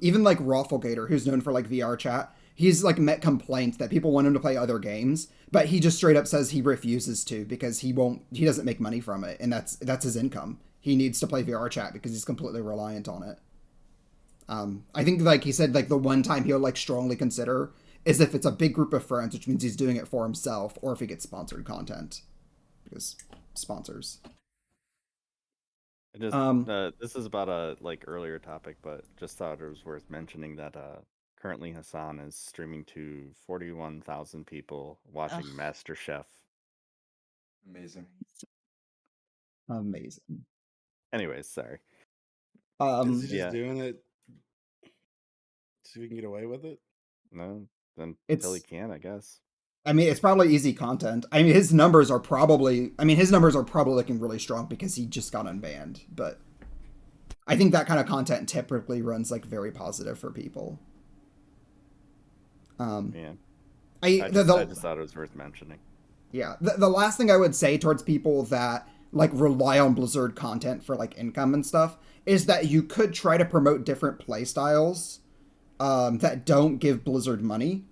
Even like Rafflegator, who's known for like VR chat, he's like met complaints that people want him to play other games, but he just straight up says he refuses to because he doesn't make money from it, and that's his income. He needs to play VR chat because he's completely reliant on it. I think like he said, like the one time he'll like strongly consider is if it's a big group of friends, which means he's doing it for himself, or if he gets sponsored content, because sponsors. I just this is about a like earlier topic, but just thought it was worth mentioning that currently Hassan is streaming to 41,000 people watching Ugh. Master Chef. Amazing. Amazing. Anyways, sorry. Is he just yeah. doing it so he can get away with it? No, until he It's can, I guess. I mean, it's probably easy content. I mean, his numbers are probably looking really strong because he just got unbanned. But I think that kind of content typically runs like very positive for people. Yeah. I just thought it was worth mentioning. Yeah, the last thing I would say towards people that like rely on Blizzard content for like income and stuff is that you could try to promote different play styles that don't give Blizzard money.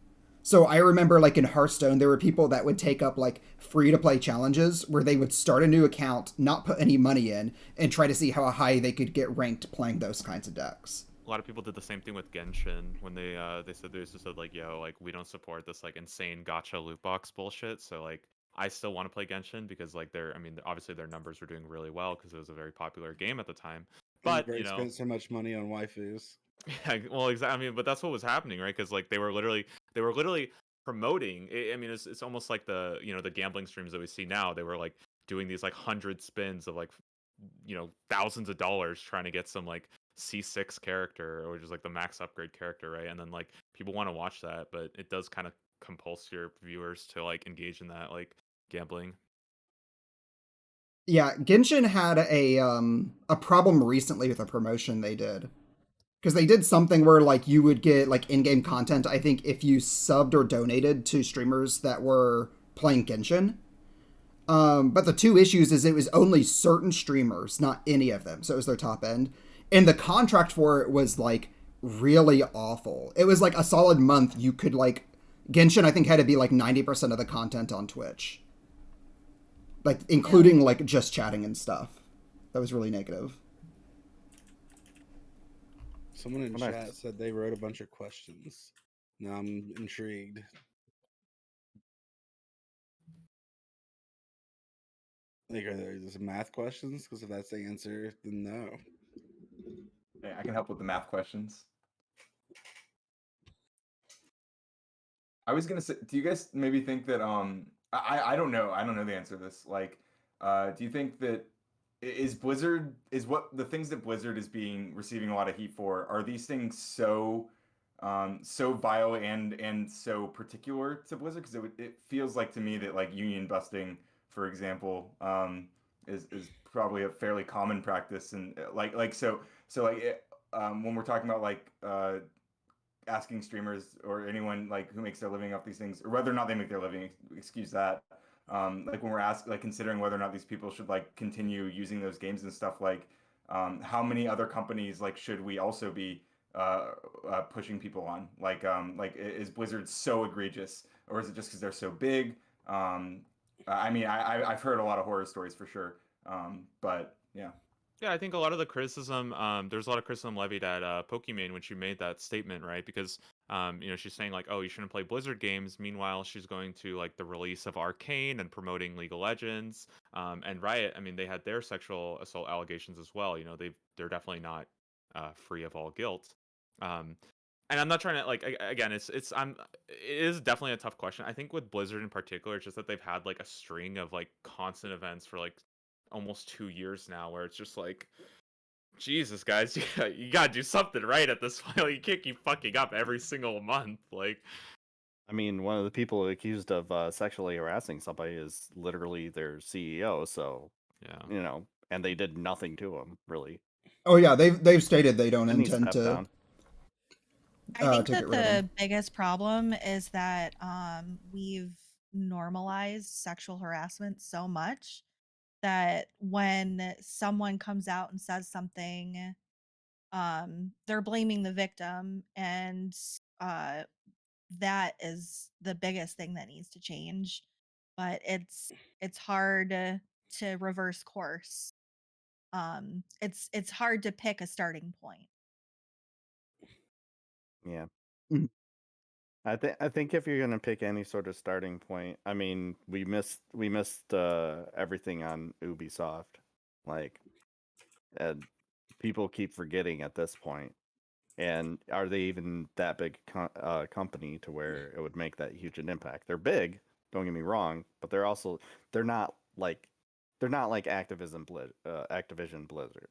So I remember like in Hearthstone, there were people that would take up like free to play challenges where they would start a new account, not put any money in, and try to see how high they could get ranked playing those kinds of decks. A lot of people did the same thing with Genshin when they said like, yo, like we don't support this like insane gacha loot box bullshit. So like I still want to play Genshin because like obviously their numbers were doing really well because it was a very popular game at the time. But Greg spent so much money on waifus. Yeah, well, exactly. I mean, but that's what was happening, right? Because like they were literally promoting. I mean, it's almost like the the gambling streams that we see now. They were like doing these like 100 spins of like thousands of dollars trying to get some like C6 character, or just like the max upgrade character, right? And then like people want to watch that, but it does kind of compulse your viewers to like engage in that like gambling. Yeah, Genshin had a problem recently with a promotion they did. Because they did something where like you would get like in-game content, I think, if you subbed or donated to streamers that were playing Genshin. But the two issues is it was only certain streamers, not any of them. So it was their top end. And the contract for it was like really awful. It was like a solid month you could like Genshin I think had to be like 90% of the content on Twitch. Like including like just chatting and stuff. That was really negative. Someone in chat said they wrote a bunch of questions. Now I'm intrigued. Like, are there just math questions? Because if that's the answer, then no. Hey, I can help with the math questions. I was gonna say, do you guys maybe think that I don't know. I don't know the answer to this. Like, do you think that is what the things that Blizzard is receiving a lot of heat for, are these things so vile and so particular to Blizzard? Because it feels like to me that like union busting, for example, is probably a fairly common practice, and when we're talking about like asking streamers or anyone like who makes their living off these things, or whether or not they make their living, excuse that, like when we're considering whether or not these people should like continue using those games and stuff, like how many other companies like should we also be pushing people on, like is Blizzard so egregious, or is it just because they're so big? I mean, I've heard a lot of horror stories for sure, but yeah. Yeah, I think a lot of the criticism, there's a lot of criticism levied at Pokimane when she made that statement, right? Because, she's saying like, oh, you shouldn't play Blizzard games. Meanwhile, she's going to like the release of Arcane and promoting League of Legends. And Riot, I mean, they had their sexual assault allegations as well. They're definitely not free of all guilt. And I'm not trying to like again, it is definitely a tough question. I think with Blizzard in particular, it's just that they've had like a string of like constant events for like almost 2 years now, where it's just like, Jesus, guys, you gotta do something right at this point. Like, you can't keep fucking up every single month. Like, I mean, one of the people accused of sexually harassing somebody is literally their CEO. So yeah, and they did nothing to him, really. Oh yeah, they've stated they don't Didn't he intend step to. down? I think to that get rid of them. the biggest problem is that we've normalized sexual harassment so much that when someone comes out and says something, they're blaming the victim, and that is the biggest thing that needs to change. But it's hard to reverse course. It's hard to pick a starting point. Yeah. Mhm. I think if you're gonna pick any sort of starting point, I mean, we missed everything on Ubisoft. Like, and people keep forgetting at this point. And are they even that big company to where it would make that huge an impact? They're big, don't get me wrong, but they're not like Activision Blizzard.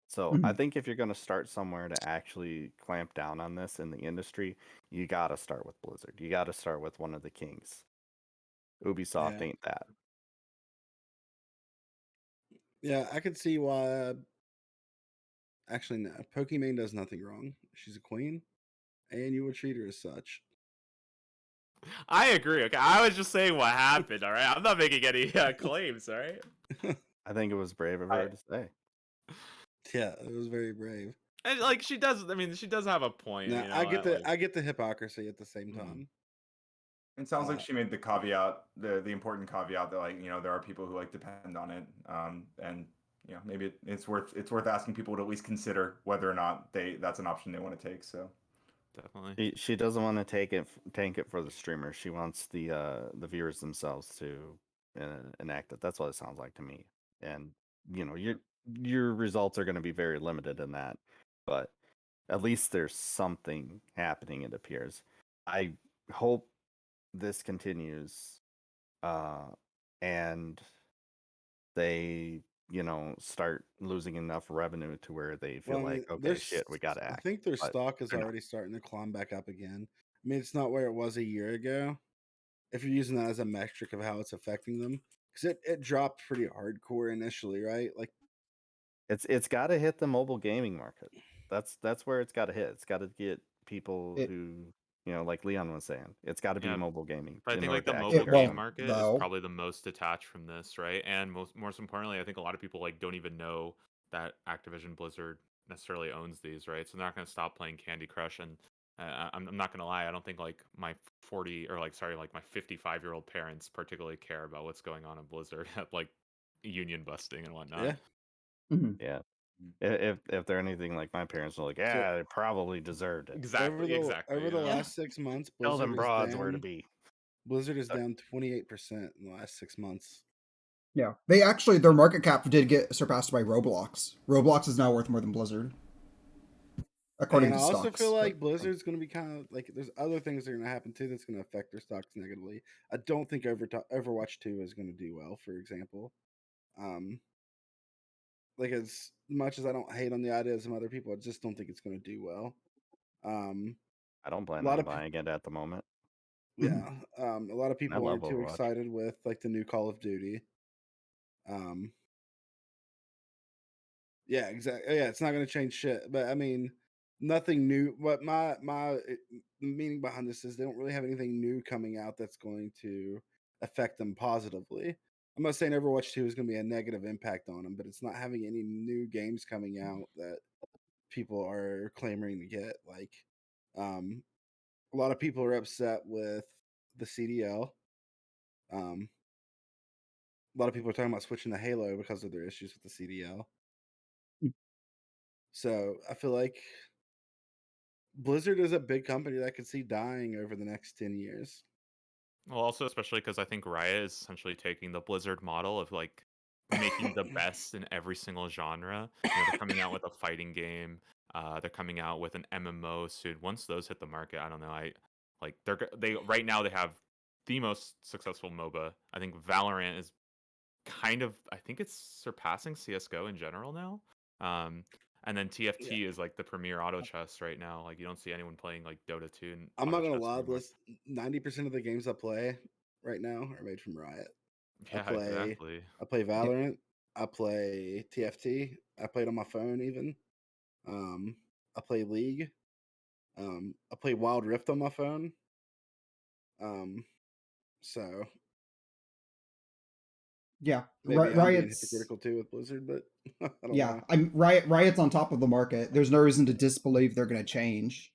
So I Mhm. think if you're going to start somewhere to actually clamp down on this in the industry, you got to start with Blizzard. You got to start with one of the kings. Ubisoft Yeah. ain't that. Yeah, I could see why. Actually, no. Pokimane does nothing wrong. She's a queen, and you would treat her as such. I agree. Okay, I was just saying what happened. All right, I'm not making any claims. All right. I think it was brave of her to say. Yeah, it was very brave. And like she does, I mean, she does have a point. Now You I know, get like, I get the hypocrisy at the same Mhm. time. It sounds like Uh, she made the caveat, the important caveat that, like, there are people who like depend on it, and maybe it's worth asking people to at least consider whether or not that's an option they want to take. So definitely. She doesn't want to tank it for the streamers. She wants the viewers themselves to enact it. That's what it sounds like to me. And your results are going to be very limited in that, but at least there's something happening. It appears. I hope this continues, and they start losing enough revenue to where they feel well, I mean, like, okay, shit, we got to I act. think their But stock is they're not. already starting to climb back up again. I mean, it's not where it was a year ago. If you're using that as a metric of how it's affecting them, because it dropped pretty hardcore initially, right? Like, It's got to hit the mobile gaming market. That's where it's got to hit. It's got to get people It who, like Leon was saying, it's got to be Yeah, mobile gaming but I in think order like the to actually mobile it grab game won't them. market is though. probably the most detached from this, right? And most importantly, I think a lot of people like don't even know that Activision Blizzard necessarily owns these, right? So they're not going to stop playing Candy Crush. And I'm not going to lie, I don't think like my 40 or like sorry, like my 55-year-old parents particularly care about what's going on in Blizzard at like union busting and whatnot. yeah. Mhm. Yeah. If they're anything like my parents, are like, So yeah, they probably deserved it. Exactly, exactly. over You the know, Yeah. last 6 months, Tell Blizzard them is broads where to down. be. Blizzard is Sorry. down 28% in the last 6 months. Yeah, they actually their market cap did get surpassed by Roblox. Roblox is now worth more than Blizzard, according And I to also feel stocks. But like Blizzard's going to be kind of like there's other things that are going to happen too that's going to affect their stocks negatively. I don't think Overwatch 2 is going to do well, for example. Um, like as much as I don't hate on the idea of some other people, I just don't think it's going to do well. Um, I don't a plan lot on of buying it at the moment. Mhm. yeah, a lot of And I people love aren't too Overwatch. excited with like the new Call of Duty. Um, Yeah, exactly. Yeah, it's not going to change shit. But I mean, nothing new. What meaning behind this is they don't really have anything new coming out that's going to affect them positively. I'm not saying Overwatch 2 is going to be a negative impact on them, but it's not having any new games coming out that people are clamoring to get. Like, um, a lot of people are upset with the CDL. A lot of people are talking about switching to Halo because of their issues with the CDL. So I feel like Blizzard is a big company that I could see dying over the next 10 years. well, also especially because I think Riot is essentially taking the Blizzard model of like making the best in every single genre. You know, they're coming out with a fighting game. They're coming out with an MMO soon. Once those hit the market, I don't know. I like they right now they have the most successful MOBA. I think Valorant is kind of I think it's surpassing CS:GO in general now. And then Yeah. TFT is like the premier auto chess right now. Like you don't see anyone playing like Dota 2 and I'm auto not gonna chess lie, anymore. 90% of the games I play right now are made from Riot. I Yeah, play exactly. I play Valorant, I play TFT, I play it on my phone even. Um, I play League. I play Wild Rift on my phone. Um, so Yeah, Maybe I'm being Riot's. hypocritical too with Blizzard, but I don't Yeah, know. Riot's on top of the market. There's no reason to disbelieve they're going to change.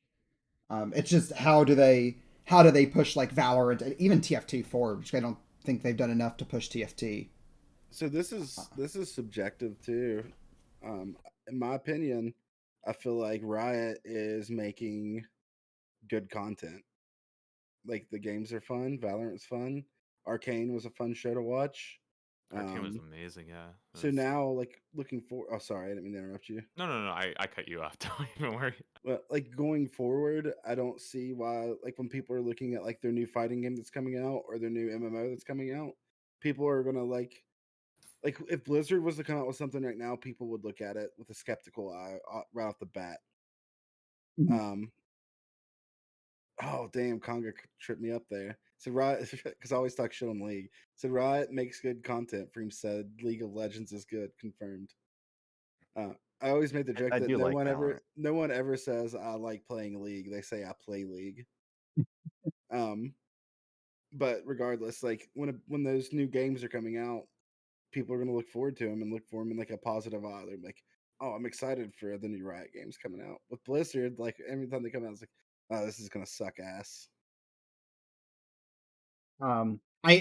It's just how do they push like Valorant and even TFT forward, which I don't think they've done enough to push TFT. So this is subjective too. In my opinion, I feel like Riot is making good content. Like the games are fun, Valorant's fun, Arcane was a fun show to watch. Arcane was Um, amazing, yeah. It so was- now, like looking for, oh sorry, I didn't mean to interrupt you. No. I cut you off. Don't even worry. But like going forward, I don't see why. Like when people are looking at like their new fighting game that's coming out or their new MMO that's coming out, people are gonna like if Blizzard was to come out with something right now, people would look at it with a skeptical eye right off the bat. Mhm. Oh damn, Conga tripped me up there. So Riot, because I always talk shit on League. So Riot makes good content. Freem said League of Legends is good, confirmed. I always made the joke I that do like Valorant. no one ever says I like playing League. They say I play League. But regardless, like when those new games are coming out, people are going to look forward to them and look for them in like a positive eye. They're like, oh, I'm excited for the new Riot games coming out. With Blizzard, like every time they come out, it's like, oh, this is going to suck ass. I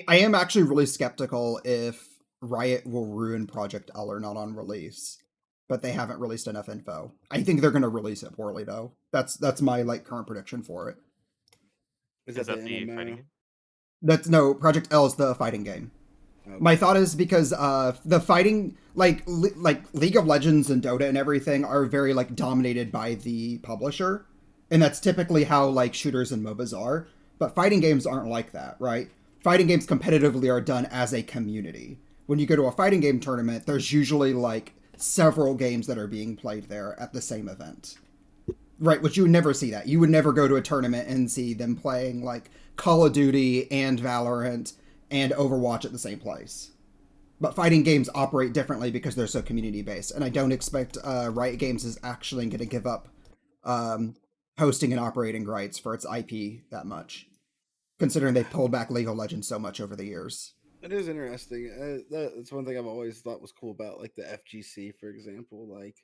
am actually really skeptical if Riot will ruin Project L or not on release, but they haven't released enough info. I think they're going to release it poorly though. That's my like current prediction for it. Is Is that that the the MMO? fighting game? That's no Project L is the fighting game. Okay. My thought is because the fighting like League of Legends and Dota and everything are very like dominated by the publisher, and that's typically how like shooters and MOBAs are. But fighting games aren't like that, right? Fighting games competitively are done as a community. When you go to a fighting game tournament, there's usually like several games that are being played there at the same event. Right, which you would never see that. You would never go to a tournament and see them playing like Call of Duty and Valorant and Overwatch at the same place. But fighting games operate differently because they're so community based, and I don't expect Riot Games is actually going to give up hosting and operating rights for its IP that much, considering they've pulled back League of Legends so much over the years. It is interesting. That's one thing I've always thought was cool about like the FGC, for example. Like,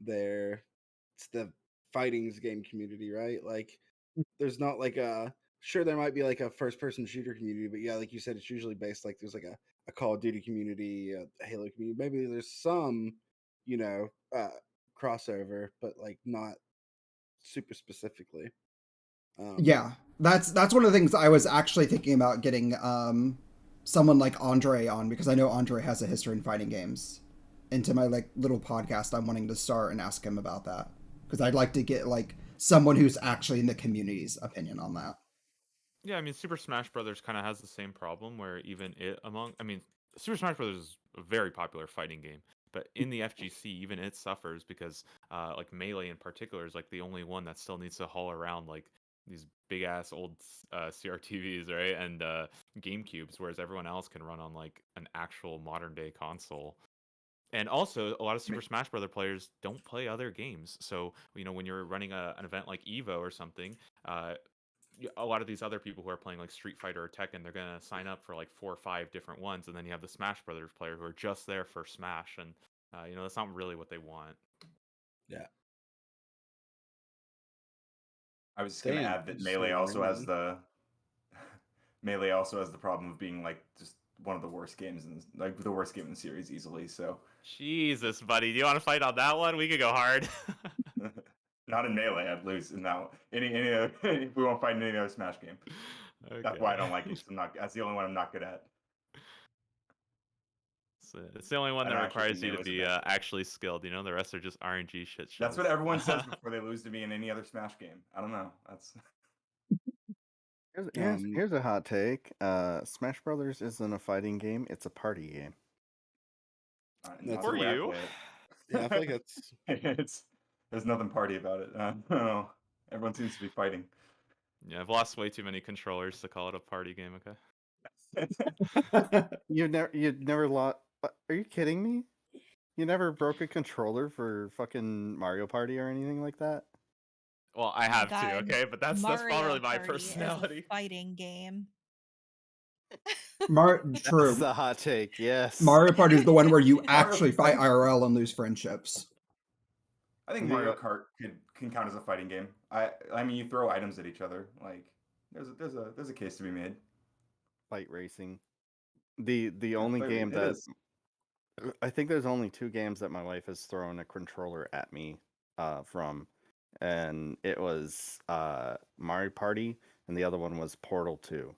it's the fighting game community, right? Like, there's not like a sure there might be like a first person shooter community, but yeah, like you said, it's usually based like there's like a Call of Duty community, a Halo community. Maybe there's some, you know, crossover, but like not super specifically. Yeah, that's one of the things I was actually thinking about getting someone like Andre on, because I know Andre has a history in fighting games, into my like little podcast I'm wanting to start and ask him about that, because I'd like to get like someone who's actually in the community's opinion on that. Yeah, I mean, Super Smash Brothers kind of has the same problem where even Super Smash Brothers is a very popular fighting game, but in the FGC, even it suffers because, like Melee in particular is like the only one that still needs to haul around like these big ass old CRTVs, right, and GameCubes, whereas everyone else can run on like an actual modern day console. And also, a lot of Super Smash Brother players don't play other games. So, when you're running an event like Evo or something, a lot of these other people who are playing like Street Fighter or Tekken, they're gonna sign up for like 4 or 5 different ones, and then you have the Smash Brothers player who are just there for Smash, and that's not really what they want. Yeah. I was just gonna Damn, add I that just heard Melee also has the problem of being like just one of the worst games like the worst game in the series easily. So Jesus, buddy, do you want to fight on that one? We could go hard. not in Melee, I'd lose in that. Any other, if we won't fight in any other Smash game. That's why I don't like it. 'Cause that's the only one I'm not good at. So it's the only one I that don't actually requires think you to Melee's the be best game. actually skilled. The rest are just RNG shit shows. That's what everyone says before they lose to me in any other Smash game. I don't know. That's Here's a hot take. Smash Brothers isn't a fighting game; it's a party game. That's For the way I you. play it. Yeah, I feel like that's there's nothing party about it. No, everyone seems to be fighting. Yeah, I've lost way too many controllers to call it a party game. Okay. You've never lost. Are you kidding me? You never broke a controller for fucking Mario Party or anything like that? Well, I Oh my have to. God, Okay, but that's Mario probably my Party is a personality. fighting game. True. That's the hot take. Yes. Mario Party is the one where you Mario- actually fight IRL and lose friendships. I think The- Mario Kart can count as a fighting game. I mean, you throw items at each other. Like, there's a case to be made. Fight racing. The only Fight- game it that is. I think there's only 2 games that my wife has thrown a controller at me from, and it was Mario Party, and the other one was Portal 2.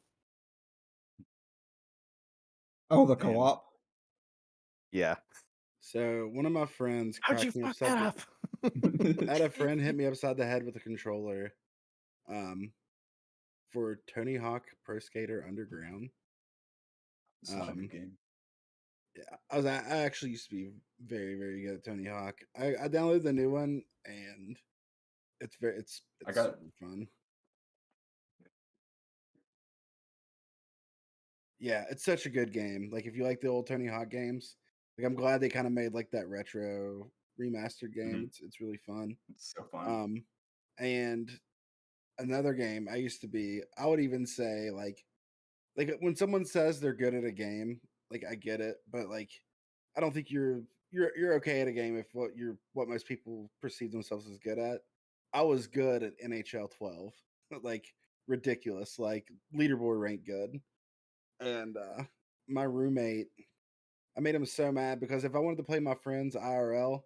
Oh, the Man. co-op. Yeah. So one of my friends How'd you cracked me fuck upside. that up? I had a friend hit me upside the head with a controller, for Tony Hawk Pro Skater Underground. Such a good game. Yeah, I actually used to be very very good at Tony Hawk. I downloaded the new one and it's I got- super fun. Yeah, it's such a good game. Like if you like the old Tony Hawk games, like I'm glad they kind of made like that retro remastered game. Mhm. It's really fun. It's so fun. And another game I would even say like when someone says they're good at a game, like I get it, but like I don't think you're okay at a game if what most people perceive themselves as good at. I was good at NHL 12, like ridiculous, like leaderboard rank good, and my roommate, I made him so mad because if I wanted to play my friends IRL,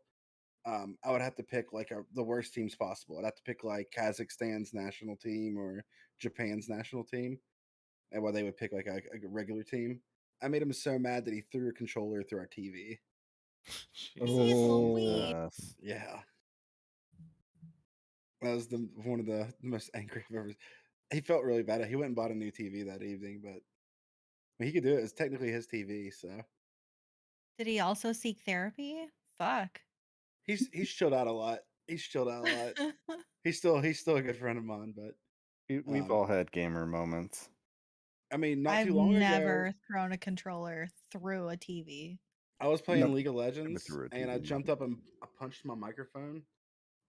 I would have to pick like the worst teams possible. I'd have to pick like Kazakhstan's national team or Japan's national team, and while they would pick like a regular team. I made him so mad that he threw a controller through our TV. Jesus. Jeez Oh. Louise. Yes. Yeah, that was one of the most angry I've ever. He felt really bad. He went and bought a new TV that evening, but he could do it. It's technically his TV, so Did he also seek therapy? Fuck. he's chilled out a lot. He's chilled out a lot. He's still a good friend of mine, but We've all had gamer moments. I mean, not I've too long never ago, thrown a controller through a TV. I was playing Nope. League of Legends, threw a and I TV jumped up and I punched my microphone,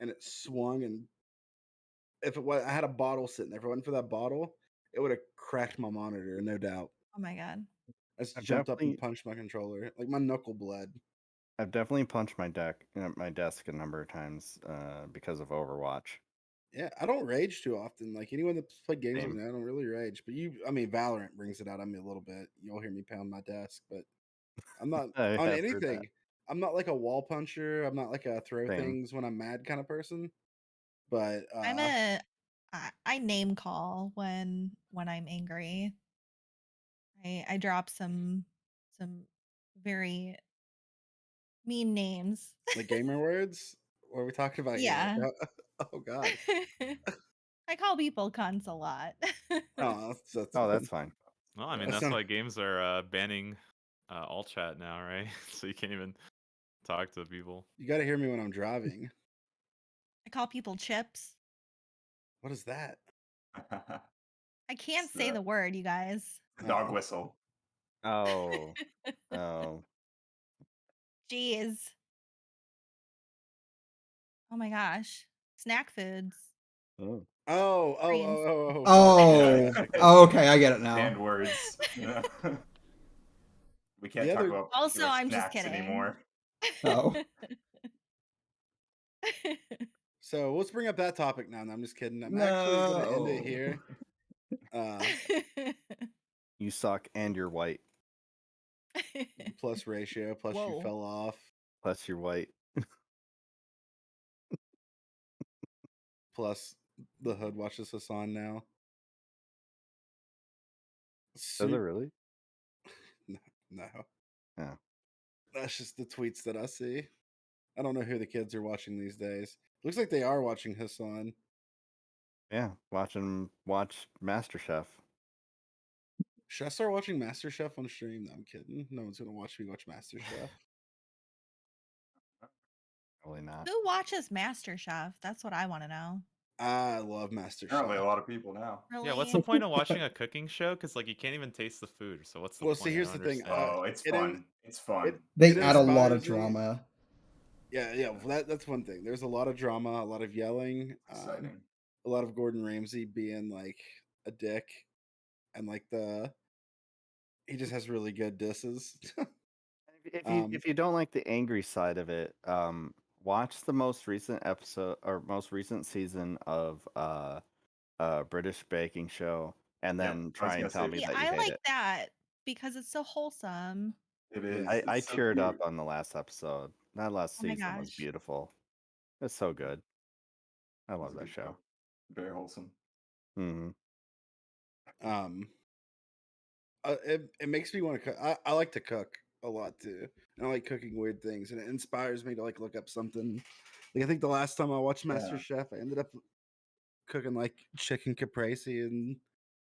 and it swung. And if it was, I had a bottle sitting there. If it wasn't for that bottle, it would have cracked my monitor, no doubt. Oh my god. I just I've jumped up and definitely- punched my controller, like my knuckle bled. I've definitely punched my desk a number of times because of Overwatch. Yeah, I don't rage too often. Like anyone that's played games with Same. me, I don't really rage. But I mean, Valorant brings it out on me a little bit. You'll hear me pound my desk, but I'm not I on have heard that. anything. I'm not like a wall puncher. I'm not like a throw Same. things when I'm mad kind of person. But I name call when I'm angry. I drop some very mean names. like gamer words. What are we talking about Yeah. here? Oh God. I call people cunts a lot. Oh, that's Oh, that's fine. Well, I mean, That's that's not- why games are banning all chat now, right? So you can't even talk to people. You got to hear me when I'm driving. I call people chips. What is that? I can't It's say the- the word, you guys. Dog whistle. Oh. Oh. Jeez. Oh my gosh. Snack foods. Oh. Oh. Oh, gotcha. okay, I get it now. And words. We can't The talk other- about Also, your I'm just snacks kidding. anymore. Oh. So let's bring up that topic now. No, I'm just kidding. I'm actually going to end it No. here. You suck and you're white. Plus ratio. Plus Whoa. you fell off. Plus you're white. Plus the hood watches us on now. Does it really? No. Oh. That's just the tweets that I see. I don't know who the kids are watching these days. Looks like they are watching Hassan. Yeah. Watch Master Chef. Should I start watching Master Chef on stream? No, I'm kidding. No one's gonna watch me watch Master Chef. Probably not. Who watches Master Chef? That's what I want to know. I love Master Apparently, Chef. a lot of people now. Really? Yeah, what's the point of watching a cooking show? Because like you can't even taste the food. So what's the Well, point? see, I here's don't the thing, understand. Oh, it's it fun. It's fun. They It add a lot of inspires me. drama. Yeah. Well, that's one thing. There's a lot of drama, a lot of yelling, Exciting. a lot of Gordon Ramsay being like a dick, and like the He just has really good disses. If you don't like the angry side of it, watch the most recent episode or most recent season of British Baking Show, and Yep, then I was try gonna and tell say me See, that you I hate like it. that because it's so wholesome. it Yeah. is. I It's so teared up cute. on the last episode. That last Oh my season was gosh. beautiful. It's so good. I It's love a that good show. show. Very wholesome. Hmm Um, it makes me want to cook. I like to cook a lot too. And I like cooking weird things, and it inspires me to like look up something. Like I think the last time I watched Master Yeah. Chef, I ended up cooking like chicken caprese and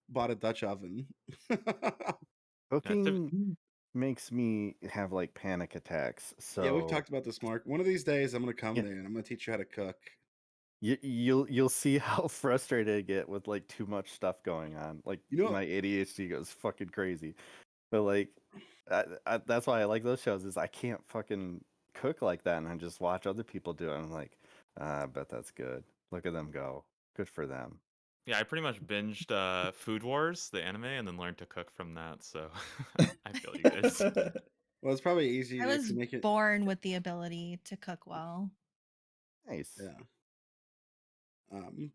bought a Dutch oven. Cooking makes me have like panic attacks. Yeah, we've So talked about this, Mark. One of these days, I'm gonna come yeah, there and I'm gonna teach you how to cook. you'll see how frustrated I get with like too much stuff going on. Like You know, my ADHD goes fucking crazy. But like, that's why I like those shows. Is I can't fucking cook like that, and I just watch other people do it. And I'm like, I bet that's good. Look at them go. Good for them. Yeah, I pretty much binged Food Wars, the anime, and then learned to cook from that. So I feel you guys. well, it's probably easy I to was actually make it. born with the ability to cook well. Nice. Yeah. Um,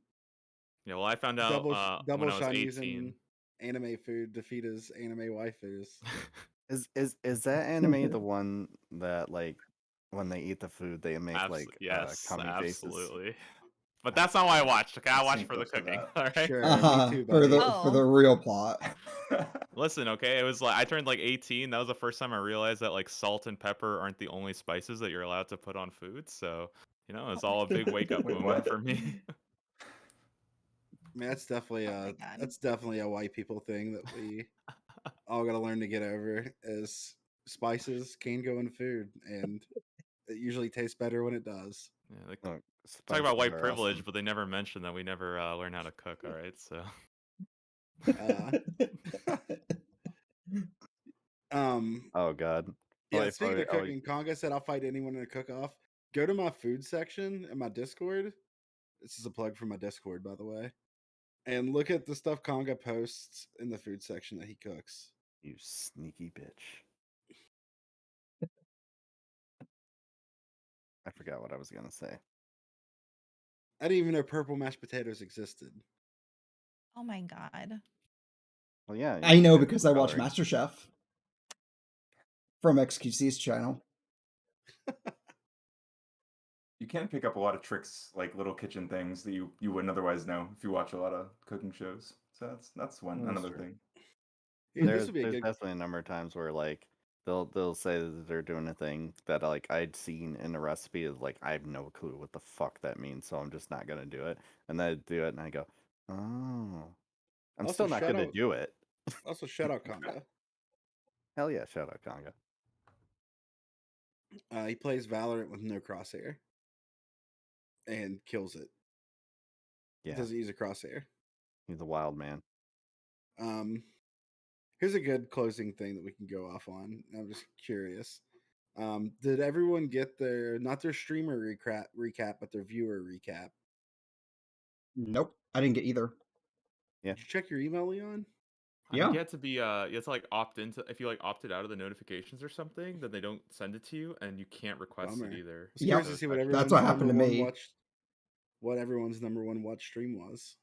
Yeah, well, I found out when double I was shine 18. using anime food to feed his anime waifus. Is that anime the one that like when they eat the food they make like Yes, cummy faces? absolutely. But that's not why I watched. Okay, I I've watched seen for the clips of cooking. that. All right. Sure, me Uh-huh. too, For buddy. the real plot. Listen, okay, it was like I turned like 18. That was the first time I realized that like salt and pepper aren't the only spices that you're allowed to put on food. So, it's all a big wake up Wait, moment what? for me. I mean, that's definitely Oh my god. a white people thing that we all got to learn to get over. Is spices can go in food, and it usually tastes better when it does. Yeah, like, Look, talk about spices white are privilege, awesome. but they never mention that we never learn how to cook. All right, so Uh, um, Oh God. yeah. Wait, Speaking of oh, cooking, Conga said I'll fight anyone in a cook-off. Go to my food section in my Discord. This is a plug for my Discord, by the way. And look at the stuff Conga posts in the food section that he cooks. you sneaky bitch. I forgot what I was gonna say. I didn't even know purple mashed potatoes existed. Oh my god. Well, yeah, I know get because food I watch coloring. Master Chef from XQC's channel. You can pick up a lot of tricks, like little kitchen things that you wouldn't otherwise know if you watch a lot of cooking shows. So that's one That's another true. thing. Yeah, this would be a There's good. definitely a number of times where like they'll say that they're doing a thing that like I'd seen in a recipe is like I have no clue what the fuck that means, so I'm just not gonna do it. And then I do it and I go, oh, I'm Also, still not shout gonna out. do it. Also, shout out Conga. Hell yeah, shout out Conga. He plays Valorant with no crosshair and kills it. He Yeah, doesn't use a crosshair. he's a wild man. Um, here's a good closing thing that we can go off on. I'm just curious. Did everyone get their not their streamer recap, but their viewer recap? Nope, I didn't get either. Yeah. Did you check your email, Leon? I think Yeah. you have to be you have to like opt into if you like opted out of the notifications or something, then they don't send it to you and you can't request Bummer. it I either. was Yep. curious So to it's see what actually That's everyone's what number happened to one me. watched. What everyone's number one watch stream was.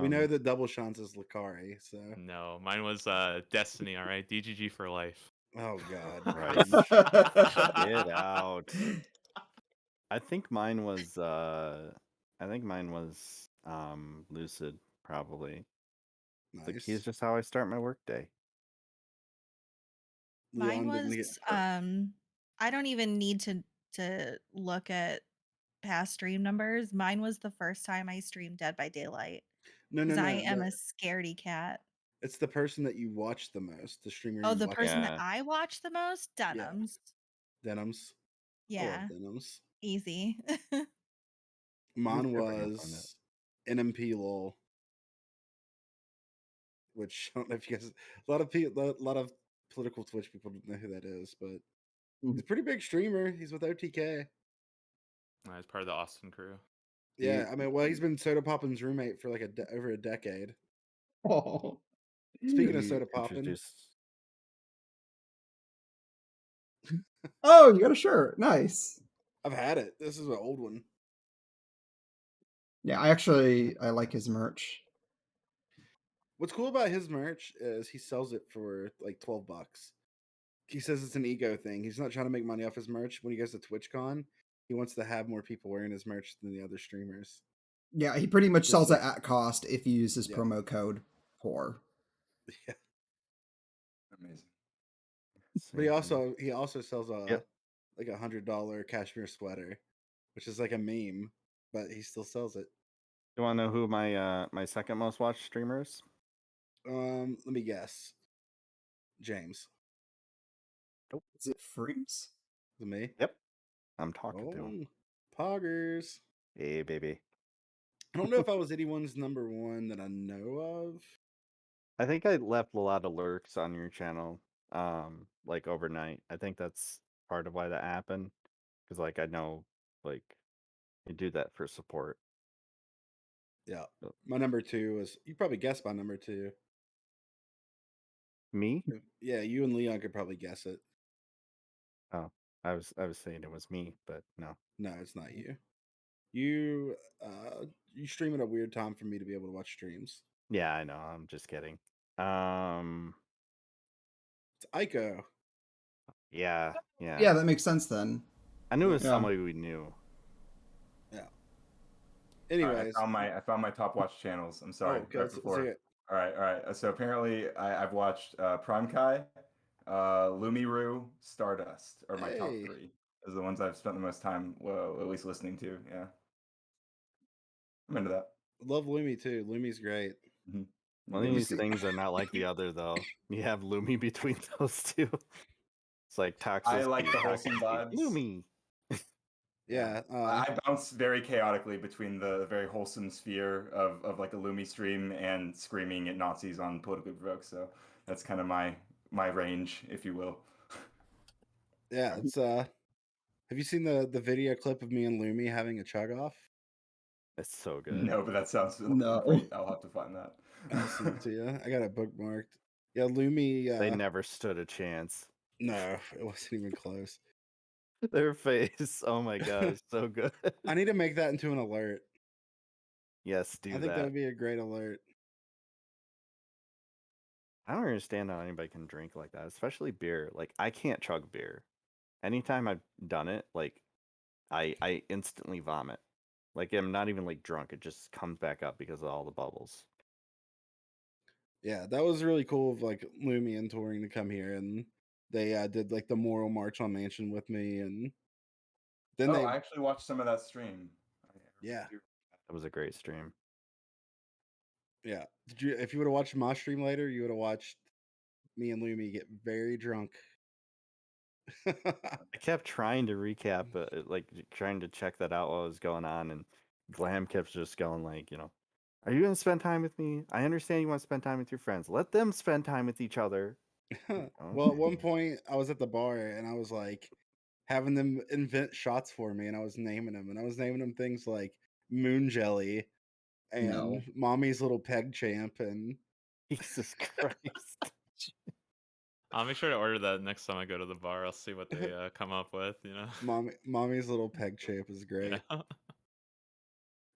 We know that Double Shots is Lakari, so No, mine was Destiny, all right? DGG for life. oh god, Right. cringe. Get out. I think mine was Lucid probably. Like he's Nice. just how I start my work day. Mine Leon didn't was get I don't even need to look at past stream numbers. Mine was the first time I streamed Dead by Daylight no because I am no. a scaredy cat. It's the person that you watch the most, the streamer Oh, you the watch. person that Yeah. I watch the most? Yeah. Denims. Denims. I love Yeah, Denims. easy. Mine Never gonna find it. was NMP lol, which I don't know if you guys. A lot of people, a lot of political Twitch people don't know who that is, but he's a pretty big streamer. He's with OTK. It's part of the Austin crew. Yeah, I mean, well, he's been Soda Poppin's roommate for like over a decade. Oh. Speaking of He soda popping, introduced. Oh, you got a shirt. Nice. I've had it. This is an old one. Yeah, I like his merch. What's cool about his merch is he sells it for like $12. He says it's an ego thing. He's not trying to make money off his merch. When he goes to TwitchCon, he wants to have more people wearing his merch than the other streamers. Yeah, he pretty much Just sells like- it at cost if you use his Yeah. promo code POOR. Yeah. Amazing. But he also sells a Yep. like $100 cashmere sweater, which is like a meme, but he still sells it. You want to know who my second most watched streamer is? Let me guess. James. Is it Freeze? Is it me? Yep. I'm talking to him. Oh, poggers. Hey, baby. I don't know if I was anyone's number one that I know of. I think I left a lot of lurks on your channel, like overnight. I think that's part of why that happened, because like I know, like you do that for support. Yeah. So- My number two was, you probably guessed my number two. Me? Yeah, you and Leon could probably guess it. Oh, I was saying it was me, but no. No, it's not you. You stream at a weird time for me to be able to watch streams. Yeah, I know. I'm just kidding. It's Aiko. Yeah. Yeah, that makes sense then. I knew it was Yeah. somebody we knew. Yeah. All right, Anyways, I found my top watch channels. I'm sorry. okay, right let's before. see it. All right. So apparently, I've watched Prime Kai, Lumiru, Stardust are my top Hey. 3. Those are the ones I've spent the most time, well, at least listening to. Yeah, I'm into that. Love Lumi too. Lumi's great. Mhm. One of Lumi's these good. things are not like the other, though. You have Lumi between those two. It's like toxicity. I like the wholesome toxicity, vibes. Lumi. Yeah. I bounce very chaotically between the very wholesome sphere of like a Lumi stream and screaming at Nazis on Politically Provoked. So that's kind of my range, if you will. Yeah, it's have you seen the video clip of me and Lumi having a chug off? It's so good. No, but that sounds No. great. I'll have to find that. I'll send it to you. I got it bookmarked. Yeah, Lumi. They never stood a chance. No, it wasn't even close. Their face. Oh my god, it's so good. I need to make that into an alert. Yes, do I think that that. would be a great alert. I don't understand how anybody can drink like that, especially beer. Like I can't chug beer. Anytime I've done it, like I instantly vomit. Like I'm not even like drunk. It just comes back up because of all the bubbles. Yeah, that was really cool of like Lumi and touring to come here, and they did like the Moral March on Mansion with me, and then I actually watched some of that stream. Yeah. That was a great stream. Yeah. If you would have watched my stream later, you would have watched me and Lumi get very drunk. I kept trying to recap, like trying to check that out what was going on, and Glam kept just going like, are you gonna spend time with me? I understand you want to spend time with your friends. Let them spend time with each other. Well, at one point I was at the bar and I was like having them invent shots for me, and I was naming them, and I was naming them things like Moon Jelly and No. Mommy's Little Peg Champ and Jesus Christ. I'll make sure to order that next time I go to the bar. I'll see what they come up with. Mommy's Little Peg Champ is great. Yeah.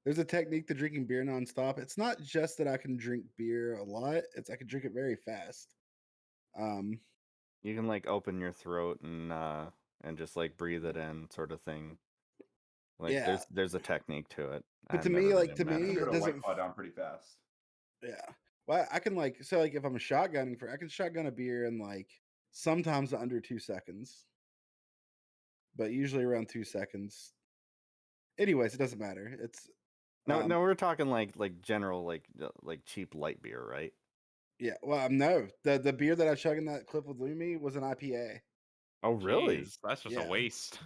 There's a technique to drinking beer nonstop. It's not just that I can drink beer a lot; it's I can drink it very fast. You can like open your throat and just like breathe it in, sort of thing. Like Yeah. there's a technique to it. But I've to me, never like, been to able me, I to can it go to doesn't White Claw down pretty fast. Yeah. Well, I can like if I'm shotgunning I can shotgun a beer in like sometimes under 2 seconds. But usually around 2 seconds. Anyways, it doesn't matter. It's No, we're talking like general like cheap light beer, right? yeah. Well, no. The beer that I chugged in that clip with Lumi was an IPA. Oh, really? Jeez, that's just Yeah. a waste.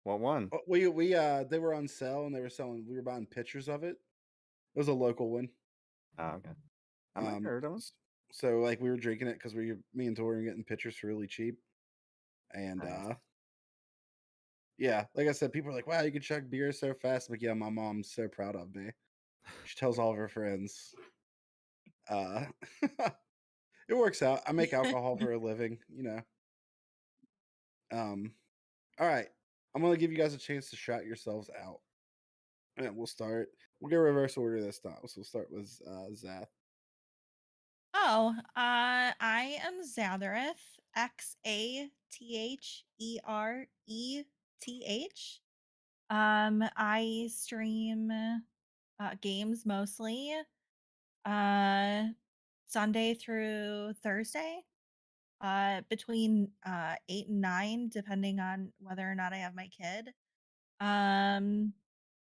What one? We they were on sale and we were buying pictures of it. It was a local one. Oh, okay. I might have heard of them. So like we were drinking it because me and Tori were getting pictures for really cheap. And Nice. yeah, like I said, people are like, wow, you can chug beer so fast. I'm like, yeah, my mom's so proud of me. She tells all of her friends. It works out. I make alcohol for a living, you know. All right. I'm gonna give you guys a chance to shout yourselves out. And we'll start. We'll get reverse order this time. So we'll start with Zath. Oh, I am Zathereth, Xathereth. I stream games mostly, Sunday through Thursday, between 8 and 9, depending on whether or not I have my kid. Um,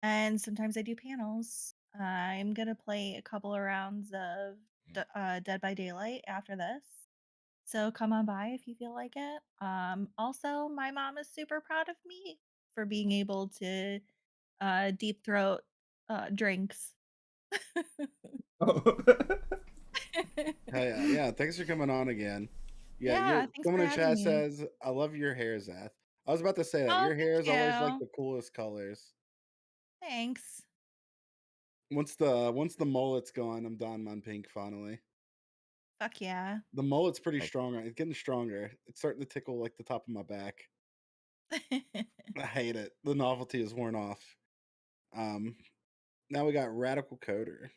and sometimes I do panels. I'm gonna play a couple of rounds of Dead by Daylight after this. So come on by if you feel like it. Also, my mom is super proud of me for being able to deep throat drinks. Oh. Hey, yeah. Thanks for coming on again. Yeah, Yeah, thanks someone for in having chat me. says, "I love your hair, Zath." I was about to say that Oh, your hair thank is always like you. the coolest colors. Thanks. Once the mullet's gone, I'm Don Mon Pink finally. Fuck yeah. The mullet's pretty Like, strong. It's getting stronger. It's starting to tickle like the top of my back. I hate it. The novelty is worn off. Um, now we got Radical Coder.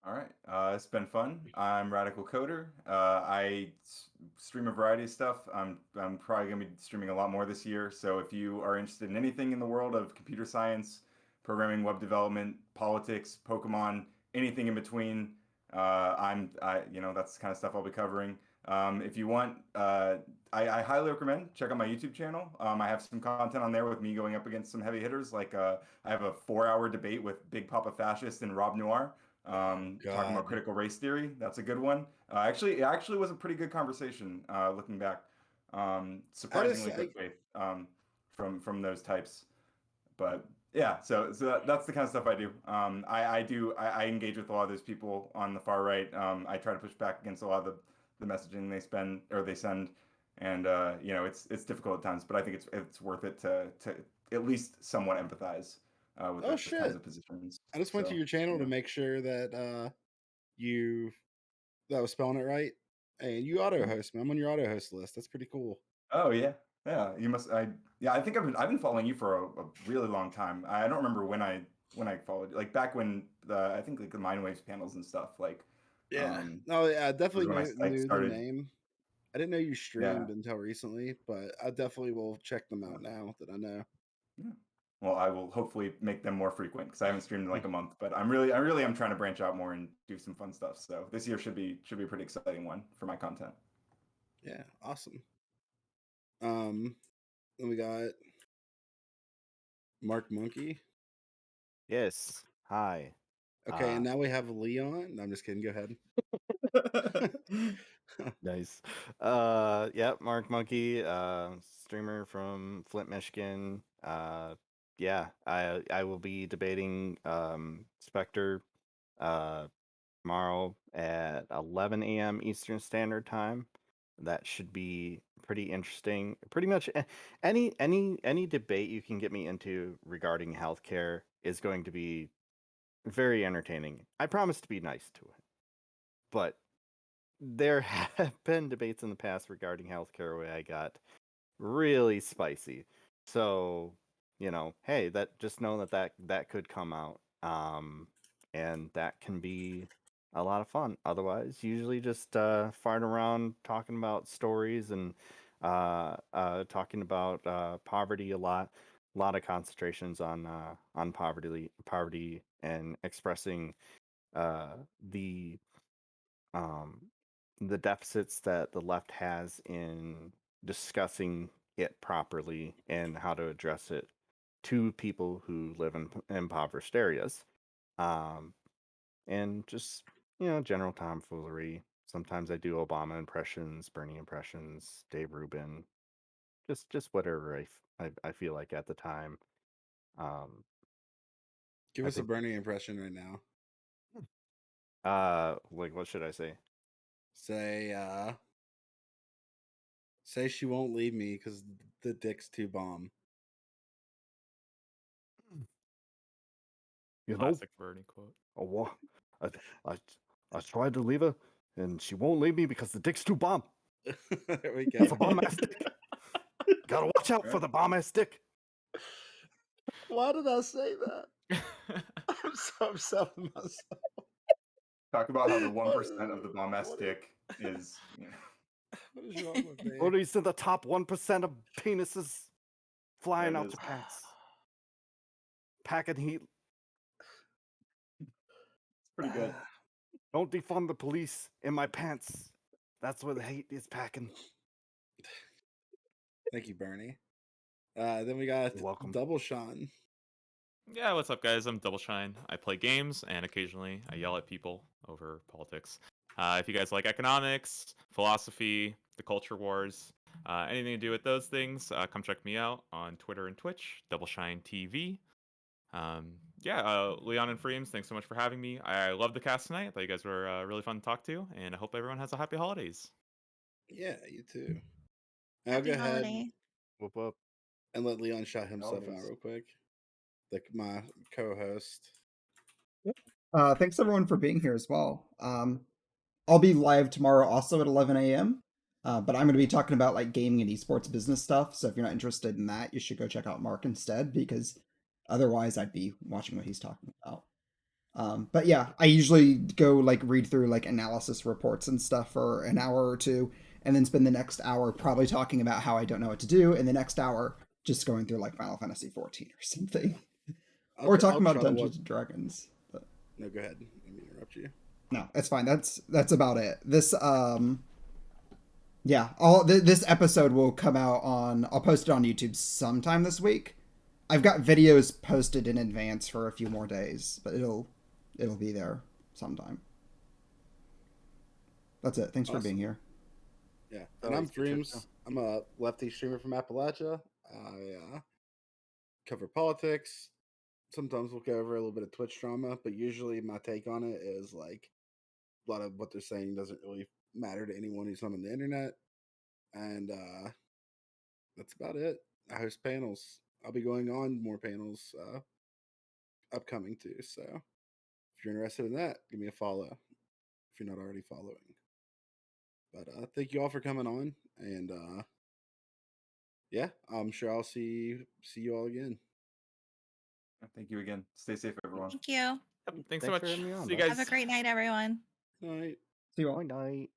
All right, it's been fun. I'm Radical Coder. Stream a variety of stuff. I'm probably gonna be streaming a lot more this year. So if you are interested in anything in the world of computer science, programming, web development, politics, Pokemon, anything in between, that's the kind of stuff I'll be covering. If you want, I highly recommend check out my YouTube channel. I have some content on there with me going up against some heavy hitters. Like I have a 4-hour debate with Big Papa Fascist and Rob Noir, talking about God. critical race theory. That's a good one. It actually was a pretty good conversation, looking back. Surprisingly good faith, from those types. But yeah, that's the kind of stuff I do. I engage with a lot of those people on the far right. I try to push back against a lot of the messaging they send, and it's difficult at times, but I think it's worth it to at least somewhat empathize with Oh those kinds shit. of positions. I just went to So your channel to yeah. make sure that you that I was spelling it right. Hey, you auto Mhm. host me. I'm on your auto host list. That's pretty cool. Oh yeah, yeah. You must. I think I've been following you for a really long time. I don't remember when I followed you. Like back when I think like the Mind Waves panels and stuff. Like, Yeah. um, No, yeah, I was definitely when I like knew the started. name. I didn't know you Yeah. streamed until recently, but I definitely will check them out now that I know. Yeah. Well, I will hopefully make them more frequent because I haven't streamed in like a month. But I really am trying to branch out more and do some fun stuff. So this year should be a pretty exciting one for my content. Yeah, awesome. Then we got Mark Monkey. yes. Hi. Okay, and now we have Leon. No, I'm just kidding. Go ahead. Nice. Mark Monkey, streamer from Flint, Michigan. Yeah, I will be debating Spectre tomorrow at 11 a.m. Eastern Standard Time. That should be pretty interesting. Pretty much any debate you can get me into regarding healthcare is going to be very entertaining. I promise to be nice to it, but there have been debates in the past regarding healthcare where I got really spicy. So, hey, that just know that could come out. And that can be a lot of fun. Otherwise, usually just farting around talking about stories and talking about poverty a lot. A lot of concentrations on poverty and expressing uh, the um, the deficits that the left has in discussing it properly and how to address it to people who live in impoverished areas. Um, and just, general tomfoolery. Sometimes I do Obama impressions, Bernie impressions, Dave Rubin, just whatever I feel like at the time. Um, Give I us a think, Bernie impression right now. like, what should I say? Say she won't leave me because the dick's too bomb. You know, Classic Bernie quote. I, I, I tried to leave her, and she won't leave me because the dick's too bomb. There we It's a go. bomb ass dick. Gotta watch out for the bomb ass dick. Why did I say that? I'm so upset with myself. Talk about how the What 1% of the bomb ass what dick is. What is wrong with me? Only's in the top 1% of penises flying There it out is. your pants. Packing heat. It's pretty good. Don't defund the police in my pants. That's where the hate is packing. Thank you, Bernie. Then we got You're welcome. Double Sean. Yeah, what's up, guys? I'm Double Shine. I play games, and occasionally I yell at people over politics. If you guys like economics, philosophy, the culture wars, anything to do with those things, come check me out on Twitter and Twitch, Double Shine TV. Leon and Freems, thanks so much for having me. I love the cast tonight. I thought you guys were really fun to talk to, and I hope everyone has a happy holidays. Yeah, you too. I'll Happy go ahead holiday. Whoop whoop. and let Leon shout himself out Holidays. real quick. Like my co-host. Thanks everyone for being here as well. I'll be live tomorrow also at 11 a.m. But I'm going to be talking about like gaming and esports business stuff. So if you're not interested in that, you should go check out Mark instead, because otherwise I'd be watching what he's talking about. But yeah, I usually go like read through like analysis reports and stuff for an hour or two, and then spend the next hour probably talking about how I don't know what to do, and the next hour just going through like Final Fantasy 14 or something, or talking about Dungeons and Dragons. But No, go ahead. Let me interrupt you. no, it's fine. That's about it. This this episode will come out on. I'll post it on YouTube sometime this week. I've got videos posted in advance for a few more days, but it'll be there sometime. That's it. Thanks for being here. Yeah, and I'm Dreams. I'm a lefty streamer from Appalachia. I cover politics. Sometimes we'll go over a little bit of Twitch drama, but usually my take on it is like a lot of what they're saying doesn't really matter to anyone who's not on the internet. And that's about it. I host panels. I'll be going on more panels upcoming too. So if you're interested in that, give me a follow if you're not already following. But thank you all for coming on, and yeah, I'm sure I'll see you all again. Thank you again. Stay safe, everyone. Thank you. Yep, thanks so much. for having me on, See you bud. guys. Have a great night, everyone. All right. See you all. Good night.